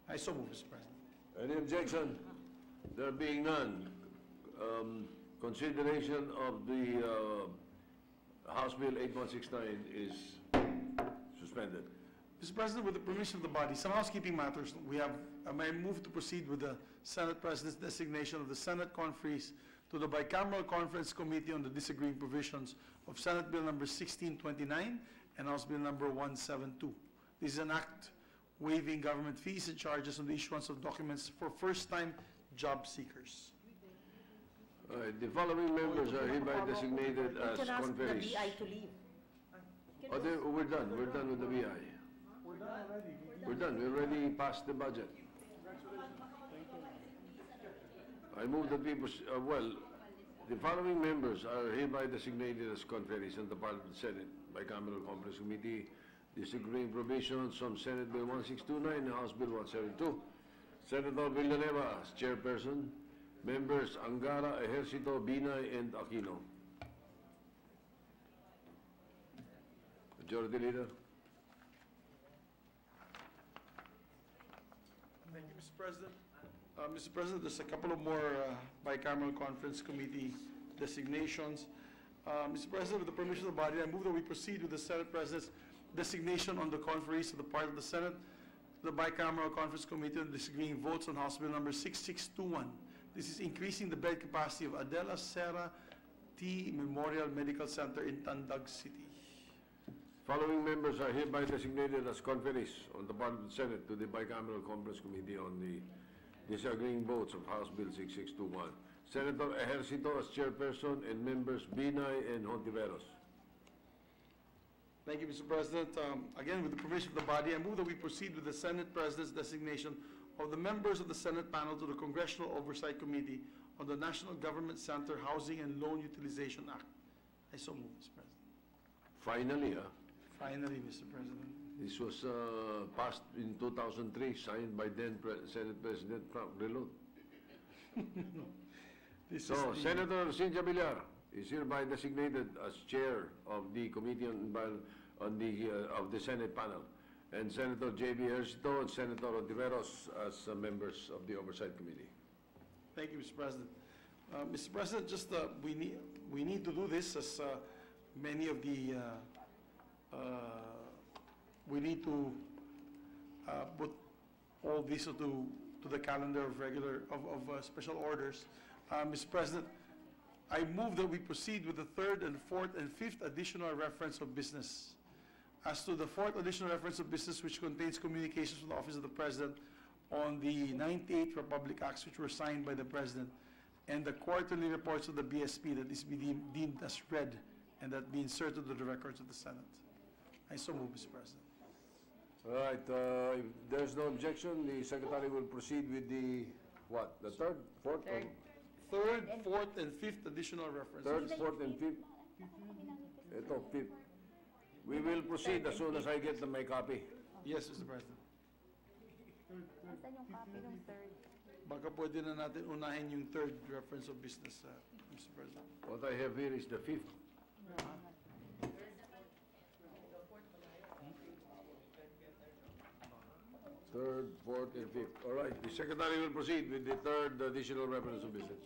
I so move, Mr. President. Any objection? There being none, consideration of the House Bill 8169 is suspended. Mr. President, with the permission of the body, some housekeeping matters. We have, I move to proceed with the Senate President's designation of the Senate conferees to the Bicameral Conference Committee on the Disagreeing Provisions of Senate Bill number 1629 and House Bill number 172. This is an act waiving government fees and charges on the issuance of documents for first-time job seekers. All right, the following members are hereby designated as You can ask the conferees. BI to leave. Oh, we're done. We're done with the BI. We're done. We already passed the budget. I move that we, well, the following members are hereby designated as conferees on the part of the Senate Bicameral Conference Committee, disagreeing provisions from Senate Bill 1629 and House Bill 172. Senator Villanueva as chairperson, members Angara, Ejercito, Binay, and Aquino. Majority Leader. Thank you, Mr. President. Mr. President, there's a couple of more bicameral conference committee designations. Mr. President, with the permission of the body, I move that we proceed with the Senate President's designation on the conferees of the part of the Senate, the bicameral conference committee on disagreeing votes on House Bill number 6621. This is increasing the bed capacity of Adela Serra T. Memorial Medical Center in Tandag City. Following members are hereby designated as conferees on the part of the Senate to the Bicameral Conference Committee on the disagreeing votes of House Bill 6621. Senator Ejercito as chairperson and members Binay and Hontiveros. Thank you, Mr. President. Again, with the permission of the body, I move that we proceed with the Senate President's designation of the members of the Senate panel to the Congressional Oversight Committee on the National Government Center Housing and Loan Utilization Act. I so move, Mr. President. Finally, Finally, Mr. President. this was passed in 2003, signed by then Senate President Frank Relot. So, Senator Cynthia Villar is hereby designated as chair of the Committee on the Senate panel, and Senator J.B. Ejercito and Senator Hontiveros as members of the Oversight Committee. Thank you, Mr. President. Mr. President, just we need to do this as many of the we need to put all these to the calendar of special orders. Mr. President, I move that we proceed with the third and fourth and fifth additional reference of business. As to the fourth additional reference of business, which contains communications from the Office of the President on the 98 Republic Acts, which were signed by the President, and the quarterly reports of the BSP that is deemed as read and that be inserted to the records of the Senate. I so move, Mr. President. All right, if there's no objection, the Secretary will proceed with the, what, the third, fourth? Third, fourth, and fifth additional references. Third, fourth, and fifth? Ito, fifth. We will proceed as soon as I get my copy. Yes, Mr. President. Nasaan yung copy ng third? Baka pwede na natin unahin yung third reference of business, Mr. President. What I have here is the fifth. Third, fourth, and fifth. All right, the Secretary will proceed with the third additional reference of business.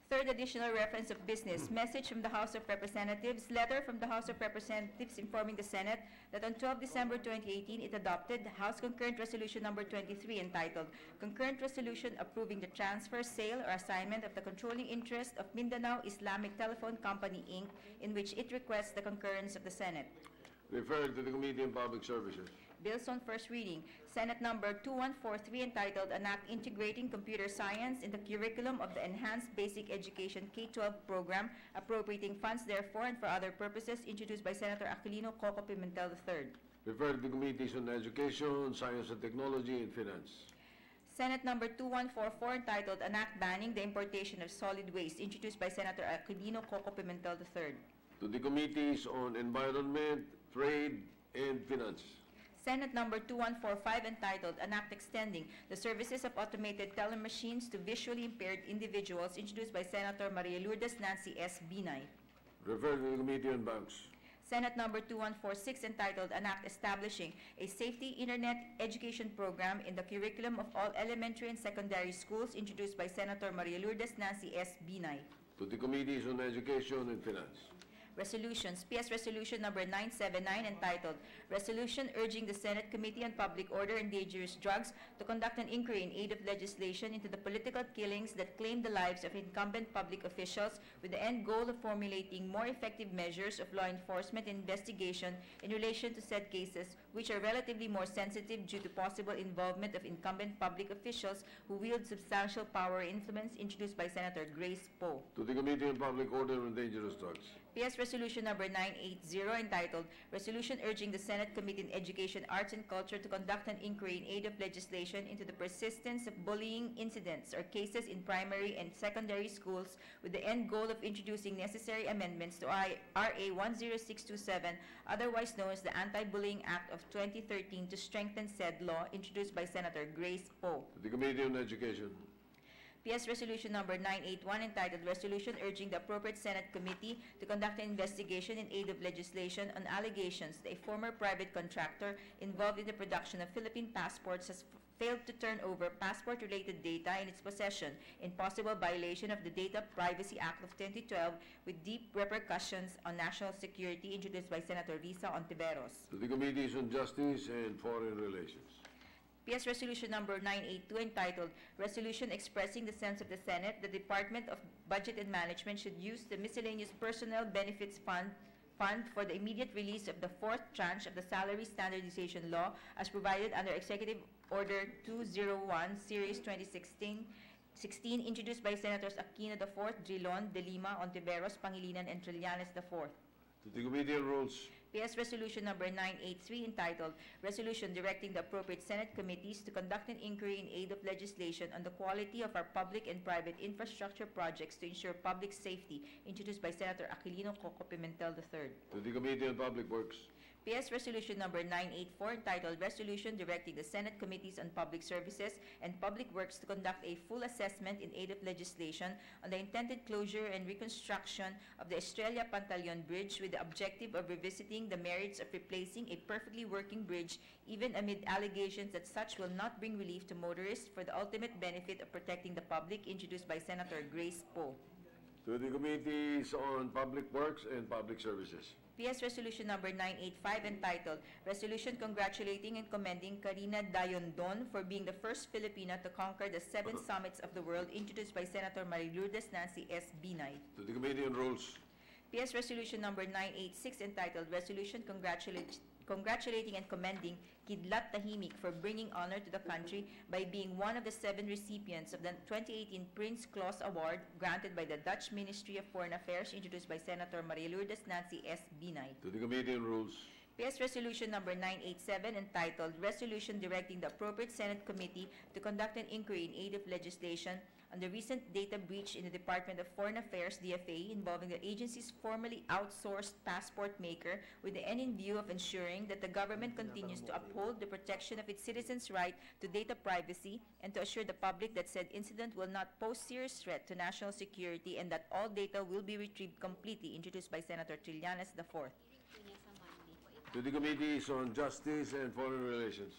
Third additional reference of business, message from the House of Representatives, letter from the House of Representatives informing the Senate that on 12 December 2018, it adopted House Concurrent Resolution number 23 entitled Concurrent Resolution Approving the Transfer, Sale, or Assignment of the Controlling Interest of Mindanao Islamic Telephone Company, Inc., in which it requests the concurrence of the Senate. Referred to the Committee on Public Services. Bills on first reading. Senate number 2143 entitled An Act Integrating Computer Science in the Curriculum of the Enhanced Basic Education K-12 Program, appropriating funds therefore and for other purposes, introduced by Senator Aquilino Coco Pimentel III. Referred to Committees on Education, Science and Technology, and Finance. Senate number 2144 entitled An Act Banning the Importation of Solid Waste, introduced by Senator Aquilino Coco Pimentel III. To the Committees on Environment, Trade, and Finance. Senate number 2145 entitled An Act Extending the Services of Automated Teller Machines to Visually Impaired Individuals, introduced by Senator Maria Lourdes Nancy S. Binay. Referred to the Committee on Banks. Senate number 2146 entitled An Act Establishing a Safety Internet Education Program in the Curriculum of All Elementary and Secondary Schools, introduced by Senator Maria Lourdes Nancy S. Binay. To the Committees on Education and Finance. Resolutions. PS Resolution number 979 entitled Resolution urging the Senate Committee on Public Order and Dangerous Drugs to conduct an inquiry in aid of legislation into the political killings that claimed the lives of incumbent public officials with the end goal of formulating more effective measures of law enforcement and investigation in relation to said cases, which are relatively more sensitive due to possible involvement of incumbent public officials who wield substantial power or influence, introduced by Senator Grace Poe. To the Committee on Public Order and Dangerous Drugs. PS Resolution number 980 entitled Resolution urging the Senate Committee on Education, Arts and Culture to conduct an inquiry in aid of legislation into the persistence of bullying incidents or cases in primary and secondary schools with the end goal of introducing necessary amendments to RA 10627, otherwise known as the Anti-Bullying Act of 2013, to strengthen said law, introduced by Senator Grace Poe. To the Committee on Education. PS Resolution number 981 entitled Resolution urging the appropriate Senate committee to conduct an investigation in aid of legislation on allegations that a former private contractor involved in the production of Philippine passports has failed to turn over passport-related data in its possession in possible violation of the Data Privacy Act of 2012 with deep repercussions on national security, introduced by Senator Risa Ontiveros. To the Committees on Justice and Foreign Relations. PS Resolution number 982 entitled Resolution expressing the sense of the Senate the Department of Budget and Management should use the Miscellaneous Personnel Benefits Fund for the immediate release of the fourth tranche of the Salary Standardization Law as provided under Executive Order 201, Series 2016, introduced by Senators Aquino IV, Drilon, De Lima, Ontiveros, Pangilinan, and Trillanes IV. To the Committee on Rules. PS Resolution number 983 entitled Resolution directing the appropriate Senate committees to conduct an inquiry in aid of legislation on the quality of our public and private infrastructure projects to ensure public safety, introduced by Senator Aquilino Coco Pimentel III. To the Committee on Public Works. PS Resolution number 984 entitled Resolution directing the Senate Committees on Public Services and Public Works to conduct a full assessment in aid of legislation on the intended closure and reconstruction of the Estrella Pantaleon Bridge with the objective of revisiting the merits of replacing a perfectly working bridge even amid allegations that such will not bring relief to motorists for the ultimate benefit of protecting the public, introduced by Senator Grace Poe. To the Committees on Public Works and Public Services. PS Resolution number 985 entitled Resolution congratulating and commending Karina Dayondon for being the first Filipina to conquer the 7 summits of the world, introduced by Senator Marilurdes Nancy S. Binay. To the Committee on Rules. PS Resolution number 986 entitled Resolution congratulating and commending Kidlat Tahimik for bringing honor to the country by being one of the 7 recipients of the 2018 Prince Claus Award granted by the Dutch Ministry of Foreign Affairs, introduced by Senator Marilurdes Nancy S. Binay. To the Committee on Rules. PS Resolution number 987 entitled Resolution directing the appropriate Senate committee to conduct an inquiry in aid of legislation on the recent data breach in the Department of Foreign Affairs, DFA, involving the agency's formerly outsourced passport maker with the end in view of ensuring that the government continues to uphold the protection of its citizens' right to data privacy and to assure the public that said incident will not pose serious threat to national security and that all data will be retrieved completely, introduced by Senator Trillanes IV. To the Committees on Justice and Foreign Relations.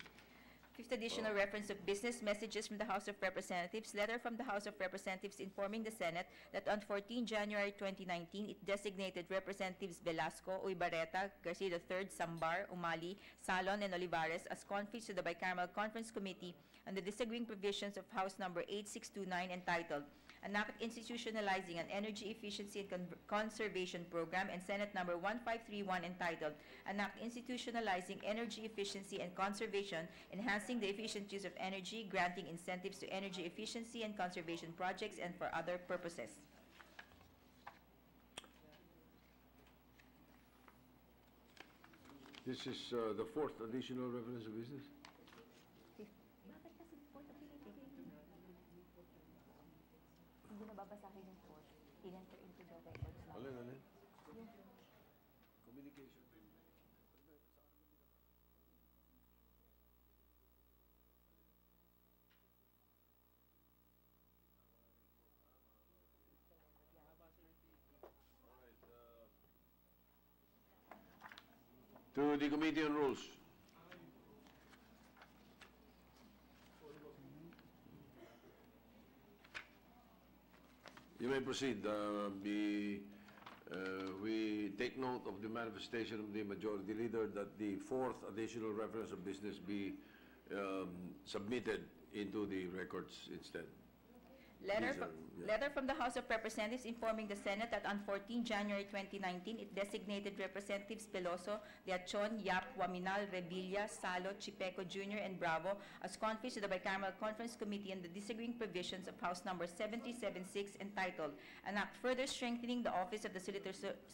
Fifth additional reference of business messages from the House of Representatives. Letter from the House of Representatives informing the Senate that on 14 January 2019, it designated Representatives Velasco, Uybarreta, Garcia III, Sambar, Umali, Salon, and Olivares as conferees to the Bicameral Conference Committee on the disagreeing provisions of House Number 8629 entitled An Act Institutionalizing an Energy Efficiency and Conservation Program, and Senate Number 1531 entitled An Act Institutionalizing Energy Efficiency and Conservation, Enhancing the Efficient Use of Energy, Granting Incentives to Energy Efficiency and Conservation Projects, and for other purposes. This is the 4th additional reference of business. Hindi nababasahin yung fourth. In-enter into the records lang. Alin? Communication. To the Committee on Rules. You may proceed. We take note of the manifestation of the Majority Leader that the fourth additional reference of business be submitted into the records instead. Letter from the House of Representatives informing the Senate that on 14 January 2019, it designated Representatives Peloso, Diachon, Yap, Waminal, Revilla, Salo, Chipeco Jr., and Bravo as conferees to the Bicameral Conference Committee on the disagreeing provisions of House Number 7076 entitled An Act Further Strengthening the Office of the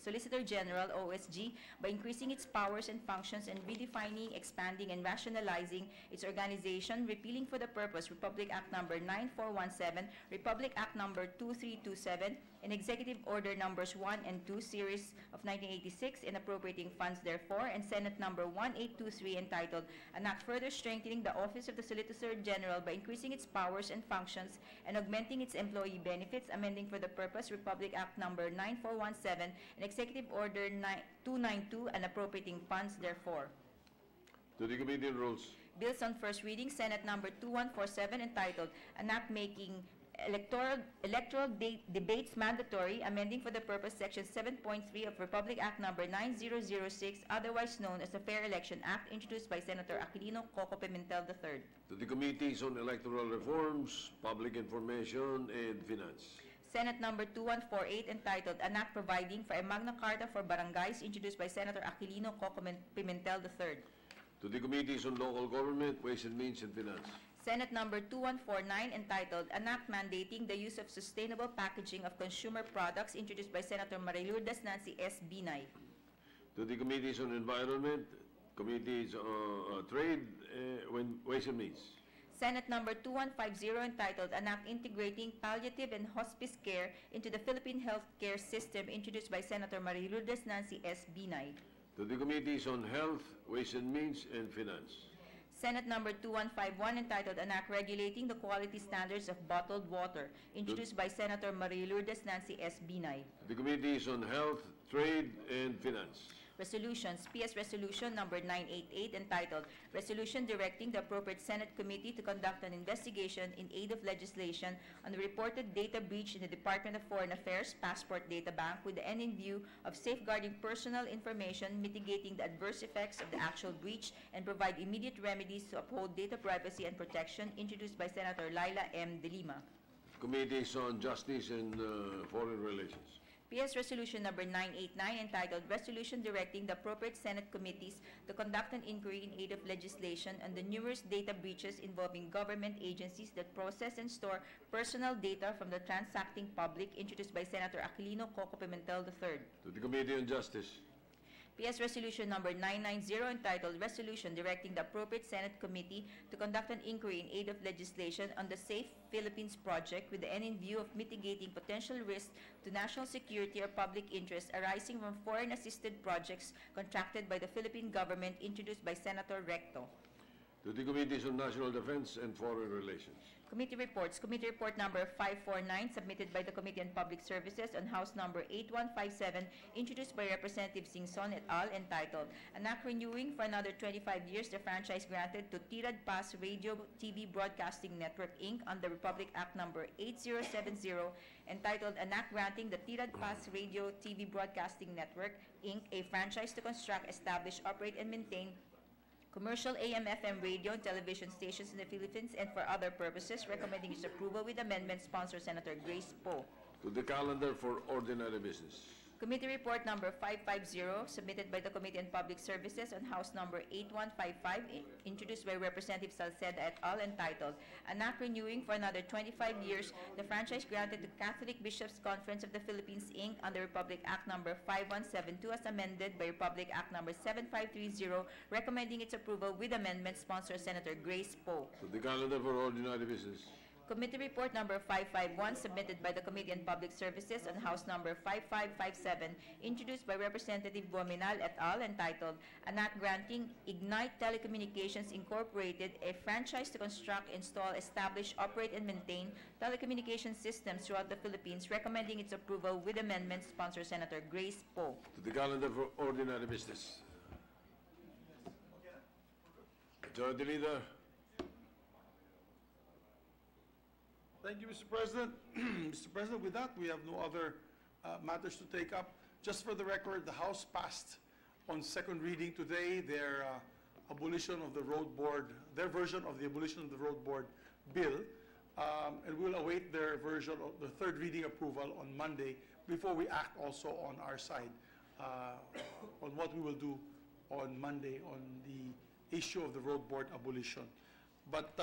Solicitor General, OSG, by increasing its powers and functions and redefining, expanding, and rationalizing its organization, repealing for the purpose Republic Act Number 9417, Republic Act Number 2327, and Executive Order Numbers 1 and 2, Series of 1986, and appropriating funds therefore, and Senate Number 1823 entitled An Act Further Strengthening the Office of the Solicitor General by increasing its powers and functions and augmenting its employee benefits, amending for the purpose Republic Act Number 9417, and Executive Order 292, and appropriating funds therefore. To the Committee on Rules. Bills on first reading, Senate Number 2147 entitled An Act Making Electoral Debates Mandatory, amending for the purpose Section 7.3 of Republic Act Number 9006, otherwise known as the Fair Election Act, introduced by Senator Aquilino Coco Pimentel III. To the Committees on Electoral Reforms, Public Information, and Finance. Senate Number 2148 entitled An Act Providing for a Magna Carta for Barangays, introduced by Senator Aquilino Coco Pimentel III. To the Committees on Local Government, Ways and Means, and Finance. Senate Number 2149 entitled An Act Mandating the Use of Sustainable Packaging of Consumer Products, introduced by Senator Marilurdas Nancy S. Binay. To the Committees on Environment, Committees on Trade, Ways and Means. Senate Number 2150 entitled An Act Integrating Palliative and Hospice Care into the Philippine Healthcare System, introduced by Senator Marilurdas Nancy S. Binay. To the Committees on Health, Ways and Means, and Finance. Senate Number 2151 entitled An Act Regulating the Quality Standards of Bottled Water, introduced by Senator Marilurdas Nancy S. Binay. The Committees on Health, Trade, and Finance. Resolutions. PS Resolution Number 988 entitled Resolution Directing the Appropriate Senate Committee to conduct an investigation in aid of legislation on the reported data breach in the Department of Foreign Affairs Passport Data Bank with the end in view of safeguarding personal information, mitigating the adverse effects of the actual breach, and provide immediate remedies to uphold data privacy and protection, introduced by Senator Laila M. De Lima. Committees on Justice and Foreign Relations. PS Resolution Number 989 entitled Resolution Directing the Appropriate Senate Committees to conduct an inquiry in aid of legislation on the numerous data breaches involving government agencies that process and store personal data from the transacting public, introduced by Senator Aquilino Coco Pimentel III. To the Committee on Justice. PS Resolution Number 990 entitled Resolution Directing the Appropriate Senate Committee to conduct an inquiry in aid of legislation on the Safe Philippines Project with the end in view of mitigating potential risks to national security or public interest arising from foreign-assisted projects contracted by the Philippine government, introduced by Senator Recto. To the Committees on National Defense and Foreign Relations. Committee reports. Committee report number 549 submitted by the Committee on Public Services on House number 8157, introduced by Representative Singson et al., entitled An Act Renewing for Another 25 Years the Franchise Granted to Tirad Paz Radio TV Broadcasting Network, Inc. under Republic Act number 8070, entitled An Act Granting the Tirad Paz Radio TV Broadcasting Network, Inc. a franchise to construct, establish, operate, and maintain commercial AM/FM radio and television stations in the Philippines and for other purposes, recommending its approval with amendments, sponsor Senator Grace Poe. To the calendar for ordinary business. Committee report number 550, submitted by the Committee on Public Services on House number 8155, introduced by Representative Salceda et al., entitled An Act Renewing for Another 25 Years the Franchise Granted to Catholic Bishops' Conference of the Philippines, Inc. under Republic Act number 5172 as amended by Republic Act number 7530, recommending its approval with amendments, sponsor Senator Grace Poe. To the calendar for ordinary business. Committee report number 551, submitted by the Committee on Public Services on House number 5557, introduced by Representative Buaminal et al., entitled An Act Granting Ignite Telecommunications Incorporated a franchise to construct, install, establish, operate, and maintain telecommunication systems throughout the Philippines, recommending its approval with amendments, sponsor Senator Grace Poe. To the calendar for ordinary business. Majority Leader. Thank you, Mr. President. Mr. President, with that, we have no other matters to take up. Just for the record, the House passed on second reading today their abolition of the road board, their version of the abolition of the road board bill, and we'll await their version of the third reading approval on Monday before we act also on our side on what we will do on Monday on the issue of the road board abolition. But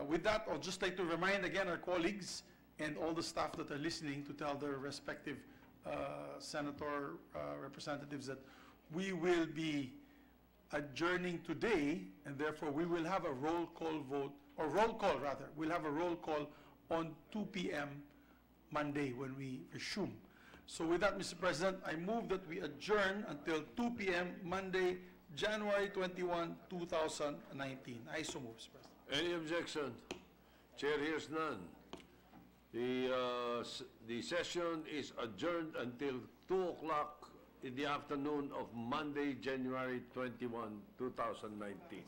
with that, I'll just like to remind again our colleagues and all the staff that are listening to tell their respective senator representatives that we will be adjourning today, and therefore we will have a roll call vote, or roll call rather, we'll have a roll call on 2 p.m. Monday when we resume. So with that, Mr. President, I move that we adjourn until 2 p.m. Monday, January 21, 2019. I so move, Mr. President. Any objection? Chair hears none. The session is adjourned until 2 o'clock in the afternoon of Monday, January 21, 2019.